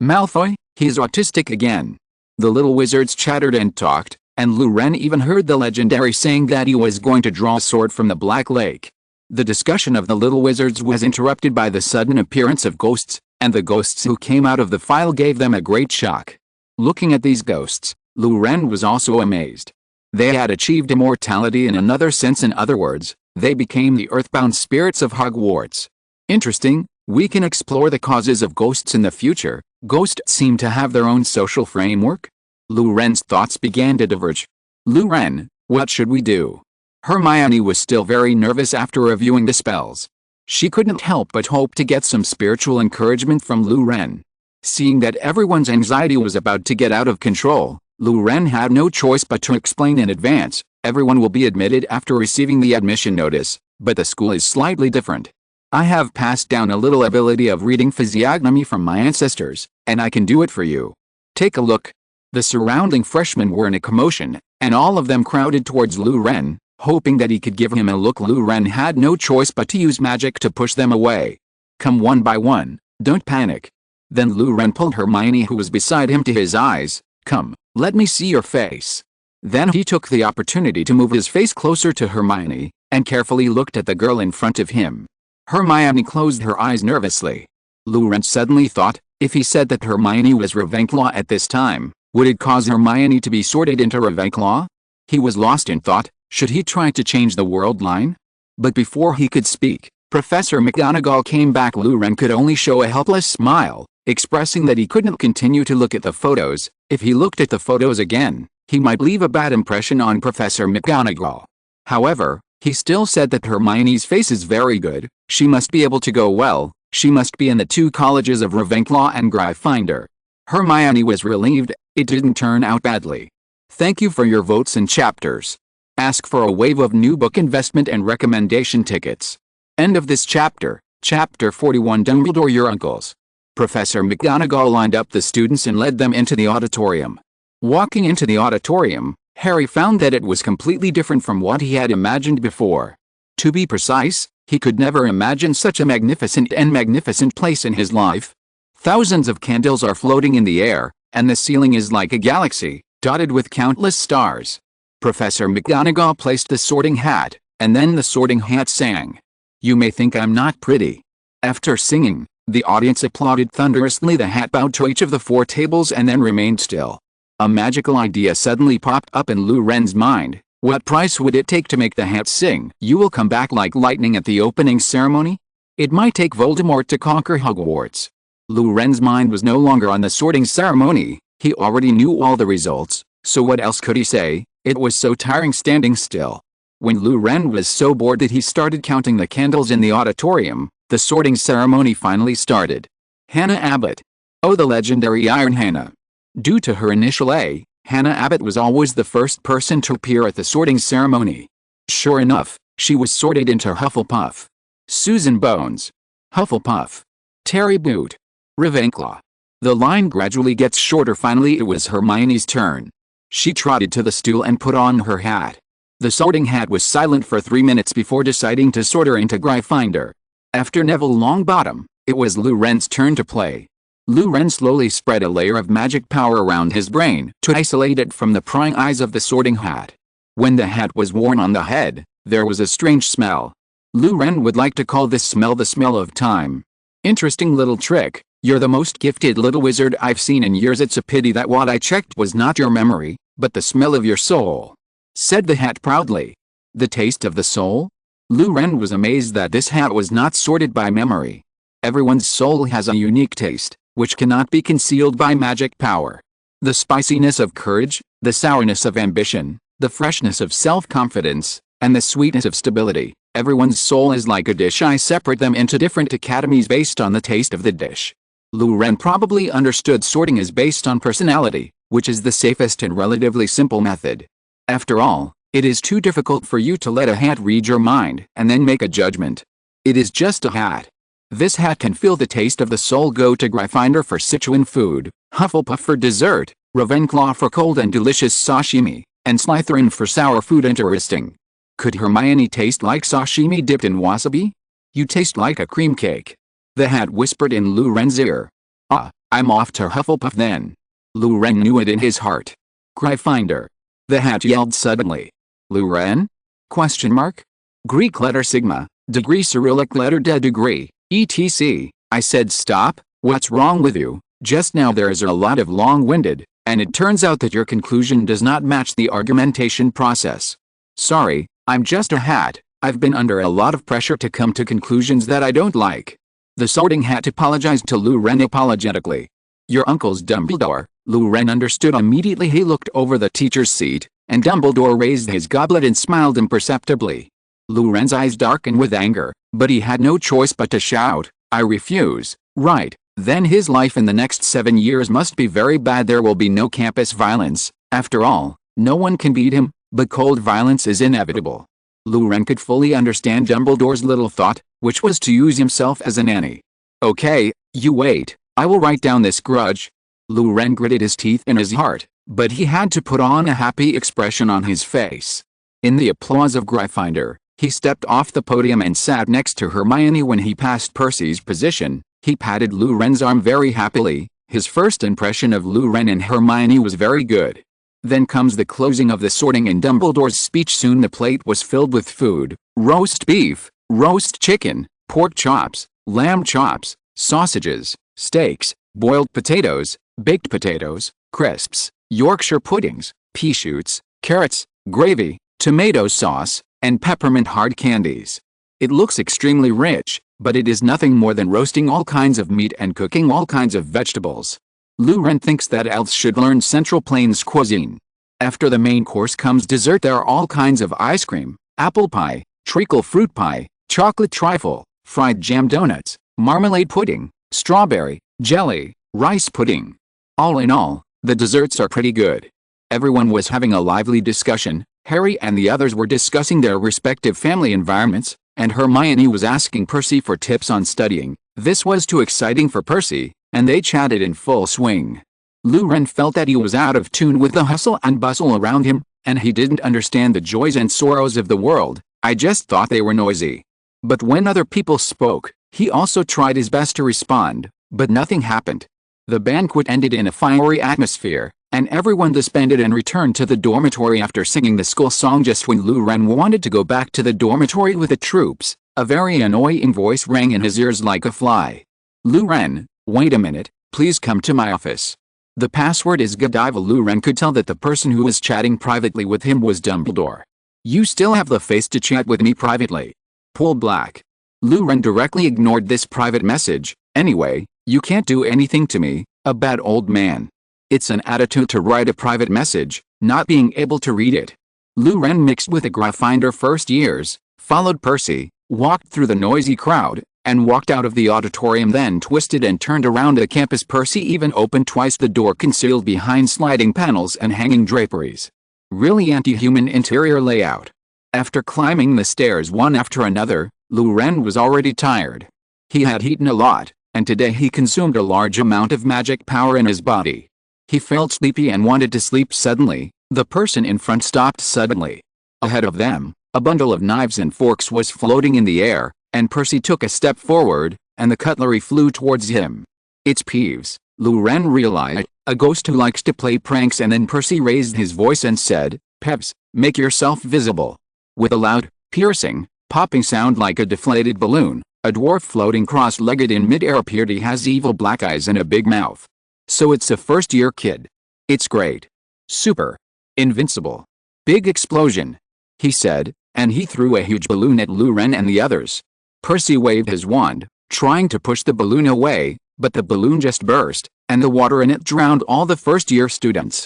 Speaker 1: Malfoy, he's autistic again. The little wizards chattered and talked, and Lou Ren even heard the legendary saying that he was going to draw a sword from the Black Lake. The discussion of the little wizards was interrupted by the sudden appearance of ghosts, and the ghosts who came out of the file gave them a great shock. Looking at these ghosts, Lou Ren was also amazed. They had achieved immortality in another sense. In other words, they became the earthbound spirits of Hogwarts. Interesting, we can explore the causes of ghosts in the future. Ghosts seem to have their own social framework. Lou Ren's thoughts began to diverge. Lou Ren, what should we do? Hermione was still very nervous after reviewing the spells. She couldn't help but hope to get some spiritual encouragement from Lou Ren. Seeing that everyone's anxiety was about to get out of control, Lou Ren had no choice but to explain in advance. Everyone will be admitted after receiving the admission notice, but the school is slightly different. I have passed down a little ability of reading physiognomy from my ancestors, and I can do it for you. Take a look. The surrounding freshmen were in a commotion, and all of them crowded towards Lou Ren, hoping that he could give him a look. Lou Ren had no choice but to use magic to push them away. Come one by one, don't panic. Then Lou Ren pulled Hermione, who was beside him, to his eyes. Come, let me see your face. Then he took the opportunity to move his face closer to Hermione, and carefully looked at the girl in front of him. Hermione closed her eyes nervously. Lou Ren suddenly thought, if he said that Hermione was Ravenclaw at this time, would it cause Hermione to be sorted into Ravenclaw? He was lost in thought. Should he try to change the world line? But before he could speak, Professor McGonagall came back. Lou Ren could only show a helpless smile, expressing that he couldn't continue to look at the photos. If he looked at the photos again, he might leave a bad impression on Professor McGonagall. However, he still said that Hermione's face is very good. She must be able to go well. She must be in the two colleges of Ravenclaw and Gryffindor. Hermione was relieved. It didn't turn out badly. Thank you for your votes and chapters. Ask for a wave of new book investment and recommendation tickets. End of this chapter. Chapter 41. Dumbledore, your uncles. Professor McGonagall lined up the students and led them into the auditorium. Walking into the auditorium, Harry found that it was completely different from what he had imagined before. To be precise, he could never imagine such a magnificent place in his life. Thousands of candles are floating in the air, and the ceiling is like a galaxy, dotted with countless stars. Professor McGonagall placed the sorting hat, and then the sorting hat sang. You may think I'm not pretty. After singing, the audience applauded thunderously. The hat bowed to each of the 4 tables and then remained still. A magical idea suddenly popped up in Lou Ren's mind. What price would it take to make the hat sing? You will come back like lightning at the opening ceremony? It might take Voldemort to conquer Hogwarts. Lou Ren's mind was no longer on the sorting ceremony. He already knew all the results, so what else could he say? It was so tiring standing still. When Lou Ren was so bored that he started counting the candles in the auditorium, the sorting ceremony finally started. Hannah Abbott. Oh, the legendary Iron Hannah. Due to her initial A, Hannah Abbott was always the first person to appear at the sorting ceremony. Sure enough, she was sorted into Hufflepuff. Susan Bones. Hufflepuff. Terry Boot. Ravenclaw. The line gradually gets shorter. Finally it was Hermione's turn. She trotted to the stool and put on her hat. The sorting hat was silent for 3 minutes before deciding to sort her into Gryffindor. After Neville Longbottom, it was Lou Ren's turn to play. Lou Ren slowly spread a layer of magic power around his brain to isolate it from the prying eyes of the sorting hat. When the hat was worn on the head, there was a strange smell. Lou Ren would like to call this smell the smell of time. Interesting little trick. You're the most gifted little wizard I've seen in years. It's a pity that what I checked was not your memory, but the smell of your soul, said the hat proudly. The taste of the soul? Lou Ren was amazed that this hat was not sorted by memory. Everyone's soul has a unique taste, which cannot be concealed by magic power. The spiciness of courage, the sourness of ambition, the freshness of self-confidence, and the sweetness of stability. Everyone's soul is like a dish. I separate them into different academies based on the taste of the dish. Lu Ren probably understood sorting is based on personality, which is the safest and relatively simple method. After all, it is too difficult for you to let a hat read your mind and then make a judgment. It is just a hat. This hat can feel the taste of the soul. Go to Gryffindor for Sichuan food, Hufflepuff for dessert, Ravenclaw for cold and delicious sashimi, and Slytherin for sour food. Interesting. Could Hermione taste like sashimi dipped in wasabi? You taste like a cream cake. The hat whispered in Lu Ren's ear. Ah, I'm off to Hufflepuff then. Lu Ren knew it in his heart. Gryffindor. The hat yelled suddenly. Lu Ren? Question mark? Greek letter sigma, degree Cyrillic letter de degree, etc. I said stop, what's wrong with you? Just now there's a lot of long-winded, and it turns out that your conclusion does not match the argumentation process. Sorry, I'm just a hat. I've been under a lot of pressure to come to conclusions that I don't like. The Sorting Hat apologized to Lu Ren apologetically. Your uncle's Dumbledore. Lu Ren understood immediately. He looked over the teacher's seat, and Dumbledore raised his goblet and smiled imperceptibly. Lu Ren's eyes darkened with anger, but he had no choice but to shout, I refuse. Right, then his life in the next 7 years must be very bad. There will be no campus violence. After all, no one can beat him, but cold violence is inevitable. Lu Ren could fully understand Dumbledore's little thought, which was to use himself as a nanny. Okay, you wait, I will write down this grudge. Lu Ren gritted his teeth in his heart, but he had to put on a happy expression on his face. In the applause of Gryffindor, he stepped off the podium and sat next to Hermione. When he passed Percy's position, he patted Lu Ren's arm very happily. His first impression of Lu Ren and Hermione was very good. Then comes the closing of the sorting and Dumbledore's speech. Soon the plate was filled with food: roast beef, roast chicken, pork chops, lamb chops, sausages, steaks, boiled potatoes, baked potatoes, crisps, Yorkshire puddings, pea shoots, carrots, gravy, tomato sauce, and peppermint hard candies. It looks extremely rich, but it is nothing more than roasting all kinds of meat and cooking all kinds of vegetables. Lu Ren thinks that elves should learn Central Plains cuisine. After the main course comes dessert. There are all kinds of ice cream, apple pie, treacle fruit pie, chocolate trifle, fried jam donuts, marmalade pudding, strawberry, jelly, rice pudding. All in all, the desserts are pretty good. Everyone was having a lively discussion. Harry and the others were discussing their respective family environments, and Hermione was asking Percy for tips on studying. This was too exciting for Percy, and they chatted in full swing. Lu Ren felt that he was out of tune with the hustle and bustle around him, and he didn't understand the joys and sorrows of the world. I just thought they were noisy. But when other people spoke, he also tried his best to respond, but nothing happened. The banquet ended in a fiery atmosphere, and everyone disbanded and returned to the dormitory after singing the school song. Just when Lu Ren wanted to go back to the dormitory with the troops, a very annoying voice rang in his ears like a fly. Lu Ren, wait a minute, please come to my office. The password is Godiva. Lu Ren could tell that the person who was chatting privately with him was Dumbledore. You still have the face to chat with me privately? Pull black. Lu Ren directly ignored this private message. Anyway, you can't do anything to me, a bad old man. It's an attitude to write a private message, not being able to read it. Lu Ren mixed with the Gryffindor first years, followed Percy, walked through the noisy crowd, and walked out of the auditorium, then twisted and turned around the campus. Percy even opened twice the door concealed behind sliding panels and hanging draperies. Really anti-human interior layout. After climbing the stairs one after another, Lu Ren was already tired. He had eaten a lot, and today he consumed a large amount of magic power in his body. He felt sleepy and wanted to sleep. Suddenly, the person in front stopped suddenly. Ahead of them, a bundle of knives and forks was floating in the air, and Percy took a step forward, and the cutlery flew towards him. It's Peeves, Lu Ren realized, a ghost who likes to play pranks. And then Percy raised his voice and said, Peeves, make yourself visible. With a loud, piercing, popping sound like a deflated balloon, a dwarf floating cross-legged in mid-air appeared. He has evil black eyes and a big mouth. So it's a first-year kid. It's great. Super. Invincible. Big explosion. He said, and he threw a huge balloon at Lu Ren and the others. Percy waved his wand, trying to push the balloon away, but the balloon just burst, and the water in it drowned all the first-year students.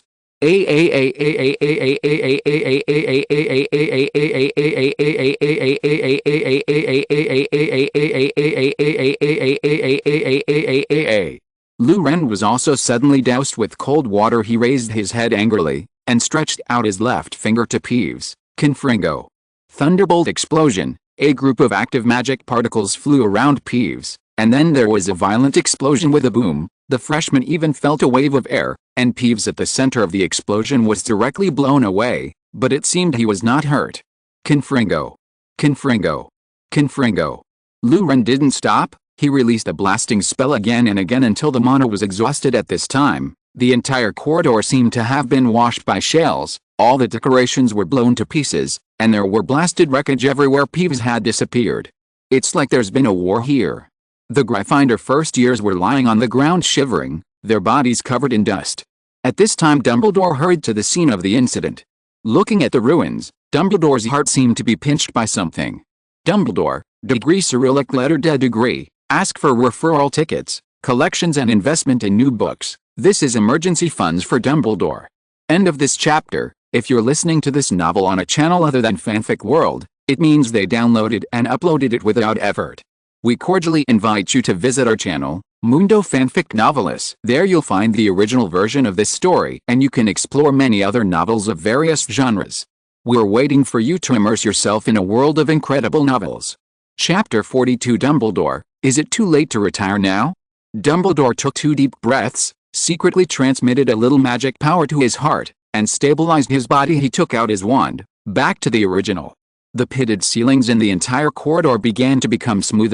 Speaker 1: Lu Ren was also suddenly doused with cold water. He raised his head angrily, and stretched out his left finger to Peeves. Confringo. Thunderbolt explosion. A group of active magic particles flew around Peeves, and then there was a violent explosion with a boom. The freshman even felt a wave of air, and Peeves at the center of the explosion was directly blown away, but it seemed he was not hurt. Confringo. Confringo. Confringo. Lu Ren didn't stop. He released a blasting spell again and again until the mana was exhausted. At this time, the entire corridor seemed to have been washed by shells, all the decorations were blown to pieces, and there were blasted wreckage everywhere. Peeves had disappeared. It's like there's been a war here. The Gryffindor first years were lying on the ground shivering, their bodies covered in dust. At this time Dumbledore hurried to the scene of the incident. Looking at the ruins, Dumbledore's heart seemed to be pinched by something. Dumbledore, degree Cyrillic letter D degree, ask for referral tickets, collections and investment in new books. This is emergency funds for Dumbledore. End of this chapter. If you're listening to this novel on a channel other than Fanfic World, it means they downloaded and uploaded it without effort. We cordially invite you to visit our channel, Mundo Fanfic Novelists. There you'll find the original version of this story and you can explore many other novels of various genres. We're waiting for you to immerse yourself in a world of incredible novels. Chapter 42 Dumbledore, is it too late to retire now? Dumbledore took 2 deep breaths, secretly transmitted a little magic power to his heart, and stabilized his body. He took out his wand, back to the original. The pitted ceilings in the entire corridor began to become smooth,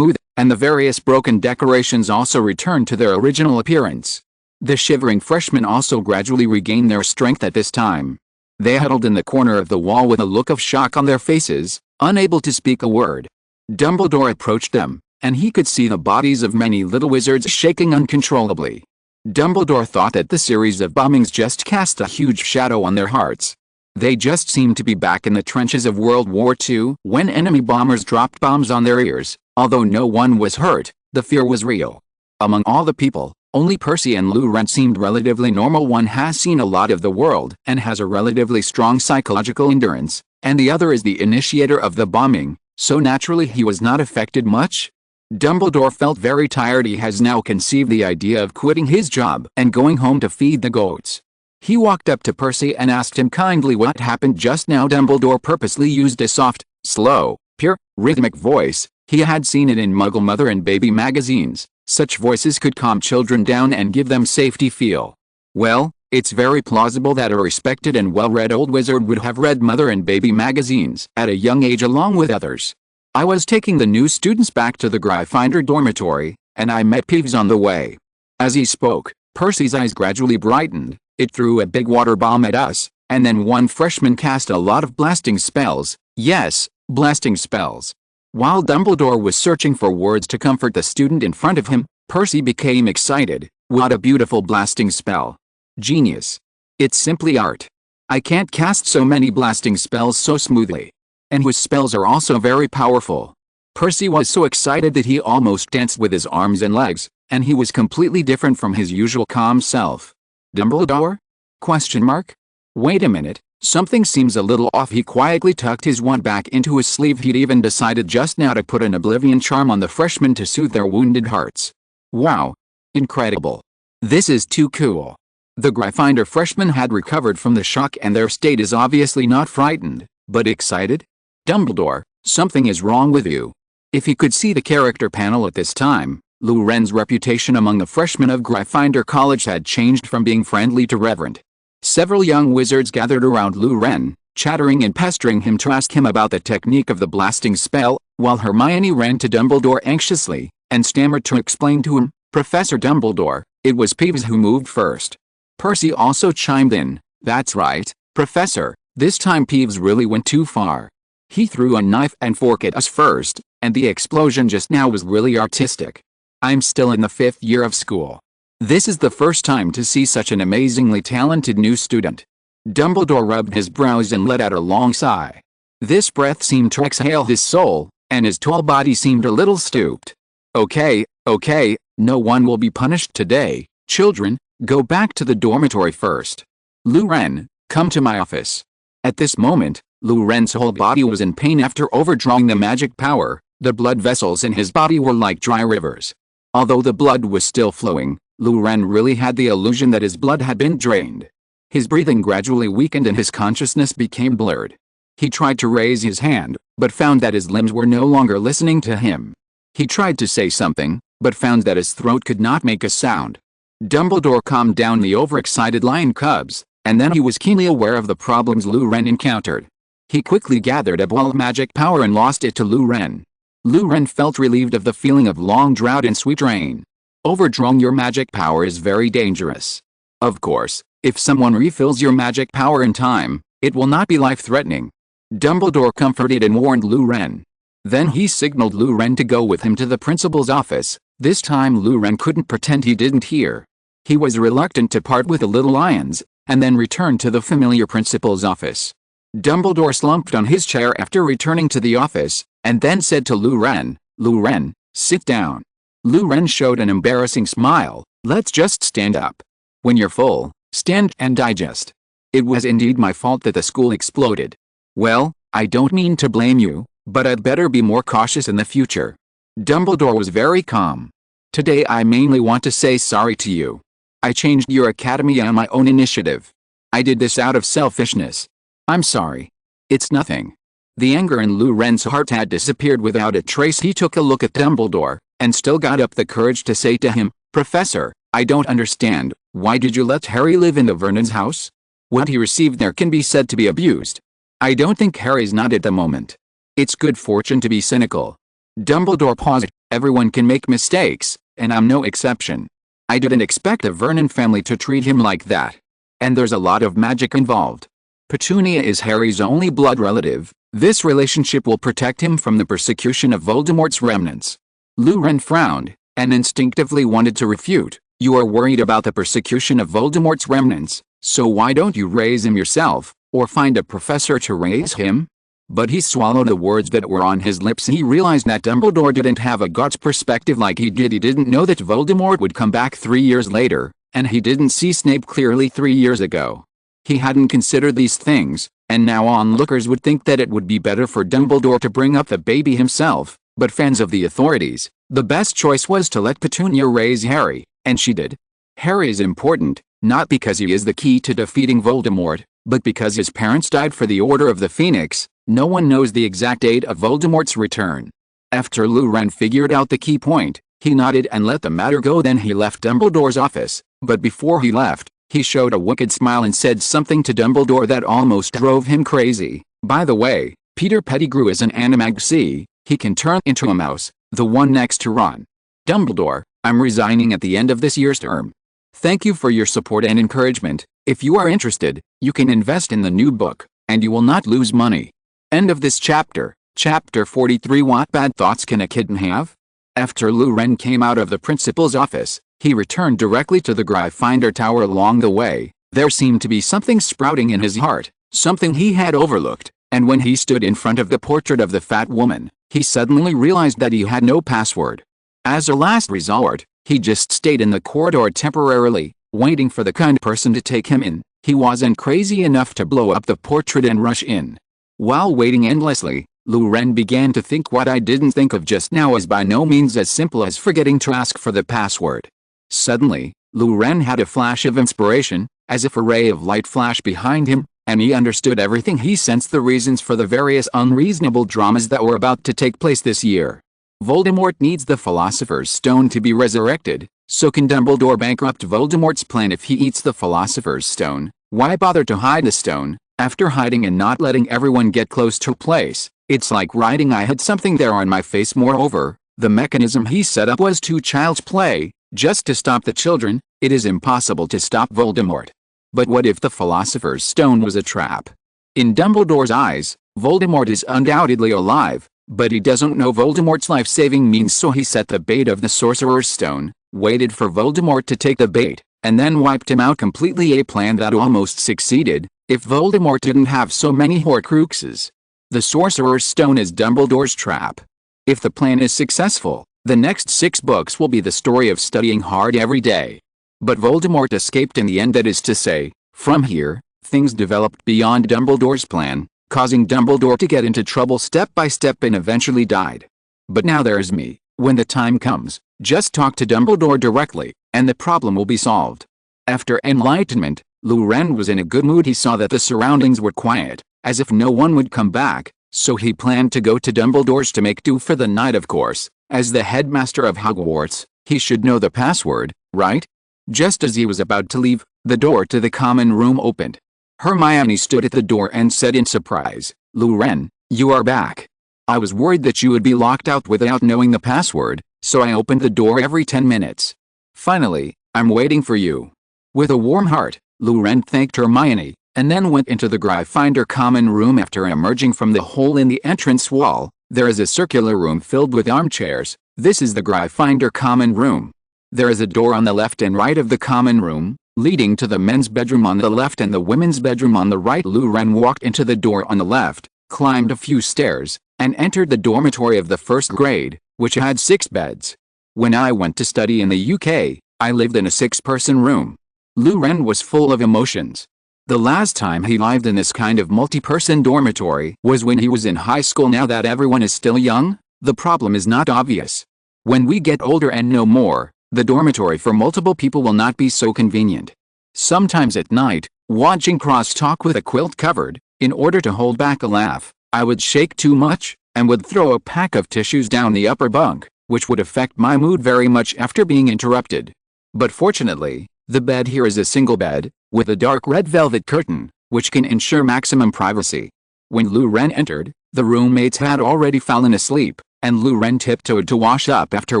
Speaker 1: and the various broken decorations also returned to their original appearance. The shivering freshmen also gradually regained their strength at this time. They huddled in the corner of the wall with a look of shock on their faces, unable to speak a word. Dumbledore approached them, and he could see the bodies of many little wizards shaking uncontrollably. Dumbledore thought that the series of bombings just cast a huge shadow on their hearts. They just seemed to be back in the trenches of World War II when enemy bombers dropped bombs on their ears. Although no one was hurt, the fear was real. Among all the people, only Percy and Lu Ren seemed relatively normal. One has seen a lot of the world and has a relatively strong psychological endurance, and the other is the initiator of the bombing, so naturally he was not affected much. Dumbledore felt very tired. He has now conceived the idea of quitting his job and going home to feed the goats. He walked up to Percy and asked him kindly what happened just now. Dumbledore purposely used a soft, slow, pure, rhythmic voice. He had seen it in Muggle Mother and Baby magazines. Such voices could calm children down and give them safety feel. Well, it's very plausible that a respected and well-read old wizard would have read Mother and Baby magazines at a young age along with others. I was taking the new students back to the Gryffindor dormitory, and I met Peeves on the way. As he spoke, Percy's eyes gradually brightened. It threw a big water bomb at us, and then one freshman cast a lot of blasting spells. Yes, blasting spells. While Dumbledore was searching for words to comfort the student in front of him, Percy became excited. What a beautiful blasting spell. Genius. It's simply art. I can't cast so many blasting spells so smoothly. And his spells are also very powerful. Percy was so excited that he almost danced with his arms and legs, and he was completely different from his usual calm self. Dumbledore? Question mark? Wait a minute, something seems a little off. He quietly tucked his wand back into his sleeve. He'd even decided just now to put an oblivion charm on the freshmen to soothe their wounded hearts. Wow. Incredible. This is too cool. The Gryffindor freshmen had recovered from the shock and their state is obviously not frightened, but excited. Dumbledore, something is wrong with you. If he could see the character panel at this time, Lu Ren's reputation among the freshmen of Gryffindor College had changed from being friendly to reverent. Several young wizards gathered around Lu Ren, chattering and pestering him to ask him about the technique of the blasting spell, while Hermione ran to Dumbledore anxiously, and stammered to explain to him, Professor Dumbledore, it was Peeves who moved first. Percy also chimed in, that's right, Professor, this time Peeves really went too far. He threw a knife and fork at us first, and the explosion just now was really artistic. I'm still in the 5th year of school. This is the first time to see such an amazingly talented new student. Dumbledore rubbed his brows and let out a long sigh. This breath seemed to exhale his soul, and his tall body seemed a little stooped. Okay, okay, no one will be punished today. Children, go back to the dormitory first. Lu Ren, come to my office. At this moment, Lu Ren's whole body was in pain after overdrawing the magic power. The blood vessels in his body were like dry rivers. Although the blood was still flowing, Lu Ren really had the illusion that his blood had been drained. His breathing gradually weakened and his consciousness became blurred. He tried to raise his hand, but found that his limbs were no longer listening to him. He tried to say something, but found that his throat could not make a sound. Dumbledore calmed down the overexcited lion cubs, and then he was keenly aware of the problems Lu Ren encountered. He quickly gathered a ball of magic power and lost it to Lu Ren. Lu Ren felt relieved of the feeling of long drought and sweet rain. Overdrawing your magic power is very dangerous. Of course, if someone refills your magic power in time, it will not be life-threatening. Dumbledore comforted and warned Lu Ren. Then he signaled Lu Ren to go with him to the principal's office. This time Lu Ren couldn't pretend he didn't hear. He was reluctant to part with the little lions, and then returned to the familiar principal's office. Dumbledore slumped on his chair after returning to the office, and then said to Lu Ren, "Lu Ren, sit down." Lu Ren showed an embarrassing smile. "Let's just stand up. When you're full, stand and digest." It was indeed my fault that the school exploded. Well, I don't mean to blame you, but I'd better be more cautious in the future. Dumbledore was very calm. Today I mainly want to say sorry to you. I changed your academy on my own initiative. I did this out of selfishness. I'm sorry. It's nothing. The anger in Lu Ren's heart had disappeared without a trace. He took a look at Dumbledore, and still got up the courage to say to him, "Professor, I don't understand, why did you let Harry live in the Vernon's house? What he received there can be said to be abused. I don't think Harry's not at the moment. It's good fortune to be cynical." Dumbledore paused. Everyone can make mistakes, and I'm no exception. I didn't expect the Vernon family to treat him like that. And there's a lot of magic involved. Petunia is Harry's only blood relative. This relationship will protect him from the persecution of Voldemort's remnants. Lu Ren frowned, and instinctively wanted to refute. "You are worried about the persecution of Voldemort's remnants, so why don't you raise him yourself, or find a professor to raise him?" But he swallowed the words that were on his lips. He realized that Dumbledore didn't have a God's perspective like he did. He didn't know that Voldemort would come back 3 years later, and he didn't see Snape clearly 3 years ago. He hadn't considered these things, and now onlookers would think that it would be better for Dumbledore to bring up the baby himself, but fans of the authorities, the best choice was to let Petunia raise Harry, and she did. Harry is important, not because he is the key to defeating Voldemort, but because his parents died for the Order of the Phoenix. No one knows the exact date of Voldemort's return. After Lu Ren figured out the key point, he nodded and let the matter go. Then he left Dumbledore's office, but before he left, he showed a wicked smile and said something to Dumbledore that almost drove him crazy. "By the way, Peter Pettigrew is an animag. See, he can turn into a mouse, the one next to Ron. Dumbledore, I'm resigning at the end of this year's term. Thank you for your support and encouragement. If you are interested, you can invest in the new book, and you will not lose money." End of this chapter. Chapter 43. What bad thoughts can a kitten have? After Lu Ren came out of the principal's office, he returned directly to the Gryffindor Tower. Along the way, there seemed to be something sprouting in his heart, something he had overlooked, and when he stood in front of the portrait of the fat woman, he suddenly realized that he had no password. As a last resort, he just stayed in the corridor temporarily, waiting for the kind person to take him in. He wasn't crazy enough to blow up the portrait and rush in. While waiting endlessly, Lu Ren began to think. What I didn't think of just now is by no means as simple as forgetting to ask for the password. Suddenly, Lu Ren had a flash of inspiration, as if a ray of light flashed behind him, and he understood everything. He sensed the reasons for the various unreasonable dramas that were about to take place this year. Voldemort needs the Philosopher's Stone to be resurrected, so can Dumbledore bankrupt Voldemort's plan if he eats the Philosopher's Stone? Why bother to hide the stone? After hiding and not letting everyone get close to a place, it's like writing "I had something there" on my face. Moreover, the mechanism he set up was too child's play, just to stop the children. It is impossible to stop Voldemort. But what if the Philosopher's Stone was a trap? In Dumbledore's eyes, Voldemort is undoubtedly alive, but he doesn't know Voldemort's life-saving means, so he set the bait of the Sorcerer's Stone, waited for Voldemort to take the bait, and then wiped him out completely. A plan that almost succeeded, if Voldemort didn't have so many Horcruxes. The Sorcerer's Stone is Dumbledore's trap. If the plan is successful, The next 6 books will be the story of studying hard every day. But Voldemort escaped in the end, that is to say, from here, things developed beyond Dumbledore's plan, causing Dumbledore to get into trouble step by step and eventually died. But now there's me. When the time comes, just talk to Dumbledore directly, and the problem will be solved. After enlightenment, Luren was in a good mood. He saw that the surroundings were quiet, as if no one would come back, so he planned to go to Dumbledore's to make do for the night. Of course, as the headmaster of Hogwarts, he should know the password, right? Just as he was about to leave, the door to the common room opened. Hermione stood at the door and said in surprise, "Luren, you are back. I was worried that you would be locked out without knowing the password, so I opened the door every 10 minutes. Finally, I'm waiting for you." With a warm heart, Luren thanked Hermione, and then went into the Gryffindor common room. After emerging from the hole in the entrance wall, there is a circular room filled with armchairs. This is the Gryffindor common room. There is a door on the left and right of the common room, leading to the men's bedroom on the left and the women's bedroom on the right. Luren walked into the door on the left, climbed a few stairs, and entered the dormitory of the first grade, which had 6 beds. When I went to study in the UK, I lived in a 6-person room. Luren was full of emotions. The last time he lived in this kind of multi-person dormitory was when he was in high school. Now that everyone is still young, the problem is not obvious. When we get older and know more, the dormitory for multiple people will not be so convenient. Sometimes at night, watching crosstalk with a quilt covered, in order to hold back a laugh, I would shake too much, and would throw a pack of tissues down the upper bunk, which would affect my mood very much after being interrupted. But fortunately, the bed here is a single bed, with a dark red velvet curtain, which can ensure maximum privacy. When Luren entered, the roommates had already fallen asleep, and Luren tiptoed to wash up. After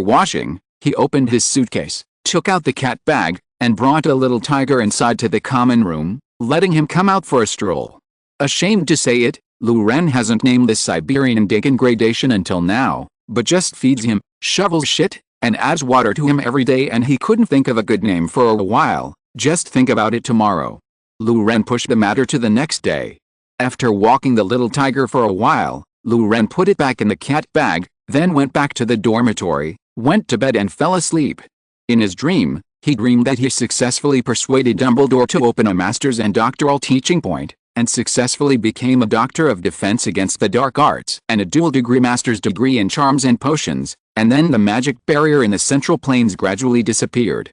Speaker 1: washing, he opened his suitcase, took out the cat bag, and brought a little tiger inside to the common room, letting him come out for a stroll. Ashamed to say it, Luren hasn't named this Siberian degradation until now, but just feeds him, shovels shit, and adds water to him every day, and he couldn't think of a good name for a while. Just think about it tomorrow. Luren pushed the matter to the next day. After walking the little tiger for a while, Luren put it back in the cat bag, then went back to the dormitory, went to bed and fell asleep. In his dream, he dreamed that he successfully persuaded Dumbledore to open a master's and doctoral teaching point, and successfully became a doctor of defense against the dark arts and a dual-degree master's degree in charms and potions, and then the magic barrier in the central planes gradually disappeared.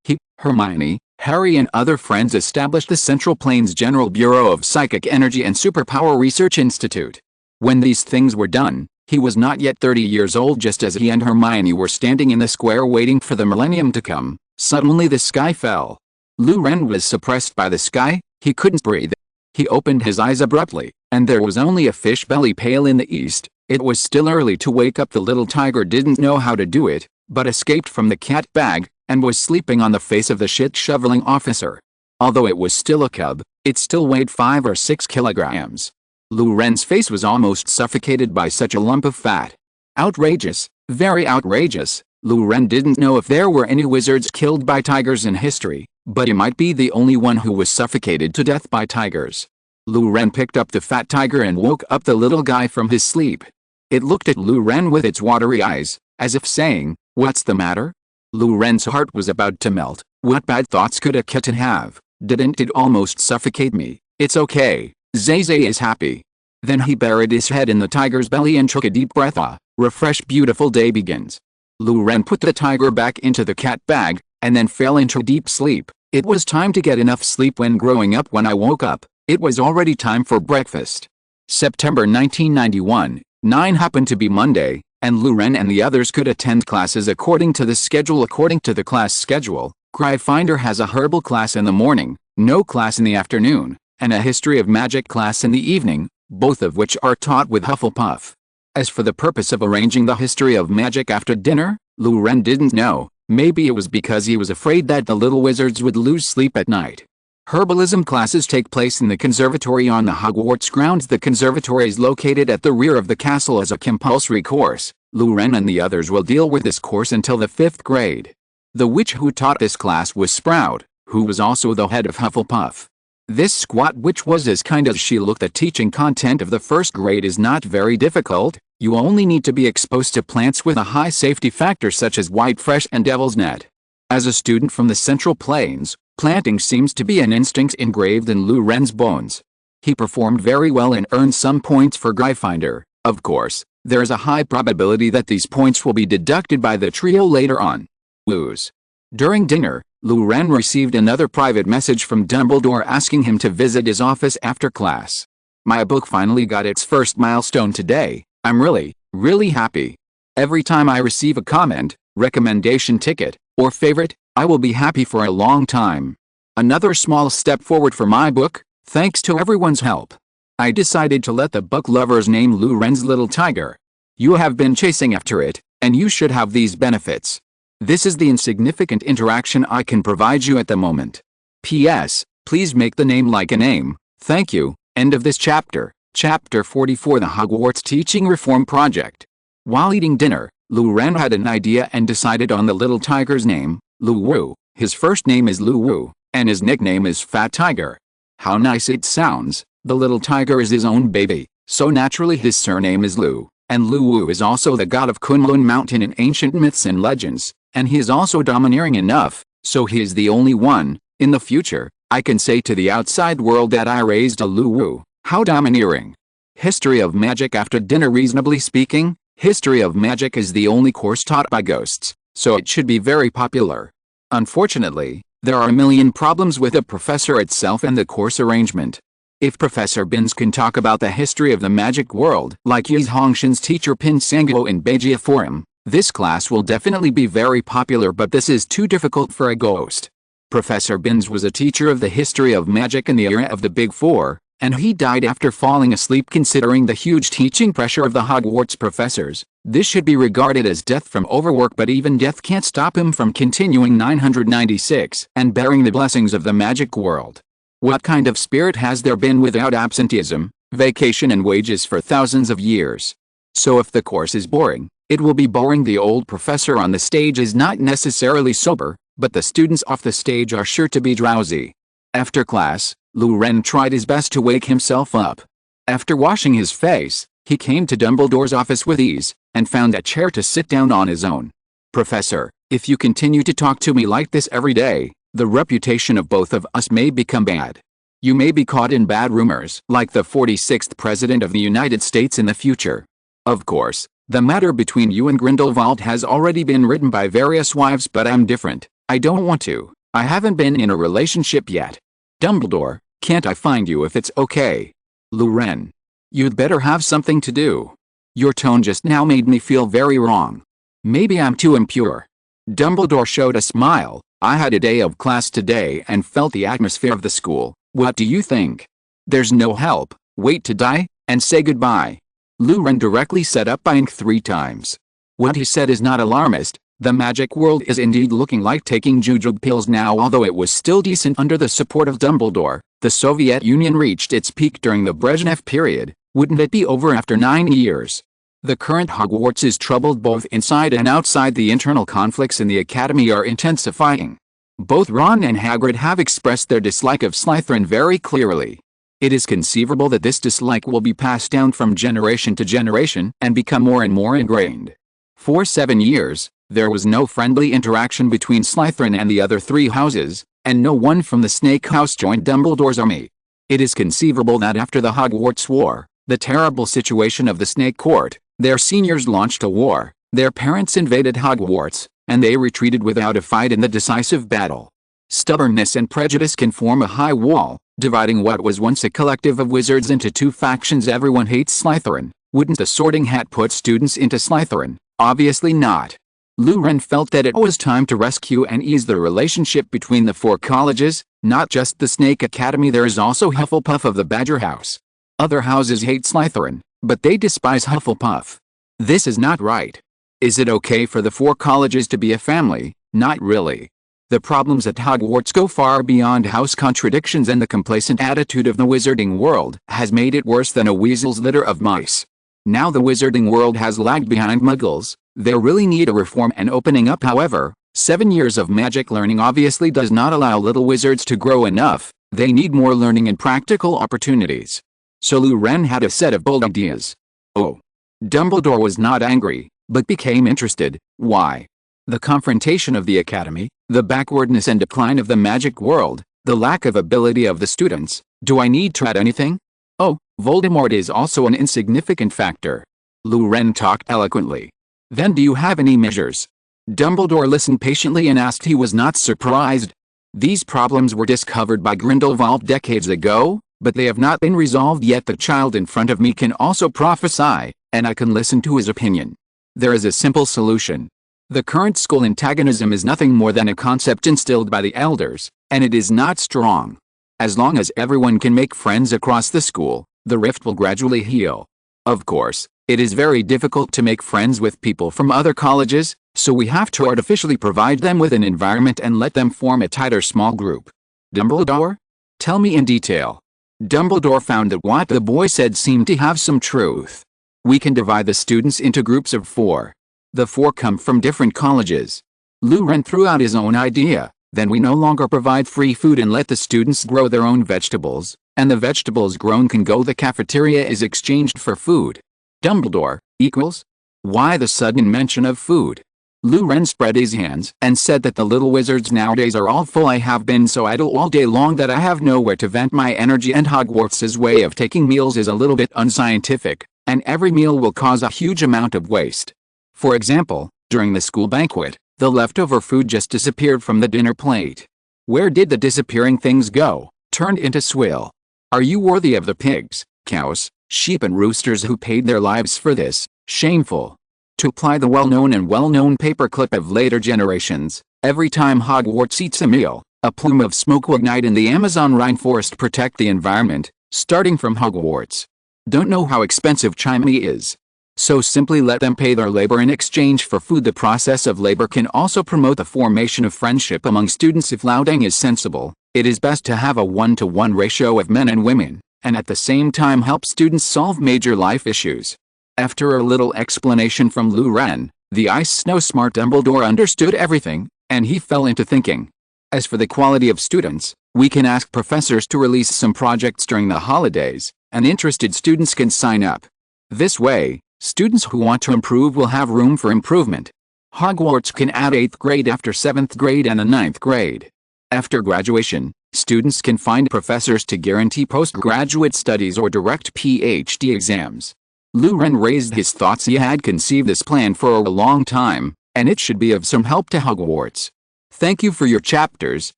Speaker 1: He, Hermione, Harry and other friends established the Central Plains General Bureau of Psychic Energy and Superpower Research Institute. When these things were done, he was not yet 30 years old. Just as he and Hermione were standing in the square waiting for the millennium to come, suddenly the sky fell. Luren was suppressed by the sky. He couldn't breathe. He opened his eyes abruptly, and there was only a fish belly pale in the east. It was still early to wake up. The little tiger didn't know how to do it, but escaped from the cat bag, and was sleeping on the face of the shit-shoveling officer. Although it was still a cub, it still weighed 5 or 6 kilograms. Luren's face was almost suffocated by such a lump of fat. Outrageous, very outrageous. Luren didn't know if there were any wizards killed by tigers in history, but he might be the only one who was suffocated to death by tigers. Luren picked up the fat tiger and woke up the little guy from his sleep. It looked at Luren with its watery eyes, as if saying, "What's the matter?" Luren's heart was about to melt. What bad thoughts could a kitten have? Didn't it almost suffocate me? It's okay. Zay is happy. Then he buried his head in the tiger's belly and took a deep breath. A refreshed, beautiful day begins. Luren put the tiger back into the cat bag, and then fell into deep sleep. It was time to get enough sleep. When I woke up, it was already time for breakfast. September 1991, 9 happened to be Monday, and Luren and the others could attend classes according to the schedule. According to the class schedule, Gryffindor has a herbal class in the morning, no class in the afternoon, and a history of magic class in the evening, both of which are taught with Hufflepuff. As for the purpose of arranging the history of magic after dinner, Luren didn't know. Maybe it was because he was afraid that the little wizards would lose sleep at night. Herbalism classes take place in the conservatory on the Hogwarts grounds. The conservatory is located at the rear of the castle as a compulsory course. Luren and the others will deal with this course until the 5th grade. The witch who taught this class was Sprout, who was also the head of Hufflepuff. This squat witch was as kind as she looked. The teaching content of the first grade is not very difficult. You only need to be exposed to plants with a high safety factor such as whitefresh and devil's net. As a student from the Central Plains, planting seems to be an instinct engraved in Lu Ren's bones. He performed very well and earned some points for Gryffindor. Of course, there is a high probability that these points will be deducted by the trio later on. Lose. During dinner, Lu Ren received another private message from Dumbledore asking him to visit his office after class. My book finally got its first milestone today. I'm really happy. Every time I receive a comment, recommendation ticket, or favorite, I will be happy for a long time. Another small step forward for my book, thanks to everyone's help. I decided to let the book lovers name Lu Ren's little tiger. You have been chasing after it, and you should have these benefits. This is the insignificant interaction I can provide you at the moment. P.S. Please make the name like a name. Thank you. End of this chapter. Chapter 44 The Hogwarts Teaching Reform Project. While eating dinner, Lu Ren had an idea and decided on the little tiger's name, Lu Wu. His first name is Lu Wu, and his nickname is Fat Tiger. How nice it sounds. The little tiger is his own baby, so naturally his surname is Lu, and Lu Wu is also the god of Kunlun Mountain in ancient myths and legends, and he is also domineering enough, so he is the only one. In the future, I can say to the outside world that I raised a Lu Wu. How domineering. History of Magic. After dinner, reasonably speaking, History of Magic is the only course taught by ghosts, so it should be very popular. Unfortunately, there are a million problems with the professor itself and the course arrangement. If Professor Binns can talk about the history of the magic world like Yi Hongshan's teacher Pin Sanguo in Beijia Forum, this class will definitely be very popular, but this is too difficult for a ghost. Professor Binns was a teacher of the history of magic in the era of the Big Four, and he died after falling asleep. Considering the huge teaching pressure of the Hogwarts professors, this should be regarded as death from overwork, but even death can't stop him from continuing 996 and bearing the blessings of the magic world. What kind of spirit has there been without absenteeism, vacation and wages for thousands of years? So if the course is boring, it will be boring. The old professor on the stage is not necessarily sober, but the students off the stage are sure to be drowsy. After class, Lu Ren tried his best to wake himself up. After washing his face, he came to Dumbledore's office with ease, and found a chair to sit down on his own. Professor, if you continue to talk to me like this every day, the reputation of both of us may become bad. You may be caught in bad rumors, like the 46th President of the United States in the future. Of course, the matter between you and Grindelwald has already been written by various wives, but I'm different. I don't want to. I haven't been in a relationship yet. Dumbledore, can't I find you if it's okay? Lu Ren. You'd better have something to do. Your tone just now made me feel very wrong. Maybe I'm too impure. Dumbledore showed a smile. I had a day of class today and felt the atmosphere of the school. What do you think? There's no help. Wait to die, and say goodbye. Lu Ren directly said up by ink 3 times. What he said is not alarmist. The magic world is indeed looking like taking jujube pills now. Although it was still decent under the support of Dumbledore, the Soviet Union reached its peak during the Brezhnev period. Wouldn't it be over after 9 years? The current Hogwarts is troubled both inside and outside. The internal conflicts in the academy are intensifying. Both Ron and Hagrid have expressed their dislike of Slytherin very clearly. It is conceivable that this dislike will be passed down from generation to generation and become more and more ingrained. For 7 years, there was no friendly interaction between Slytherin and the other 3 houses, and no one from the Snake House joined Dumbledore's army. It is conceivable that after the Hogwarts War, the terrible situation of the Snake Court, their seniors launched a war, their parents invaded Hogwarts, and they retreated without a fight in the decisive battle. Stubbornness and prejudice can form a high wall, dividing what was once a collective of wizards into 2 factions. Everyone hates Slytherin. Wouldn't the Sorting Hat put students into Slytherin? Obviously not. Lu Ren felt that it was time to rescue and ease the relationship between the 4 colleges, not just the Snake Academy. There is also Hufflepuff of the Badger House. Other houses hate Slytherin, but they despise Hufflepuff. This is not right. Is it okay for the 4 colleges to be a family? Not really. The problems at Hogwarts go far beyond house contradictions, and the complacent attitude of the wizarding world has made it worse than a weasel's litter of mice. Now the wizarding world has lagged behind muggles. They really need a reform and opening up. However, 7 years of magic learning obviously does not allow little wizards to grow enough. They need more learning and practical opportunities. So Lu Ren had a set of bold ideas. Oh. Dumbledore was not angry, but became interested. Why? The confrontation of the academy, the backwardness and decline of the magic world, the lack of ability of the students. Do I need to add anything? Oh, Voldemort is also an insignificant factor. Lu Ren talked eloquently. Then do you have any measures? Dumbledore listened patiently and asked. He was not surprised. These problems were discovered by Grindelwald decades ago, but they have not been resolved yet. The child in front of me can also prophesy, and I can listen to his opinion. There is a simple solution. The current school antagonism is nothing more than a concept instilled by the elders, and it is not strong. As long as everyone can make friends across the school, the rift will gradually heal. Of course, it is very difficult to make friends with people from other colleges, so we have to artificially provide them with an environment and let them form a tighter small group. Dumbledore? Tell me in detail. Dumbledore found that what the boy said seemed to have some truth. We can divide the students into groups of 4. The 4 come from different colleges. Lu Ren threw out his own idea. Then we no longer provide free food and let the students grow their own vegetables, and the vegetables grown can go. The cafeteria is exchanged for food. Dumbledore, equals? Why the sudden mention of food? Lu Ren spread his hands and said that the little wizards nowadays are all full. I have been so idle all day long that I have nowhere to vent my energy, and Hogwarts' way of taking meals is a little bit unscientific, and every meal will cause a huge amount of waste. For example, during the school banquet, the leftover food just disappeared from the dinner plate. Where did the disappearing things go? Turned into swill. Are you worthy of the pigs, cows, sheep and roosters who paid their lives for this? Shameful. To apply the well-known paperclip of later generations, every time Hogwarts eats a meal, a plume of smoke will ignite in the Amazon rainforest. Protect the environment, starting from Hogwarts. Don't know how expensive chimney is? So simply let them pay their labor in exchange for food. The process of labor can also promote the formation of friendship among students. If louding is sensible, it is best to have a 1-to-1 ratio of men and women, and at the same time help students solve major life issues. After a little explanation from Lu Ren, the ice-snow-smart Dumbledore understood everything, and he fell into thinking. As for the quality of students, we can ask professors to release some projects during the holidays, and interested students can sign up. This way, students who want to improve will have room for improvement. Hogwarts can add 8th grade after 7th grade and the 9th grade. After graduation, students can find professors to guarantee postgraduate studies or direct PhD exams. Lu Ren raised his thoughts. He had conceived this plan for a long time, and it should be of some help to Hogwarts. Thank you for your chapters,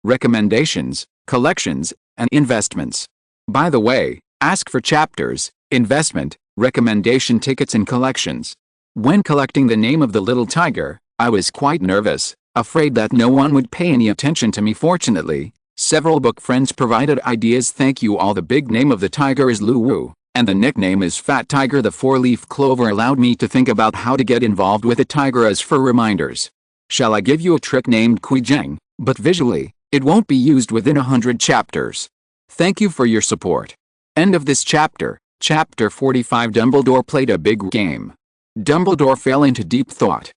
Speaker 1: recommendations, collections, and investments. By the way, ask for chapters, investment, recommendation tickets and collections. When collecting The Name of the Little Tiger, I was quite nervous, afraid that no one would pay any attention to me. Fortunately, several book friends provided ideas. Thank you all. The big name of the tiger is Lu Wu, and the nickname is Fat Tiger. The 4-leaf clover allowed me to think about how to get involved with a tiger. As for reminders, shall I give you a trick named Kui Zheng, but visually, it won't be used within 100 chapters. Thank you for your support. End of this chapter. Chapter 45. Dumbledore played a big game. Dumbledore fell into deep thought.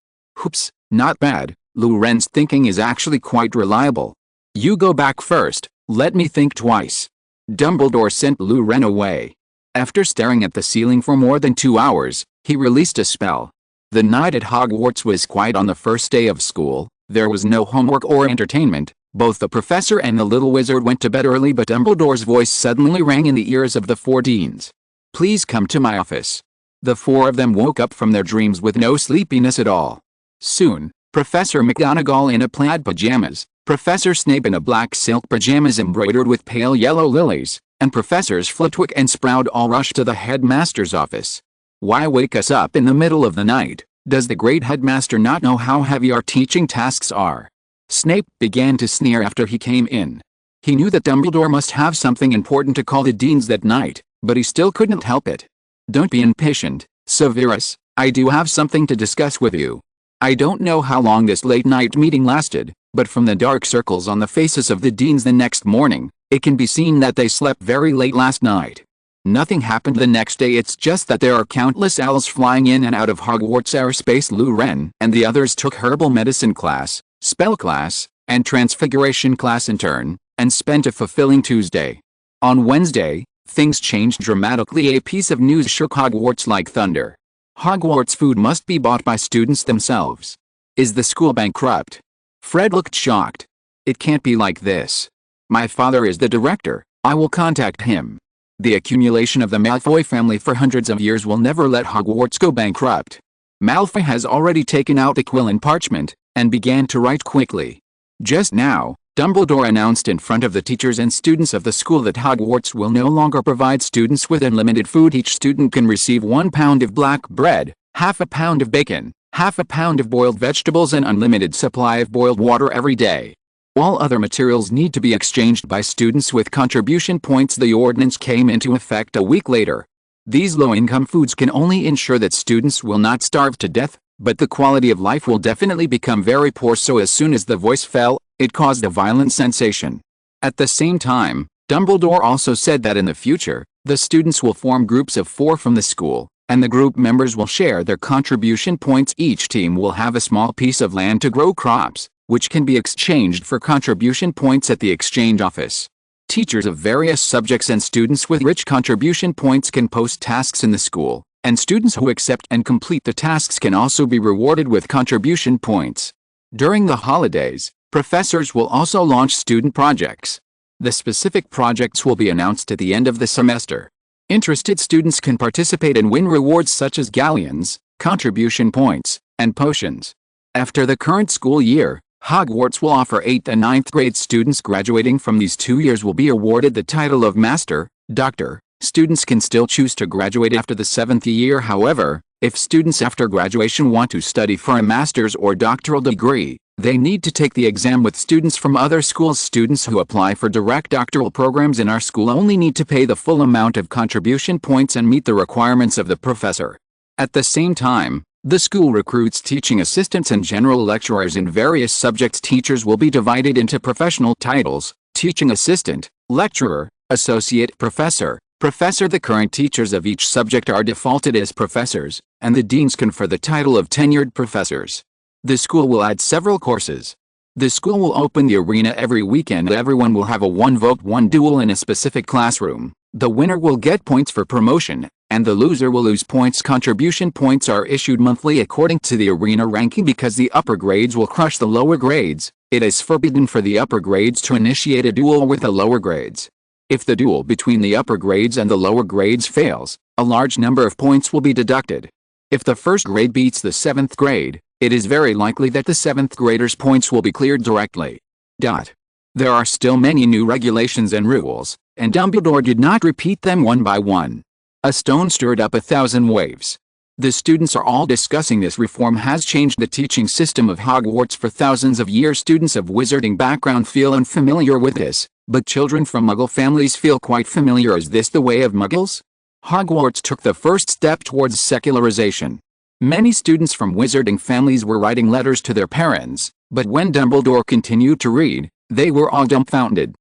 Speaker 1: Oops, not bad. Lu Ren's thinking is actually quite reliable. You go back first, let me think twice. Dumbledore sent Lu Ren away. After staring at the ceiling for more than 2 hours, he released a spell. The night at Hogwarts was quiet. On the first day of school, there was no homework or entertainment. Both the professor and the little wizard went to bed early, but Dumbledore's voice suddenly rang in the ears of the 4 deans. Please come to my office. The 4 of them woke up from their dreams with no sleepiness at all. Soon, Professor McGonagall in a plaid pajamas, Professor Snape in a black silk pajamas embroidered with pale yellow lilies, and Professors Flitwick and Sprout all rushed to the headmaster's office. Why wake us up in the middle of the night? Does the great headmaster not know how heavy our teaching tasks are? Snape began to sneer after he came in. He knew that Dumbledore must have something important to call the deans that night, but he still couldn't help it. Don't be impatient, Severus, I do have something to discuss with you. I don't know how long this late-night meeting lasted, but from the dark circles on the faces of the deans the next morning, it can be seen that they slept very late last night. Nothing happened the next day. It's just that there are countless owls flying in and out of Hogwarts airspace. Lu Ren and the others took herbal medicine class, spell class, and transfiguration class in turn, and spent a fulfilling Tuesday. On Wednesday, things changed dramatically. A piece of news shook Hogwarts like thunder. Hogwarts food must be bought by students themselves. Is the school bankrupt? Fred looked shocked. It can't be like this. My father is the director. I will contact him. The accumulation of the Malfoy family for hundreds of years will never let Hogwarts go bankrupt. Malfoy has already taken out a quill and parchment, and began to write quickly. Just now, Dumbledore announced in front of the teachers and students of the school that Hogwarts will no longer provide students with unlimited food. Each student can receive 1 pound of black bread, half a pound of bacon, half a pound of boiled vegetables, and unlimited supply of boiled water every day. All other materials need to be exchanged by students with contribution points. The ordinance came into effect a week later. These low-income foods can only ensure that students will not starve to death, but the quality of life will definitely become very poor. So as soon as the voice fell, it caused a violent sensation. At the same time, Dumbledore also said that in the future, the students will form groups of 4 from the school, and the group members will share their contribution points. Each team will have a small piece of land to grow crops, which can be exchanged for contribution points at the exchange office. Teachers of various subjects and students with rich contribution points can post tasks in the school, and students who accept and complete the tasks can also be rewarded with contribution points. During the holidays, professors will also launch student projects. The specific projects will be announced at the end of the semester. Interested students can participate and win rewards such as galleons, contribution points, and potions. After the current school year, Hogwarts will offer 8th and 9th grade students graduating from these 2 years will be awarded the title of Master, Doctor. Students can still choose to graduate after the 7th year. However, if students after graduation want to study for a master's or doctoral degree, they need to take the exam with students from other schools. Students who apply for direct doctoral programs in our school only need to pay the full amount of contribution points and meet the requirements of the professor. At the same time, the school recruits teaching assistants and general lecturers in various subjects. Teachers will be divided into professional titles: teaching assistant, lecturer, associate professor, professor. The current teachers of each subject are defaulted as professors, and the deans confer the title of tenured professors. The school will add several courses. The school will open the arena every weekend. Everyone will have a 1-vote 1-duel in a specific classroom. The winner will get points for promotion, and the loser will lose points. Contribution points are issued monthly according to the arena ranking. Because the upper grades will crush the lower grades, it is forbidden for the upper grades to initiate a duel with the lower grades. If the duel between the upper grades and the lower grades fails, a large number of points will be deducted. If the first grade beats the 7th grade, it is very likely that the 7th graders' points will be cleared directly. There are still many new regulations and rules, and Dumbledore did not repeat them one by one. A stone stirred up 1,000 waves. The students are all discussing this reform has changed the teaching system of Hogwarts for thousands of years. Students of wizarding background feel unfamiliar with this, but children from Muggle families feel quite familiar. Is this the way of Muggles? Hogwarts took the first step towards secularization. Many students from wizarding families were writing letters to their parents, but when Dumbledore continued to read, they were all dumbfounded.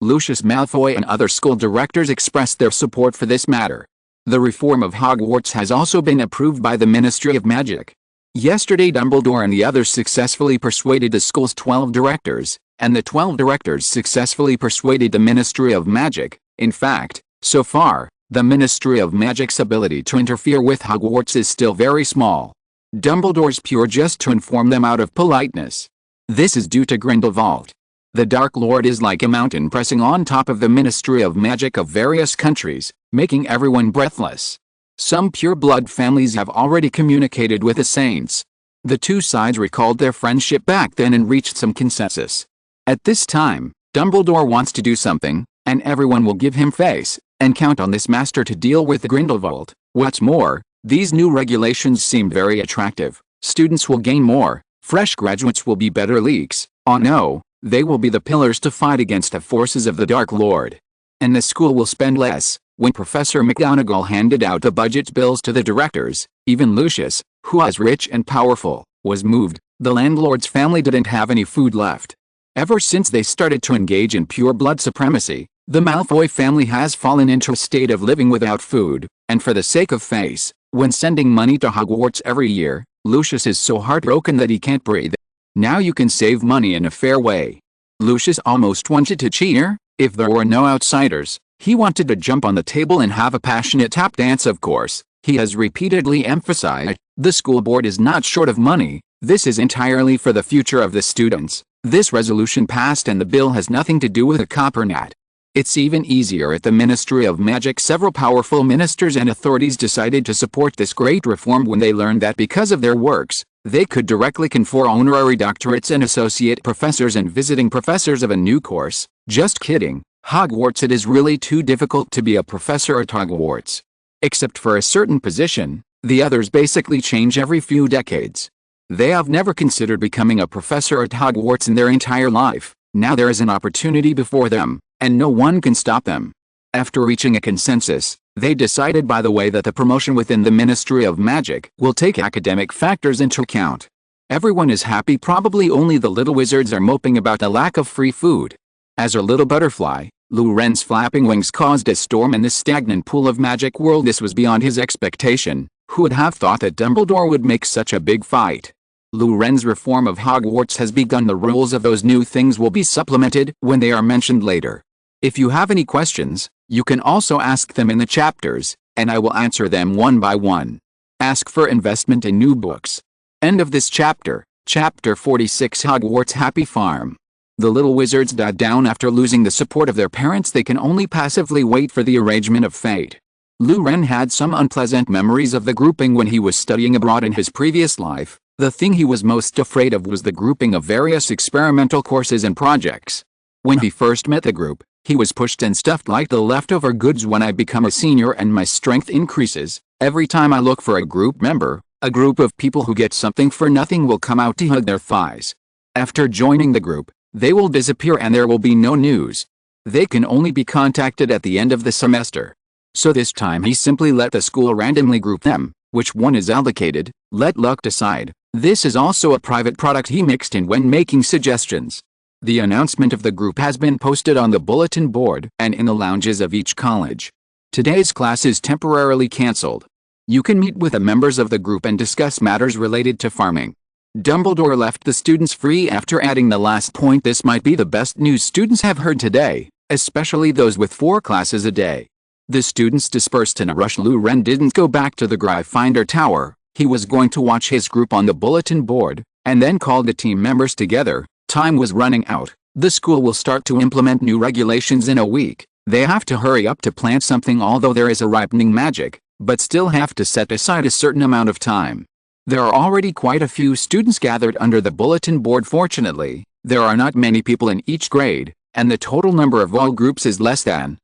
Speaker 1: Lucius Malfoy and other school directors expressed their support for this matter. The reform of Hogwarts has also been approved by the Ministry of Magic. Yesterday Dumbledore and the others successfully persuaded the school's 12 directors, and the 12 directors successfully persuaded the Ministry of Magic. In fact, so far, the Ministry of Magic's ability to interfere with Hogwarts is still very small. Dumbledore's pure just to inform them out of politeness. This is due to Grindelwald. The Dark Lord is like a mountain pressing on top of the Ministry of Magic of various countries, making everyone breathless. Some pure-blood families have already communicated with the Saints. The two sides recalled their friendship back then and reached some consensus. At this time, Dumbledore wants to do something, and everyone will give him face, and count on this master to deal with Grindelwald. What's more, these new regulations seem very attractive. Students will gain more, fresh graduates will be better leaks. Oh no, they will be the pillars to fight against the forces of the Dark Lord. And the school will spend less. When Professor McGonagall handed out the budget bills to the directors, even Lucius, who was rich and powerful, was moved. The landlord's family didn't have any food left. Ever since they started to engage in pure blood supremacy, the Malfoy family has fallen into a state of living without food, and for the sake of face, when sending money to Hogwarts every year, Lucius is so heartbroken that he can't breathe. Now you can save money in a fair way. Lucius almost wanted to cheer, if there were no outsiders. He wanted to jump on the table and have a passionate tap dance. Of course, he has repeatedly emphasized, the school board is not short of money, this is entirely for the future of the students. This resolution passed and the bill has nothing to do with a copper net. It's even easier at the Ministry of Magic. Several powerful ministers and authorities decided to support this great reform when they learned that because of their works, they could directly confer honorary doctorates and associate professors and visiting professors of a new course. Just kidding, Hogwarts. It is really too difficult to be a professor at Hogwarts. Except for a certain position, the others basically change every few decades. They have never considered becoming a professor at Hogwarts in their entire life. Now there is an opportunity before them, and no one can stop them. After reaching a consensus, they decided, by the way, that the promotion within the Ministry of Magic will take academic factors into account. Everyone is happy, probably only the little wizards are moping about the lack of free food. As a little butterfly, Lou Ren's flapping wings caused a storm in this stagnant pool of magic world. This was beyond his expectation. Who would have thought that Dumbledore would make such a big fight? Lou Ren's reform of Hogwarts has begun. The rules of those new things will be supplemented when they are mentioned later. If you have any questions, you can also ask them in the chapters, and I will answer them one by one. Ask for investment in new books. End of this chapter. Chapter 46, Hogwarts Happy Farm. The little wizards died down after losing the support of their parents. They can only passively wait for the arrangement of fate. Lou Ren had some unpleasant memories of the grouping when he was studying abroad in his previous life. The thing he was most afraid of was the grouping of various experimental courses and projects. When he first met the group, he was pushed and stuffed like the leftover goods. When I become a senior and my strength increases, every time I look for a group member, a group of people who get something for nothing will come out to hug their thighs. After joining the group, they will disappear and there will be no news. They can only be contacted at the end of the semester. So this time he simply let the school randomly group them. Which one is allocated, let luck decide. This is also a private product he mixed in when making suggestions. The announcement of the group has been posted on the bulletin board and in the lounges of each college. Today's class is temporarily cancelled. You can meet with the members of the group and discuss matters related to farming. Dumbledore left the students free after adding the last point. This might be the best news students have heard today, especially those with 4 classes a day. The students dispersed in a rush. Lou Ren didn't go back to the Gryffindor Tower. He was going to watch his group on the bulletin board, and then call the team members together. Time was running out. The school will start to implement new regulations in a week. They have to hurry up to plant something, although there is a ripening magic, but still have to set aside a certain amount of time. There are already quite a few students gathered under the bulletin board. Fortunately, there are not many people in each grade, and the total number of all groups is less than,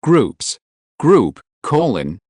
Speaker 1: groups. Group,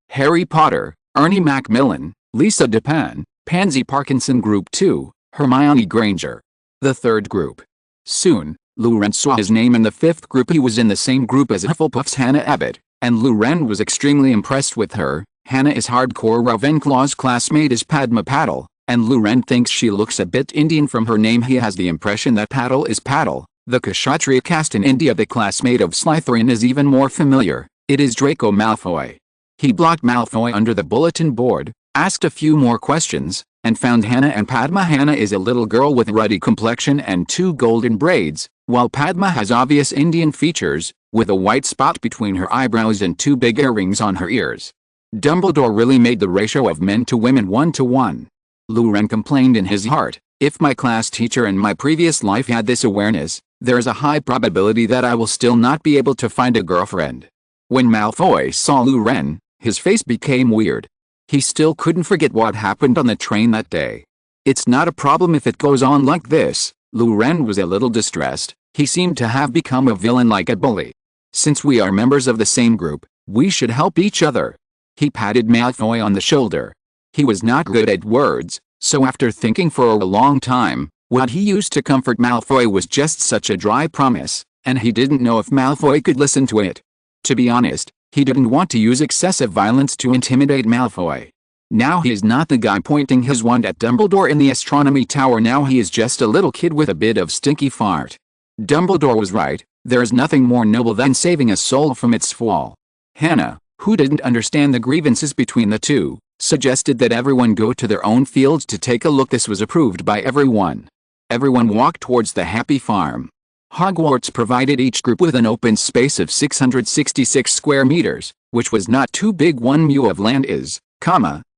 Speaker 1: Harry Potter, Ernie Macmillan, Lisa Dupin, Pansy Parkinson. Group 2, Hermione Granger. The third group. Soon, Lou Ren saw his name in the 5th group. He was in the same group as Hufflepuff's Hannah Abbott, and Lou Ren was extremely impressed with her. Hannah is hardcore. Ravenclaw's classmate is Padma Patil, and Lou Ren thinks she looks a bit Indian from her name. He has the impression that Patil is Patil, the Kshatriya caste in India. The classmate of Slytherin is even more familiar. It is Draco Malfoy. He blocked Malfoy under the bulletin board, asked a few more questions, and found Hannah and Padma. Hannah is a little girl with ruddy complexion and 2 golden braids, while Padma has obvious Indian features, with a white spot between her eyebrows and 2 big earrings on her ears. Dumbledore really made the ratio of men to women 1-to-1. Lou Ren complained in his heart, if my class teacher in my previous life had this awareness, there is a high probability that I will still not be able to find a girlfriend. When Malfoy saw Lou Ren, his face became weird. He still couldn't forget what happened on the train that day. It's not a problem if it goes on like this. Lou Ren was a little distressed. He seemed to have become a villain, like a bully. Since we are members of the same group, we should help each other. He patted Malfoy on the shoulder. He was not good at words, so after thinking for a long time, what he used to comfort Malfoy was just such a dry promise, and he didn't know if Malfoy could listen to it. To be honest, he didn't want to use excessive violence to intimidate Malfoy. Now he is not the guy pointing his wand at Dumbledore in the astronomy tower. Now he is just a little kid with a bit of stinky fart. Dumbledore was right, there is nothing more noble than saving a soul from its fall. Hannah, who didn't understand the grievances between the two, suggested that everyone go to their own fields to take a look. This was approved by everyone. Everyone walked towards the happy farm. Hogwarts provided each group with an open space of 666 square meters, which was not too big. 1 mu of land is,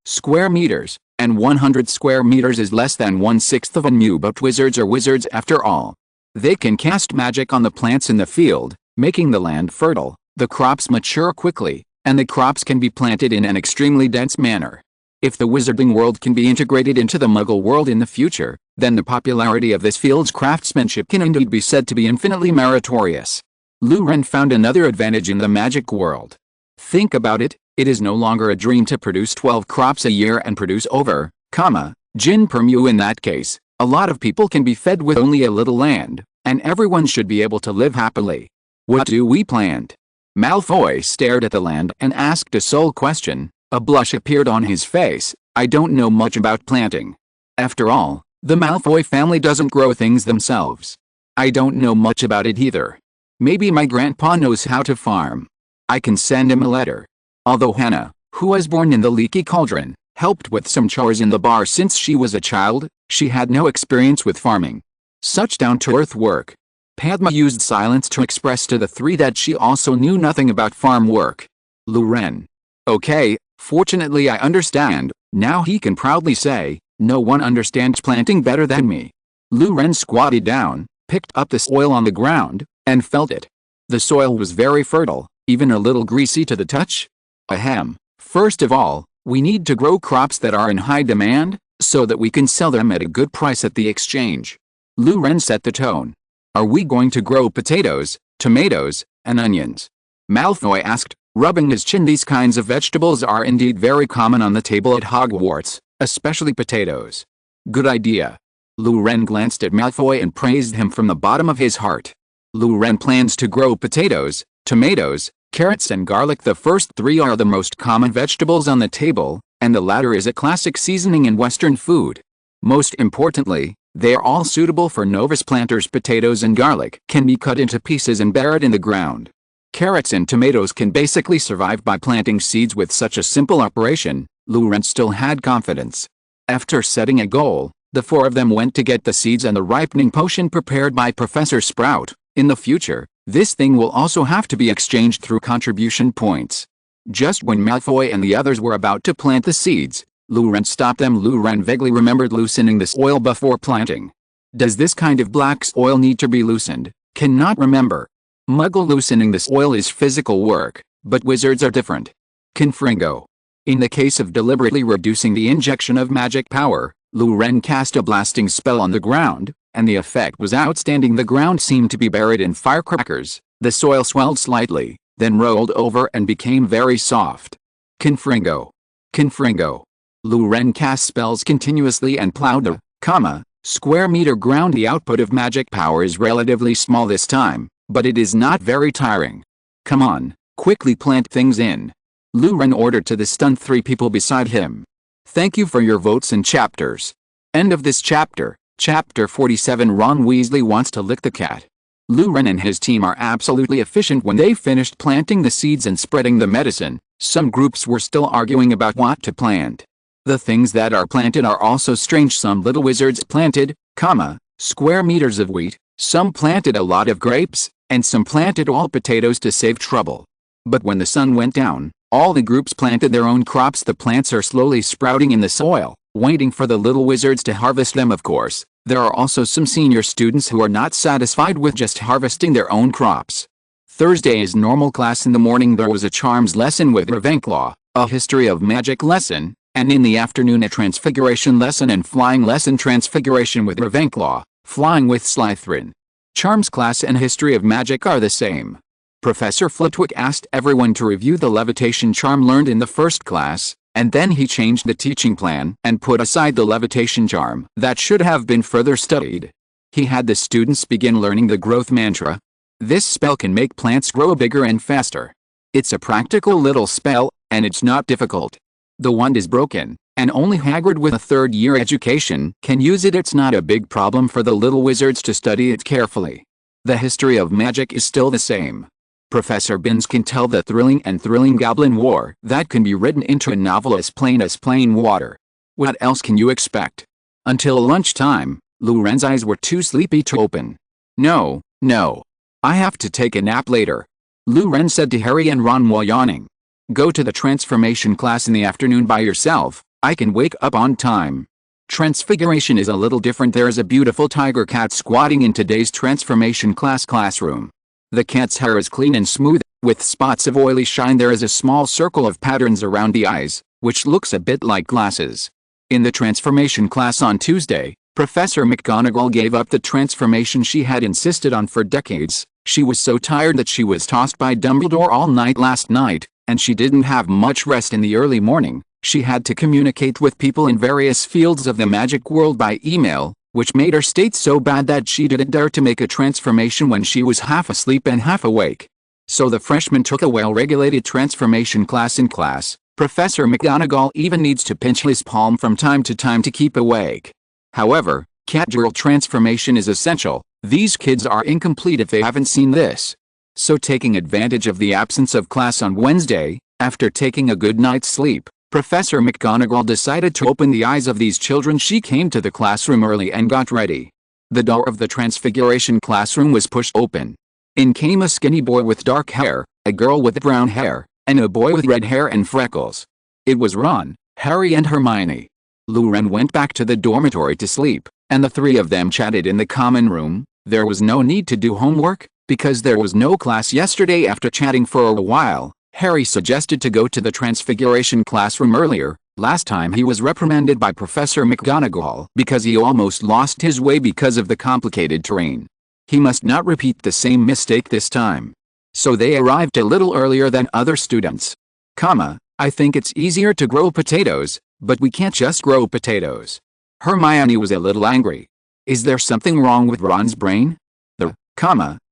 Speaker 1: square meters, and 100 square meters is less than 1/6 of a mu. But wizards are wizards after all. They can cast magic on the plants in the field, making the land fertile, the crops mature quickly, and the crops can be planted in an extremely dense manner. If the wizarding world can be integrated into the Muggle world in the future, then the popularity of this field's craftsmanship can indeed be said to be infinitely meritorious. Luren found another advantage in the magic world. Think about it, it is no longer a dream to produce 12 crops a year and produce over, gin per mu. In that case, a lot of people can be fed with only a little land, and everyone should be able to live happily. What do we plant? Malfoy stared at the land and asked a sole question. A blush appeared on his face. I don't know much about planting. After all, the Malfoy family doesn't grow things themselves. I don't know much about it either. Maybe my grandpa knows how to farm. I can send him a letter. Although Hannah, who was born in the Leaky Cauldron, helped with some chores in the bar since she was a child, she had no experience with farming. Such down-to-earth work. Padma used silence to express to the three that she also knew nothing about farm work. Luren. Okay, fortunately I understand. Now he can proudly say, no one understands planting better than me. Luren squatted down, picked up the soil on the ground, and felt it. The soil was very fertile, even a little greasy to the touch. Ahem. First of all, we need to grow crops that are in high demand, so that we can sell them at a good price at the exchange. Luren set the tone. Are we going to grow potatoes, tomatoes, and onions? Malfoy asked, rubbing his chin. These kinds of vegetables are indeed very common on the table at Hogwarts, especially potatoes. Good idea. Luren glanced at Malfoy and praised him from the bottom of his heart. Luren plans to grow potatoes, tomatoes, carrots and garlic. The first three are the most common vegetables on the table, and the latter is a classic seasoning in Western food. Most importantly, they are all suitable for novice planters. Potatoes and garlic can be cut into pieces and buried in the ground. Carrots and tomatoes can basically survive by planting seeds. With such a simple operation, Luren still had confidence. After setting a goal, the four of them went to get the seeds and the ripening potion prepared by Professor Sprout. In the future, this thing will also have to be exchanged through contribution points. Just when Malfoy and the others were about to plant the seeds, Luren stopped them. Luren vaguely remembered loosening the soil before planting. Does this kind of black soil need to be loosened? Cannot remember. Muggle loosening the soil is physical work, but wizards are different. Confringo. In the case of deliberately reducing the injection of magic power, Luren cast a blasting spell on the ground, and the effect was outstanding. The ground seemed to be buried in firecrackers. The soil swelled slightly, then rolled over and became very soft. Confringo. Confringo. Luren cast spells continuously and plowed a, square meter ground. The output of magic power is relatively small this time, but it is not very tiring. Come on, quickly plant things in. Luren ordered to the stunned three people beside him. Thank you for your votes and chapters. End of this chapter. Chapter 47. Ron Weasley wants to lick the cat. Luren and his team are absolutely efficient. When they finished planting the seeds and spreading the medicine, some groups were still arguing about what to plant. The things that are planted are also strange. Some little wizards planted, square meters of wheat, some planted a lot of grapes, and some planted all potatoes to save trouble. But when the sun went down, all the groups planted their own crops. The plants are slowly sprouting in the soil, waiting for the little wizards to harvest them. Of course, there are also some senior students who are not satisfied with just harvesting their own crops. Thursday is normal class. In the morning there was a charms lesson with Ravenclaw, a history of magic lesson, and in the afternoon a transfiguration lesson and flying lesson. Transfiguration with Ravenclaw, flying with Slytherin. Charms class and history of magic are the same. Professor Flitwick asked everyone to review the levitation charm learned in the first class, and then he changed the teaching plan and put aside the levitation charm that should have been further studied. He had the students begin learning the growth mantra. This spell can make plants grow bigger and faster. It's a practical little spell, and it's not difficult. The wand is broken, and only Hagrid with a third-year education can use it. It's not a big problem for the little wizards to study it carefully. The history of magic is still the same. Professor Binns can tell the thrilling Goblin War that can be written into a novel as plain water. What else can you expect? Until lunchtime, Luren's eyes were too sleepy to open. No, No. I have to take a nap later. Lou Ren said to Harry and Ron while yawning. Go to the transformation class in the afternoon by yourself. I can wake up on time. Transfiguration is a little different. There is a beautiful tiger cat squatting in today's transformation classroom. The cat's hair is clean and smooth, with spots of oily shine. There is a small circle of patterns around the eyes, which looks a bit like glasses. In the transformation class on Tuesday, Professor McGonagall gave up the transformation she had insisted on for decades. She was so tired that she was tossed by Dumbledore all night last night, and she didn't have much rest in the early morning. She had to communicate with people in various fields of the magic world by email, which made her state so bad that she didn't dare to make a transformation when she was half asleep and half awake. So the freshmen took a well-regulated transformation class in class. Professor McGonagall even needs to pinch his palm from time to time to keep awake. However, catgirl transformation is essential. These kids are incomplete if they haven't seen this. So taking advantage of the absence of class on Wednesday, after taking a good night's sleep, Professor McGonagall decided to open the eyes of these children. She came to the classroom early and got ready. The door of the Transfiguration classroom was pushed open. In came a skinny boy with dark hair, a girl with brown hair, and a boy with red hair and freckles. It was Ron, Harry and Hermione. Lou Ren went back to the dormitory to sleep, and the three of them chatted in the common room. There was no need to do homework, because there was no class yesterday. After chatting for a while, Harry suggested to go to the Transfiguration classroom earlier. Last time he was reprimanded by Professor McGonagall because he almost lost his way because of the complicated terrain. He must not repeat the same mistake this time. So they arrived a little earlier than other students. I think it's easier to grow potatoes, but we can't just grow potatoes. Hermione was a little angry. Is there something wrong with Ron's brain? The,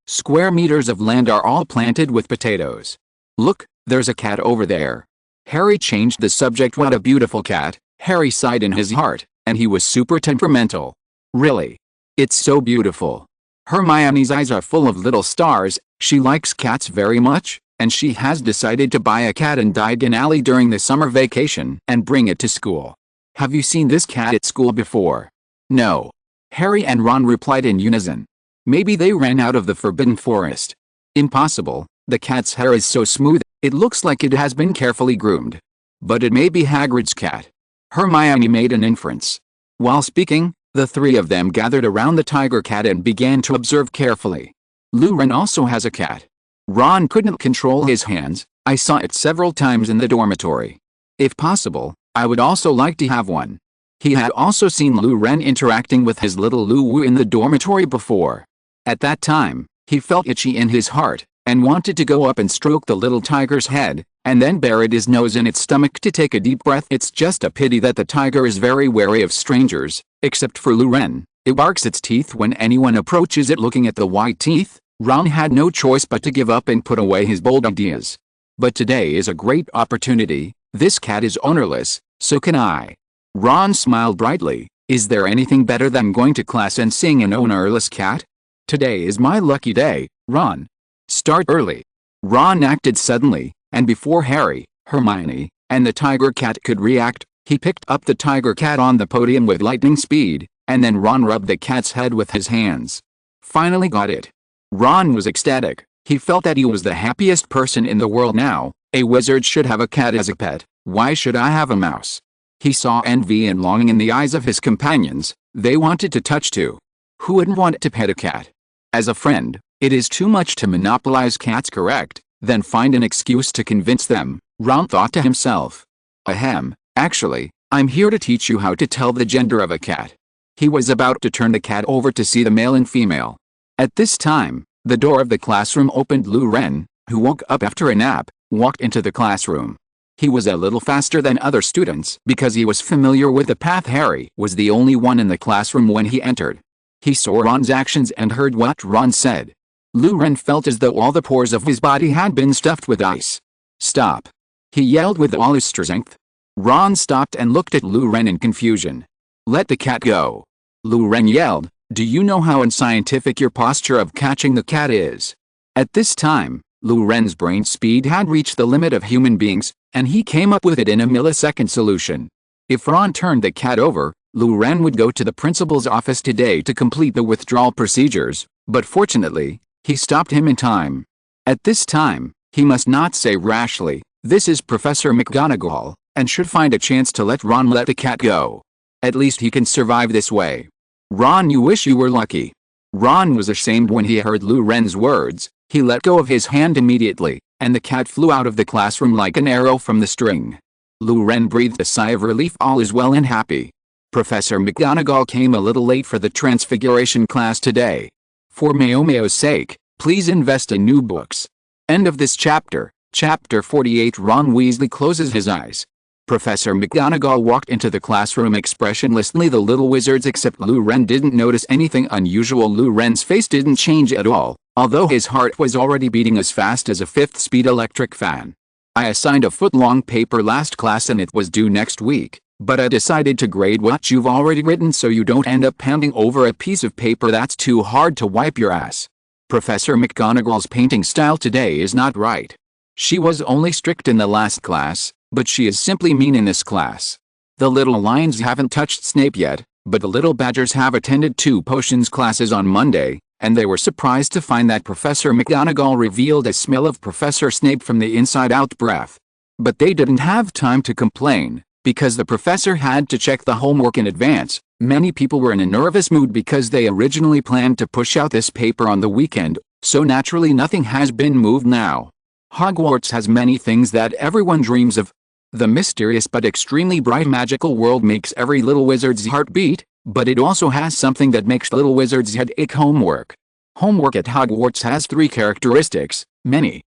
Speaker 1: square meters of land are all planted with potatoes. Look, there's a cat over there. Harry changed the subject. What a beautiful cat. Harry sighed in his heart, and he was super temperamental. Really? It's so beautiful. Hermione's eyes are full of little stars. She likes cats very much, and she has decided to buy a cat in Diagon Alley during the summer vacation and bring it to school. Have you seen this cat at school before? No. Harry and Ron replied in unison. Maybe they ran out of the Forbidden Forest. Impossible. The cat's hair is so smooth, it looks like it has been carefully groomed. But it may be Hagrid's cat. Hermione made an inference. While speaking, the three of them gathered around the tiger cat and began to observe carefully. Lou Ren also has a cat. Ron couldn't control his hands. I saw it several times in the dormitory. If possible, I would also like to have one. He had also seen Lou Ren interacting with his little Lou Wu in the dormitory before. At that time, he felt itchy in his heart, and wanted to go up and stroke the little tiger's head, and then buried his nose in its stomach to take a deep breath. It's just a pity that the tiger is very wary of strangers, except for Lou Ren. It barks its teeth when anyone approaches it. Looking at the white teeth, Ron had no choice but to give up and put away his bold ideas. But today is a great opportunity. This cat is ownerless, so can I. Ron smiled brightly. Is there anything better than going to class and seeing an ownerless cat? Today is my lucky day, Ron. Start early. Ron acted suddenly, and before Harry, Hermione, and the tiger cat could react, he picked up the tiger cat on the podium with lightning speed, and then Ron rubbed the cat's head with his hands. Finally got it. Ron was ecstatic. He felt that he was the happiest person in the world now. A wizard should have a cat as a pet. Why should I have a mouse? He saw envy and longing in the eyes of his companions. They wanted to touch too. Who wouldn't want to pet a cat? As a friend, it is too much to monopolize cats, correct? Then find an excuse to convince them, Ron thought to himself. Ahem, actually, I'm here to teach you how to tell the gender of a cat. He was about to turn the cat over to see the male and female. At this time, the door of the classroom opened. Lou Ren, who woke up after a nap, walked into the classroom. He was a little faster than other students because he was familiar with the path. Harry was the only one in the classroom when he entered. He saw Ron's actions and heard what Ron said. Lou Ren felt as though all the pores of his body had been stuffed with ice. Stop! He yelled with all his strength. Ron stopped and looked at Lou Ren in confusion. Let the cat go! Lou Ren yelled. Do you know how unscientific your posture of catching the cat is? At this time, Lou Ren's brain speed had reached the limit of human beings, and he came up with it in a millisecond solution. If Ron turned the cat over, Lou Ren would go to the principal's office today to complete the withdrawal procedures, But fortunately, he stopped him in time. At this time, he must not say rashly, "This is Professor McGonagall," and should find a chance to let Ron let the cat go. At least he can survive this way. Ron, you wish you were lucky. Ron was ashamed when he heard Lou Ren's words. He let go of his hand immediately, and the cat flew out of the classroom like an arrow from the string. Lou Ren breathed a sigh of relief. All is well and happy. Professor McGonagall came a little late for the Transfiguration class today. For Mao's sake, please invest in new books. End of this chapter. Chapter 48. Ron Weasley closes his eyes. Professor McGonagall walked into the classroom expressionlessly. The little wizards except Lou Ren didn't notice anything unusual. Lou Ren's face didn't change at all, although his heart was already beating as fast as a fifth-speed electric fan. I assigned a foot-long paper last class and it was due next week, but I decided to grade what you've already written so you don't end up pounding over a piece of paper that's too hard to wipe your ass. Professor McGonagall's painting style today is not right. She was only strict in the last class, but she is simply mean in this class. The little lions haven't touched Snape yet, but the little badgers have attended 2 potions classes on Monday, and they were surprised to find that Professor McGonagall revealed a smell of Professor Snape from the inside-out breath. But they didn't have time to complain, because the professor had to check the homework in advance. Many people were in a nervous mood because they originally planned to push out this paper on the weekend, so naturally nothing has been moved now. Hogwarts has many things that everyone dreams of. The mysterious but extremely bright magical world makes every little wizard's heart beat, but it also has something that makes little wizards' head ache: homework. Homework at Hogwarts has 3 characteristics: many,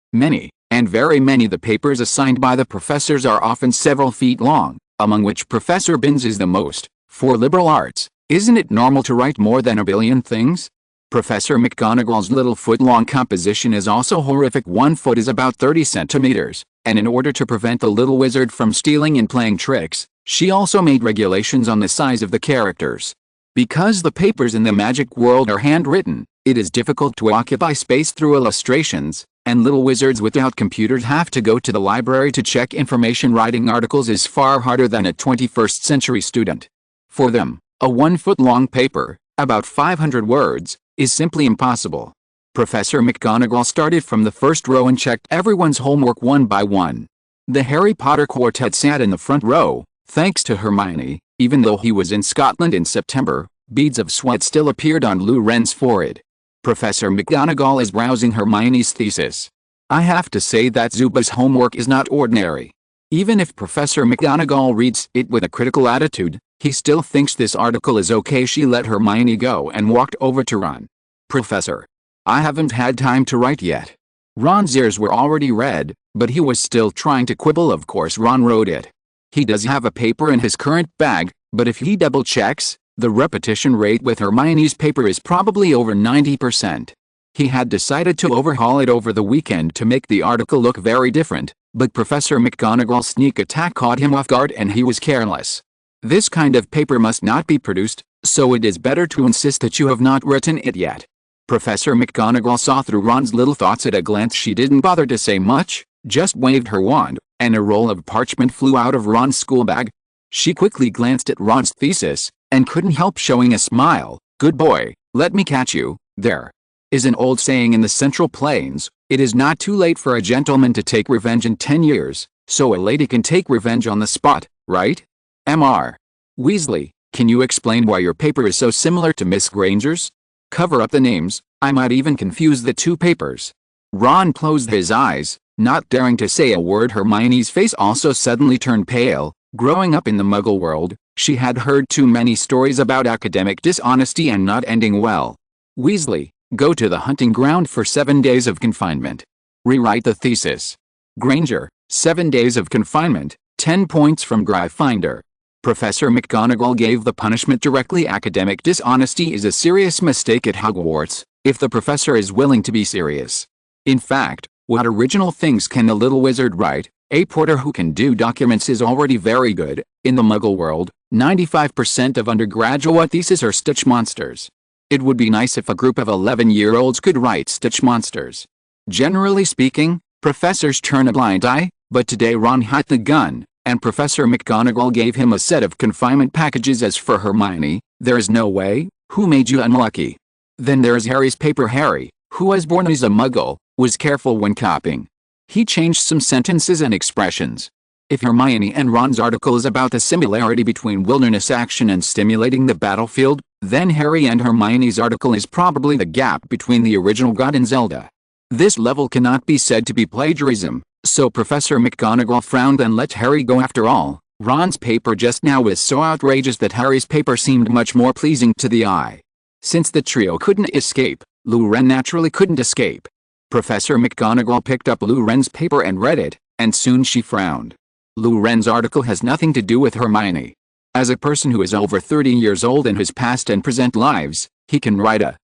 Speaker 1: and very many. The papers assigned by the professors are often several feet long, among which Professor Binns is the most. For liberal arts, isn't it normal to write more than a billion things? Professor McGonagall's little foot-long composition is also horrific. 1 foot is about 30 centimeters, and in order to prevent the little wizard from stealing and playing tricks, she also made regulations on the size of the characters. Because the papers in the magic world are handwritten, it is difficult to occupy space through illustrations, and little wizards without computers have to go to the library to check information. Writing articles is far harder than a 21st century student. For them, a 1-foot-long paper, about 500 words, is simply impossible. Professor McGonagall started from the first row and checked everyone's homework one by one. The Harry Potter quartet sat in the front row, thanks to Hermione. Even though he was in Scotland in September, beads of sweat still appeared on Lou Ren's forehead. Professor McGonagall is browsing Hermione's thesis. I have to say that Zuba's homework is not ordinary. Even if Professor McGonagall reads it with a critical attitude, he still thinks this article is okay. She let Hermione go and walked over to Ron. Professor, I haven't had time to write yet. Ron's ears were already red, but he was still trying to quibble. Of course Ron wrote it. He does have a paper in his current bag, but if he double checks, the repetition rate with Hermione's paper is probably over 90%. He had decided to overhaul it over the weekend to make the article look very different, but Professor McGonagall's sneak attack caught him off guard and he was careless. This kind of paper must not be produced, so it is better to insist that you have not written it yet. Professor McGonagall saw through Ron's little thoughts at a glance. She didn't bother to say much, just waved her wand, and a roll of parchment flew out of Ron's school bag. She quickly glanced at Ron's thesis, and couldn't help showing a smile. Good boy, let me catch you. There is an old saying in the Central Plains: it is not too late for a gentleman to take revenge in 10 years, so a lady can take revenge on the spot, right? Mr. Weasley, can you explain why your paper is so similar to Miss Granger's? Cover up the names, I might even confuse the 2 papers. Ron closed his eyes, not daring to say a word. Hermione's face also suddenly turned pale. Growing up in the Muggle world, she had heard too many stories about academic dishonesty and not ending well. Weasley, go to the hunting ground for 7 days of confinement. Rewrite the thesis. Granger, 7 days of confinement, 10 points from Gryffindor. Professor McGonagall gave the punishment directly. Academic dishonesty is a serious mistake at Hogwarts, if the professor is willing to be serious. In fact, what original things can the little wizard write? A porter who can do documents is already very good. In the Muggle world, 95% of undergraduate theses are Stitch monsters. It would be nice if a group of 11-year-olds could write Stitch monsters. Generally speaking, professors turn a blind eye, but today Ron had the gun, and Professor McGonagall gave him a set of confinement packages. As for Hermione, there is no way. Who made you unlucky? Then there's Harry's paper. Harry, who was born as a muggle, was careful when copying. He changed some sentences and expressions. If Hermione and Ron's article is about the similarity between wilderness action and stimulating the battlefield, then Harry and Hermione's article is probably the gap between the original God and Zelda. This level cannot be said to be plagiarism, so Professor McGonagall frowned and let Harry go. After all, Ron's paper just now was so outrageous that Harry's paper seemed much more pleasing to the eye. Since the trio couldn't escape, Lou Ren naturally couldn't escape. Professor McGonagall picked up Lou Ren's paper and read it, and soon she frowned. Lou Ren's article has nothing to do with Hermione. As a person who is over 30 years old in his past and present lives, he can write a,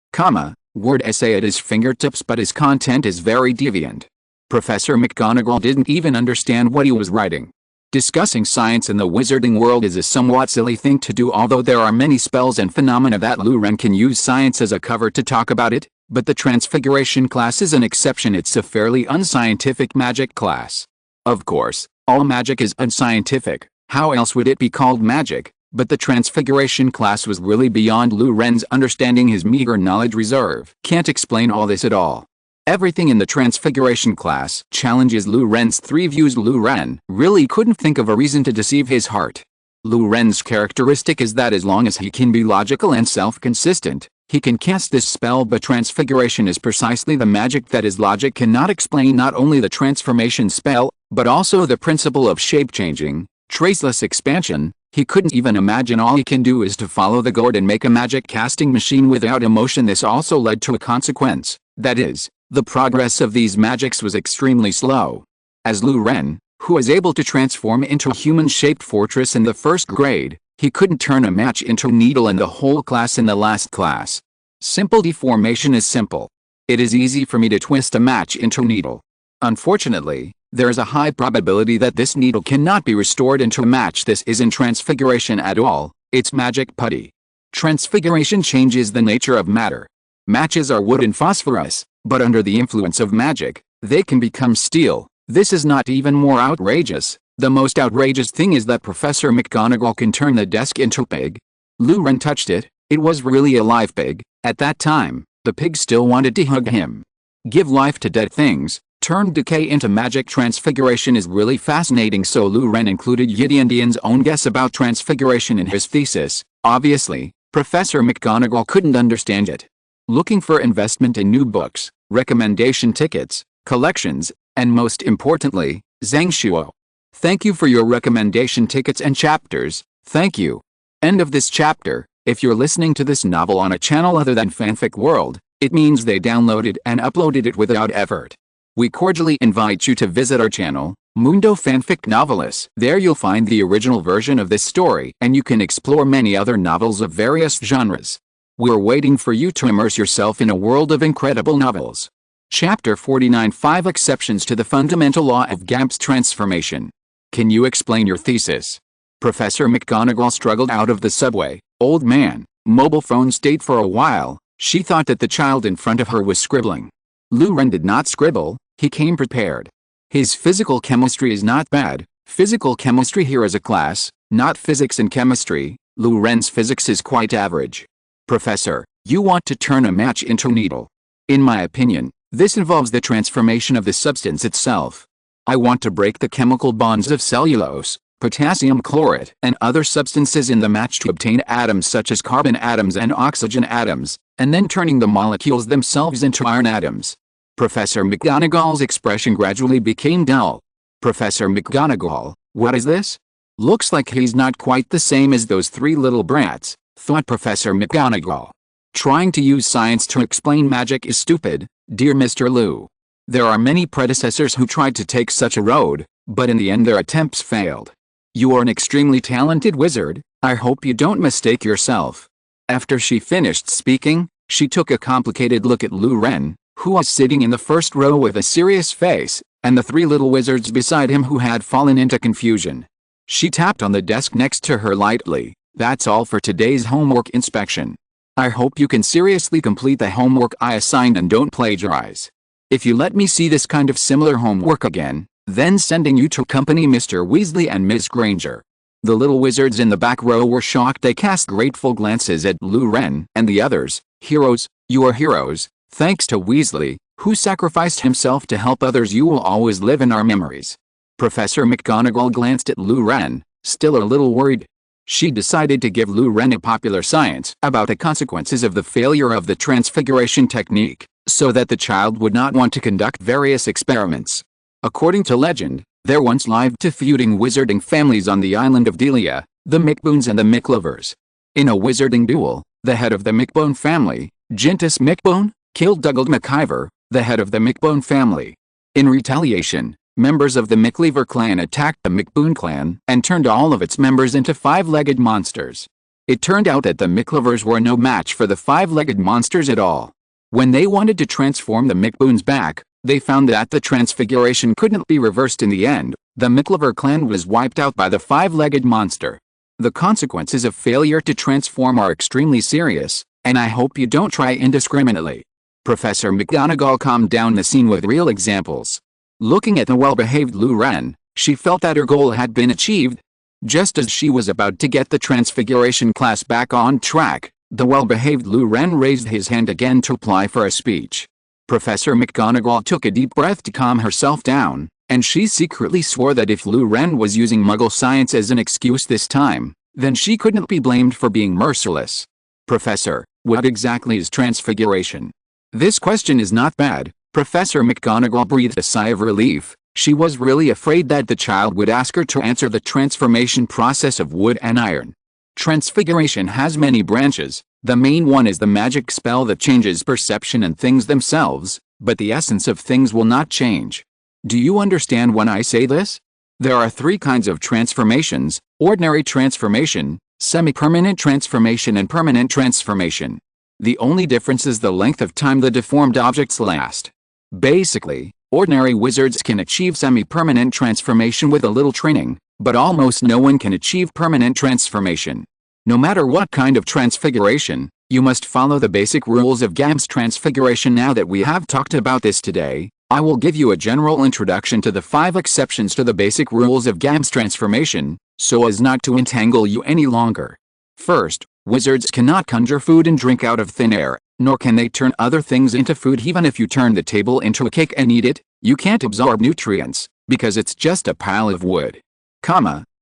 Speaker 1: word essay at his fingertips, but his content is very deviant. Professor McGonagall didn't even understand what he was writing. Discussing science in the wizarding world is a somewhat silly thing to do, although there are many spells and phenomena that Lou Ren can use science as a cover to talk about it, but the Transfiguration class is an exception. It's a fairly unscientific magic class. Of course, all magic is unscientific, how else would it be called magic? But the Transfiguration class was really beyond Lou Ren's understanding. His meager knowledge reserve can't explain all this at all. Everything in the Transfiguration class challenges Lou Ren's three views. Lou Ren really couldn't think of a reason to deceive his heart. Lou Ren's characteristic is that as long as he can be logical and self-consistent, he can cast this spell, but Transfiguration is precisely the magic that his logic cannot explain. Not only the transformation spell, but also the principle of shape-changing, traceless expansion. He couldn't even imagine. All he can do is to follow the gourd and make a magic casting machine without emotion. This also led to a consequence, that is, the progress of these magics was extremely slow. As Lou Ren, who was able to transform into a human-shaped fortress in the first grade, he couldn't turn a match into a needle in the whole class in the last class. Simple deformation is simple. It is easy for me to twist a match into a needle. Unfortunately, there is a high probability that this needle cannot be restored into a match. This isn't Transfiguration at all, it's magic putty. Transfiguration changes the nature of matter. Matches are wood and phosphorus, but under the influence of magic, they can become steel. This is not even more outrageous. The most outrageous thing is that Professor McGonagall can turn the desk into a pig. Lou Ren touched it. It was really a live pig. At that time, the pig still wanted to hug him. Give life to dead things, turn decay into magic. Transfiguration is really fascinating, so Lou Ren included Yidiandian's own guess about Transfiguration in his thesis. Obviously, Professor McGonagall couldn't understand it. Looking for investment in new books, recommendation tickets, collections, and most importantly, Zhang Shuo. Thank you for your recommendation tickets and chapters, thank you. End of this chapter. If you're listening to this novel on a channel other than Fanfic World, it means they downloaded and uploaded it without effort. We cordially invite you to visit our channel, Mundo Fanfic Novelist. There you'll find the original version of this story, and you can explore many other novels of various genres. We're waiting for you to immerse yourself in a world of incredible novels. Chapter 49: 5 Exceptions to the Fundamental Law of Gamp's Transformation. Can you explain your thesis? Professor McGonagall struggled out of the subway. Old man, mobile phone state. For a while, she thought that the child in front of her was scribbling. Lou Ren did not scribble, he came prepared. His physical chemistry is not bad. Physical chemistry here is a class, not physics and chemistry. Lou Ren's physics is quite average. Professor, you want to turn a match into a needle. In my opinion, this involves the transformation of the substance itself. I want to break the chemical bonds of cellulose, potassium chlorate, and other substances in the match to obtain atoms such as carbon atoms and oxygen atoms, and then turning the molecules themselves into iron atoms. Professor McGonagall's expression gradually became dull. Professor McGonagall, what is this? Looks like he's not quite the same as those three little brats, thought Professor McGonagall. Trying to use science to explain magic is stupid, dear Mr. Lou. There are many predecessors who tried to take such a road, but in the end their attempts failed. You are an extremely talented wizard, I hope you don't mistake yourself. After she finished speaking, she took a complicated look at Lou Ren, who was sitting in the first row with a serious face, and the three little wizards beside him who had fallen into confusion. She tapped on the desk next to her lightly. That's all for today's homework inspection. I hope you can seriously complete the homework I assigned and don't plagiarize. If you let me see this kind of similar homework again, then sending you to accompany Mr. Weasley and Miss Granger. The little wizards in the back row were shocked. They cast grateful glances at Lou Ren and the others. Heroes, you are heroes. Thanks to Weasley, who sacrificed himself to help others, you will always live in our memories. Professor McGonagall glanced at Lou Ren, still a little worried. She decided to give Lou Ren a popular science about the consequences of the failure of the transfiguration technique, so that the child would not want to conduct various experiments. According to legend, there once lived two feuding wizarding families on the island of Delia, the McBoons and the McLovers. In a wizarding duel, the head of the McBone family, Gentis McBone, killed Dougald McIver, the head of the McBone family. In retaliation, members of the McLeaver clan attacked the McBoon clan and turned all of its members into five-legged monsters. It turned out that the McLovers were no match for the five-legged monsters at all. When they wanted to transform the McBoons back, they found that the transfiguration couldn't be reversed in the end. The McLeaver clan was wiped out by the five-legged monster. The consequences of failure to transform are extremely serious, and I hope you don't try indiscriminately. Professor McGonagall calmed down the scene with real examples. Looking at the well-behaved Lou Ren, she felt that her goal had been achieved. Just as she was about to get the transfiguration class back on track, the well-behaved Lou Ren raised his hand again to apply for a speech. Professor McGonagall took a deep breath to calm herself down, and she secretly swore that if Lou Ren was using Muggle science as an excuse this time, then she couldn't be blamed for being merciless. Professor, what exactly is transfiguration? This question is not bad. Professor McGonagall breathed a sigh of relief. She was really afraid that the child would ask her to answer the transformation process of wood and iron. Transfiguration has many branches. The main one is the magic spell that changes perception and things themselves, but the essence of things will not change. Do you understand when I say this? There are three kinds of transformations: ordinary transformation, semi-permanent transformation, and permanent transformation. The only difference is the length of time the deformed objects last. Basically, ordinary wizards can achieve semi-permanent transformation with a little training, but almost no one can achieve permanent transformation. No matter what kind of transfiguration, you must follow the basic rules of GAMS transfiguration. Now that we have talked about this today, I will give you a general introduction to the 5 exceptions to the basic rules of GAMS transformation, so as not to entangle you any longer. First, wizards cannot conjure food and drink out of thin air, nor can they turn other things into food. Even if you turn the table into a cake and eat it, you can't absorb nutrients, because it's just a pile of wood.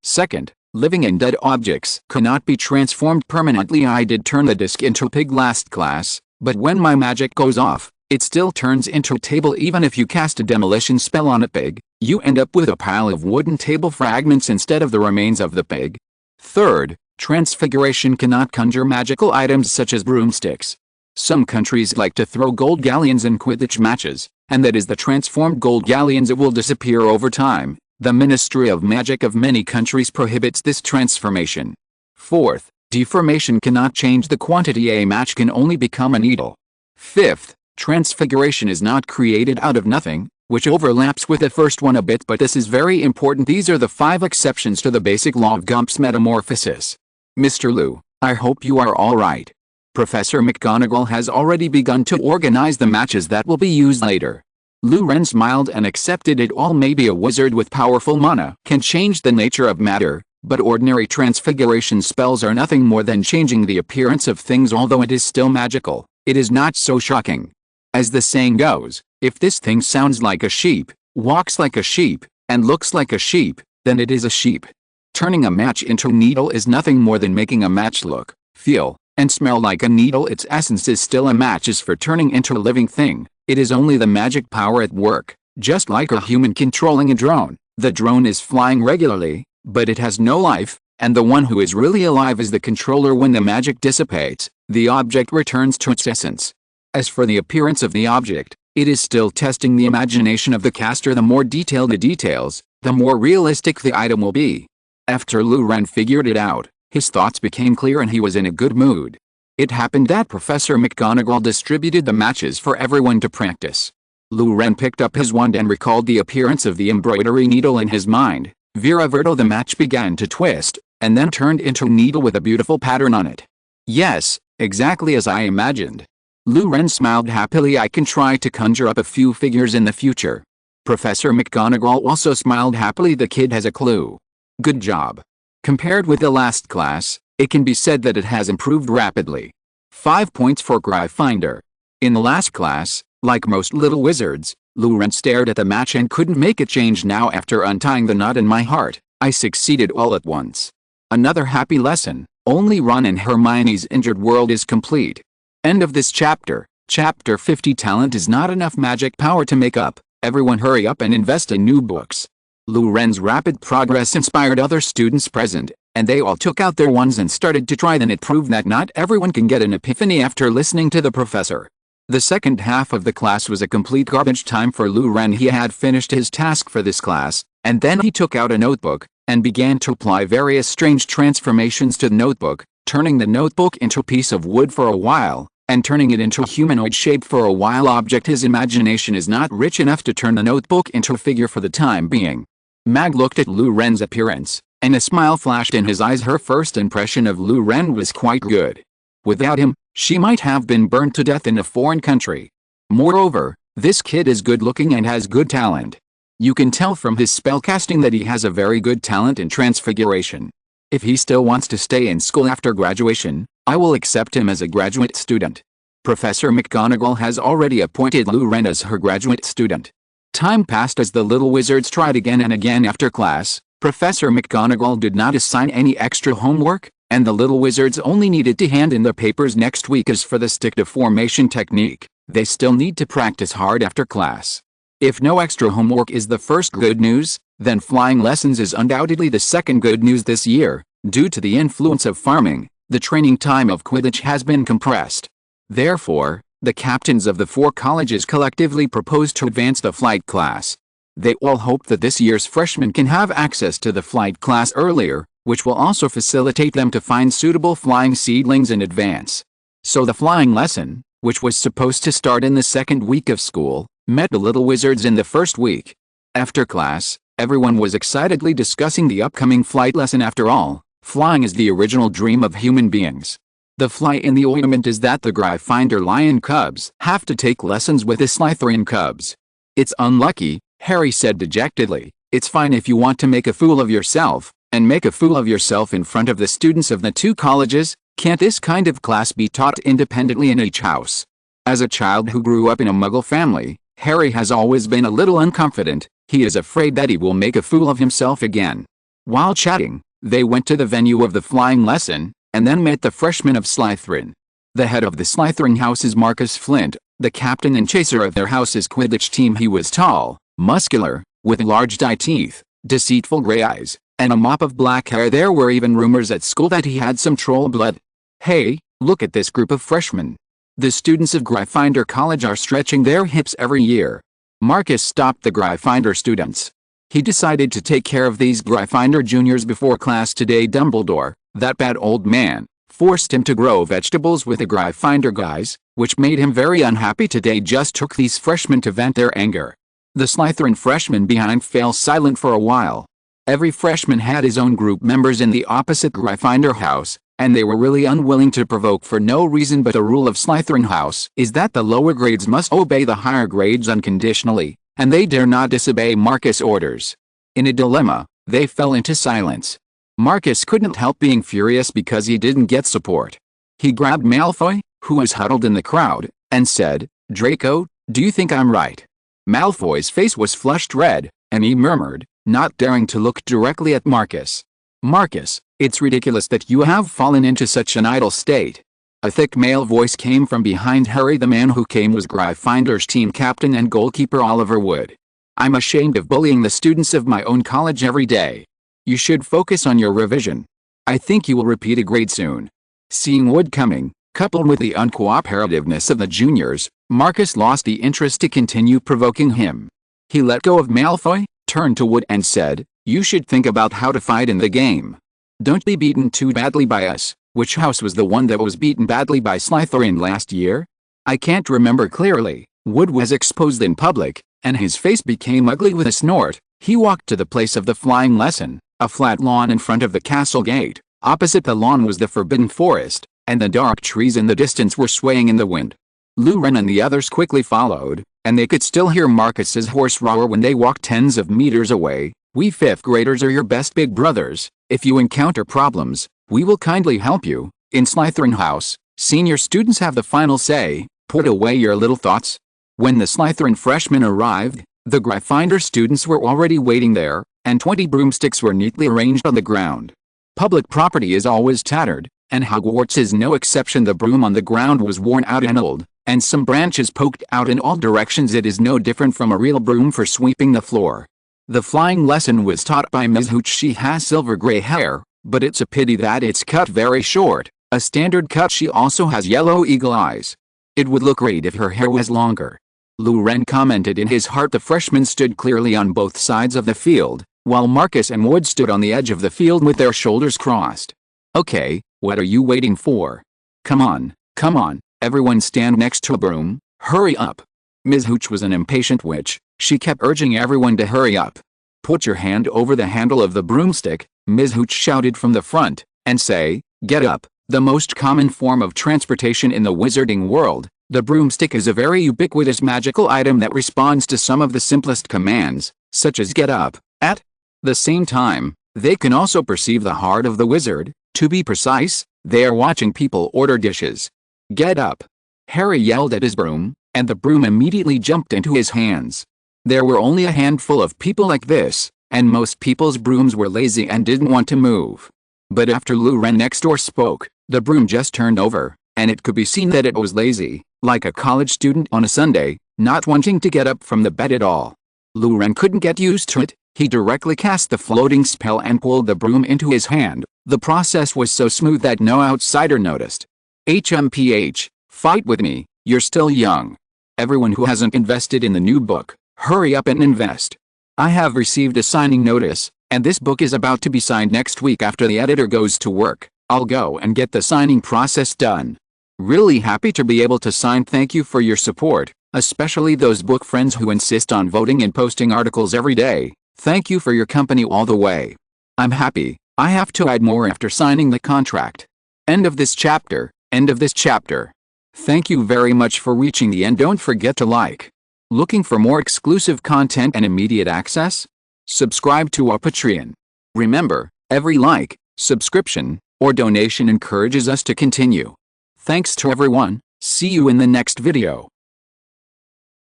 Speaker 1: Second, living and dead objects cannot be transformed permanently. I did turn the disc into a pig last class, but when my magic goes off, it still turns into a table. Even if you cast a demolition spell on a pig, you end up with a pile of wooden table fragments instead of the remains of the pig. Third, transfiguration cannot conjure magical items such as broomsticks. Some countries like to throw gold galleons in Quidditch matches, and that is the transformed gold galleons. It will disappear over time. The Ministry of Magic of many countries prohibits this transformation. Fourth, deformation cannot change the quantity. A match can only become a needle. Fifth, transfiguration is not created out of nothing, which overlaps with the first one a bit, but this is very important. These are the 5 exceptions to the basic law of GUMP's metamorphosis. Mr. Lou, I hope you are all right. Professor McGonagall has already begun to organize the matches that will be used later. Lou Ren smiled and accepted it all. Maybe a wizard with powerful mana can change the nature of matter, but ordinary transfiguration spells are nothing more than changing the appearance of things. Although it is still magical, it is not so shocking. As the saying goes, if this thing sounds like a sheep, walks like a sheep, and looks like a sheep, then it is a sheep. Turning a match into a needle is nothing more than making a match look, feel, and smell like a needle. Its essence is still a match. As for turning into a living thing, it is only the magic power at work. Just like a human controlling a drone, the drone is flying regularly, but it has no life, and the one who is really alive is the controller. When the magic dissipates, the object returns to its essence. As for the appearance of the object, it is still testing the imagination of the caster. The more detailed the details, the more realistic the item will be. After Lou Ren figured it out, his thoughts became clear and he was in a good mood. It happened that Professor McGonagall distributed the matches for everyone to practice. Lou Ren picked up his wand and recalled the appearance of the embroidery needle in his mind. Vira Verto, the match began to twist, and then turned into a needle with a beautiful pattern on it. Yes, exactly as I imagined. Lou Ren smiled happily. I can try to conjure up a few figures in the future. Professor McGonagall also smiled happily. The kid has a clue. Good job. Compared with the last class, it can be said that it has improved rapidly. 5 points for Gryffindor. In the last class, like most little wizards, Luren stared at the match and couldn't make it change. Now after untying the knot in my heart, I succeeded all at once. Another happy lesson, only Ron and Hermione's injured world is complete. End of this chapter. Chapter 50. Talent is not enough magic power to make up. Everyone hurry up and invest in new books. Luren's rapid progress inspired other students present, and they all took out their wands and started to try. Then it proved that not everyone can get an epiphany after listening to the professor. The second half of the class was a complete garbage time for Luren. He had finished his task for this class, and then he took out a notebook, and began to apply various strange transformations to the notebook, turning the notebook into a piece of wood for a while, and turning it into a humanoid shape for a while. Object. His imagination is not rich enough to turn the notebook into a figure for the time being. Mag looked at Luren's appearance, and a smile flashed in his eyes. Her first impression of Luren was quite good. Without him, she might have been burned to death in a foreign country. Moreover, this kid is good looking and has good talent. You can tell from his spellcasting that he has a very good talent in transfiguration. If he still wants to stay in school after graduation, I will accept him as a graduate student. Professor McGonagall has already appointed Luren as her graduate student. Time passed as the little wizards tried again and again after class. Professor McGonagall did not assign any extra homework, and the little wizards only needed to hand in their papers next week. As for the stick-to-formation technique, they still need to practice hard after class. If no extra homework is the first good news, then flying lessons is undoubtedly the second good news this year. Due to the influence of farming, the training time of Quidditch has been compressed. Therefore, the captains of the 4 colleges collectively proposed to advance the flight class. They all hope that this year's freshmen can have access to the flight class earlier, which will also facilitate them to find suitable flying seedlings in advance. So the flying lesson, which was supposed to start in the second week of school, met the little wizards in the first week. After class, everyone was excitedly discussing the upcoming flight lesson. After all, flying is the original dream of human beings. The fly in the ointment is that the Gryffindor lion cubs have to take lessons with the Slytherin cubs. It's unlucky, Harry said dejectedly. It's fine if you want to make a fool of yourself, and make a fool of yourself in front of the students of the 2 colleges. Can't this kind of class be taught independently in each house? As a child who grew up in a Muggle family, Harry has always been a little unconfident. He is afraid that he will make a fool of himself again. While chatting, they went to the venue of the flying lesson, and then met the freshmen of Slytherin. The head of the Slytherin house is Marcus Flint, the captain and chaser of their house's Quidditch team. He was tall, muscular, with large eye teeth, deceitful gray eyes, and a mop of black hair. There were even rumors at school that he had some troll blood. Hey, look at this group of freshmen. The students of Gryffindor College are stretching their hips every year. Marcus stopped the Gryffindor students. He decided to take care of these Gryffindor juniors before class today. Dumbledore, that bad old man, forced him to grow vegetables with the Gryffindor guys, which made him very unhappy today. Just took these freshmen to vent their anger. The Slytherin freshmen behind fell silent for a while. Every freshman had his own group members in the opposite Gryffindor house, and they were really unwilling to provoke for no reason. But the rule of Slytherin house is that the lower grades must obey the higher grades unconditionally, and they dare not disobey Marcus' orders. In a dilemma, they fell into silence. Marcus couldn't help being furious because he didn't get support. He grabbed Malfoy, who was huddled in the crowd, and said, "Draco, do you think I'm right?" Malfoy's face was flushed red, and he murmured, not daring to look directly at Marcus. "Marcus, it's ridiculous that you have fallen into such an idle state." A thick male voice came from behind Harry. The man who came was Gryffindor's team captain and goalkeeper Oliver Wood. "I'm ashamed of bullying the students of my own college every day. You should focus on your revision. I think you will repeat a grade soon." Seeing Wood coming, coupled with the uncooperativeness of the juniors, Marcus lost the interest to continue provoking him. He let go of Malfoy, turned to Wood and said, "You should think about how to fight in the game. Don't be beaten too badly by us." Which house was the one that was beaten badly by Slytherin last year? "I can't remember clearly." Wood was exposed in public, and his face became ugly. With a snort, he walked to the place of the flying lesson, a flat lawn in front of the castle gate. Opposite the lawn was the Forbidden Forest, and the dark trees in the distance were swaying in the wind. Luren and the others quickly followed, and they could still hear Marcus's hoarse roar when they walked tens of meters away. "We 5th graders are your best big brothers. If you encounter problems, we will kindly help you. In Slytherin House, senior students have the final say. Put away your little thoughts. When the Slytherin freshmen arrived, the Gryffindor students were already waiting there, and 20 broomsticks were neatly arranged on the ground. Public property is always tattered, and Hogwarts is no exception. The broom on the ground was worn out and old, and some branches poked out in all directions. It is no different from a real broom for sweeping the floor. The flying lesson was taught by Ms. Hooch. She has silver gray hair, but it's a pity that it's cut very short, a standard cut. She also has yellow eagle eyes. It would look great if her hair was longer. Lou Ren commented in his heart. The freshmen stood clearly on both sides of the field, while Marcus and Wood stood on the edge of the field with their shoulders crossed. Okay, what are you waiting for? Come on, everyone stand next to a broom, hurry up. Ms. Hooch was an impatient witch. She kept urging everyone to hurry up. Put your hand over the handle of the broomstick, Ms. Hooch shouted from the front, and say, get up. The most common form of transportation in the wizarding world, the broomstick is a very ubiquitous magical item that responds to some of the simplest commands, such as get up. At the same time, they can also perceive the heart of the wizard. To be precise, they are watching people order dishes. Get up. Harry yelled at his broom, and the broom immediately jumped into his hands. There were only a handful of people like this, and most people's brooms were lazy and didn't want to move. But after Lou Ren next door spoke, the broom just turned over, and it could be seen that it was lazy, like a college student on a Sunday, not wanting to get up from the bed at all. Lou Ren couldn't get used to it. He directly cast the floating spell and pulled the broom into his hand. The process was so smooth that no outsider noticed. HMPH, fight with me, you're still young. Everyone who hasn't invested in the new book, hurry up and invest. I have received a signing notice, and this book is about to be signed next week after the editor goes to work. I'll go and get the signing process done. Really happy to be able to sign. Thank you for your support, especially those book friends who insist on voting and posting articles every day. Thank you for your company all the way. I'm happy. I have to add more after signing the contract. End of this chapter. End of this chapter. Thank you very much for reaching the end. Don't forget to like. Looking for more exclusive content and immediate access? Subscribe to our Patreon. Remember, every like, subscription, or donation encourages us to continue. Thanks to everyone. See you in the next video.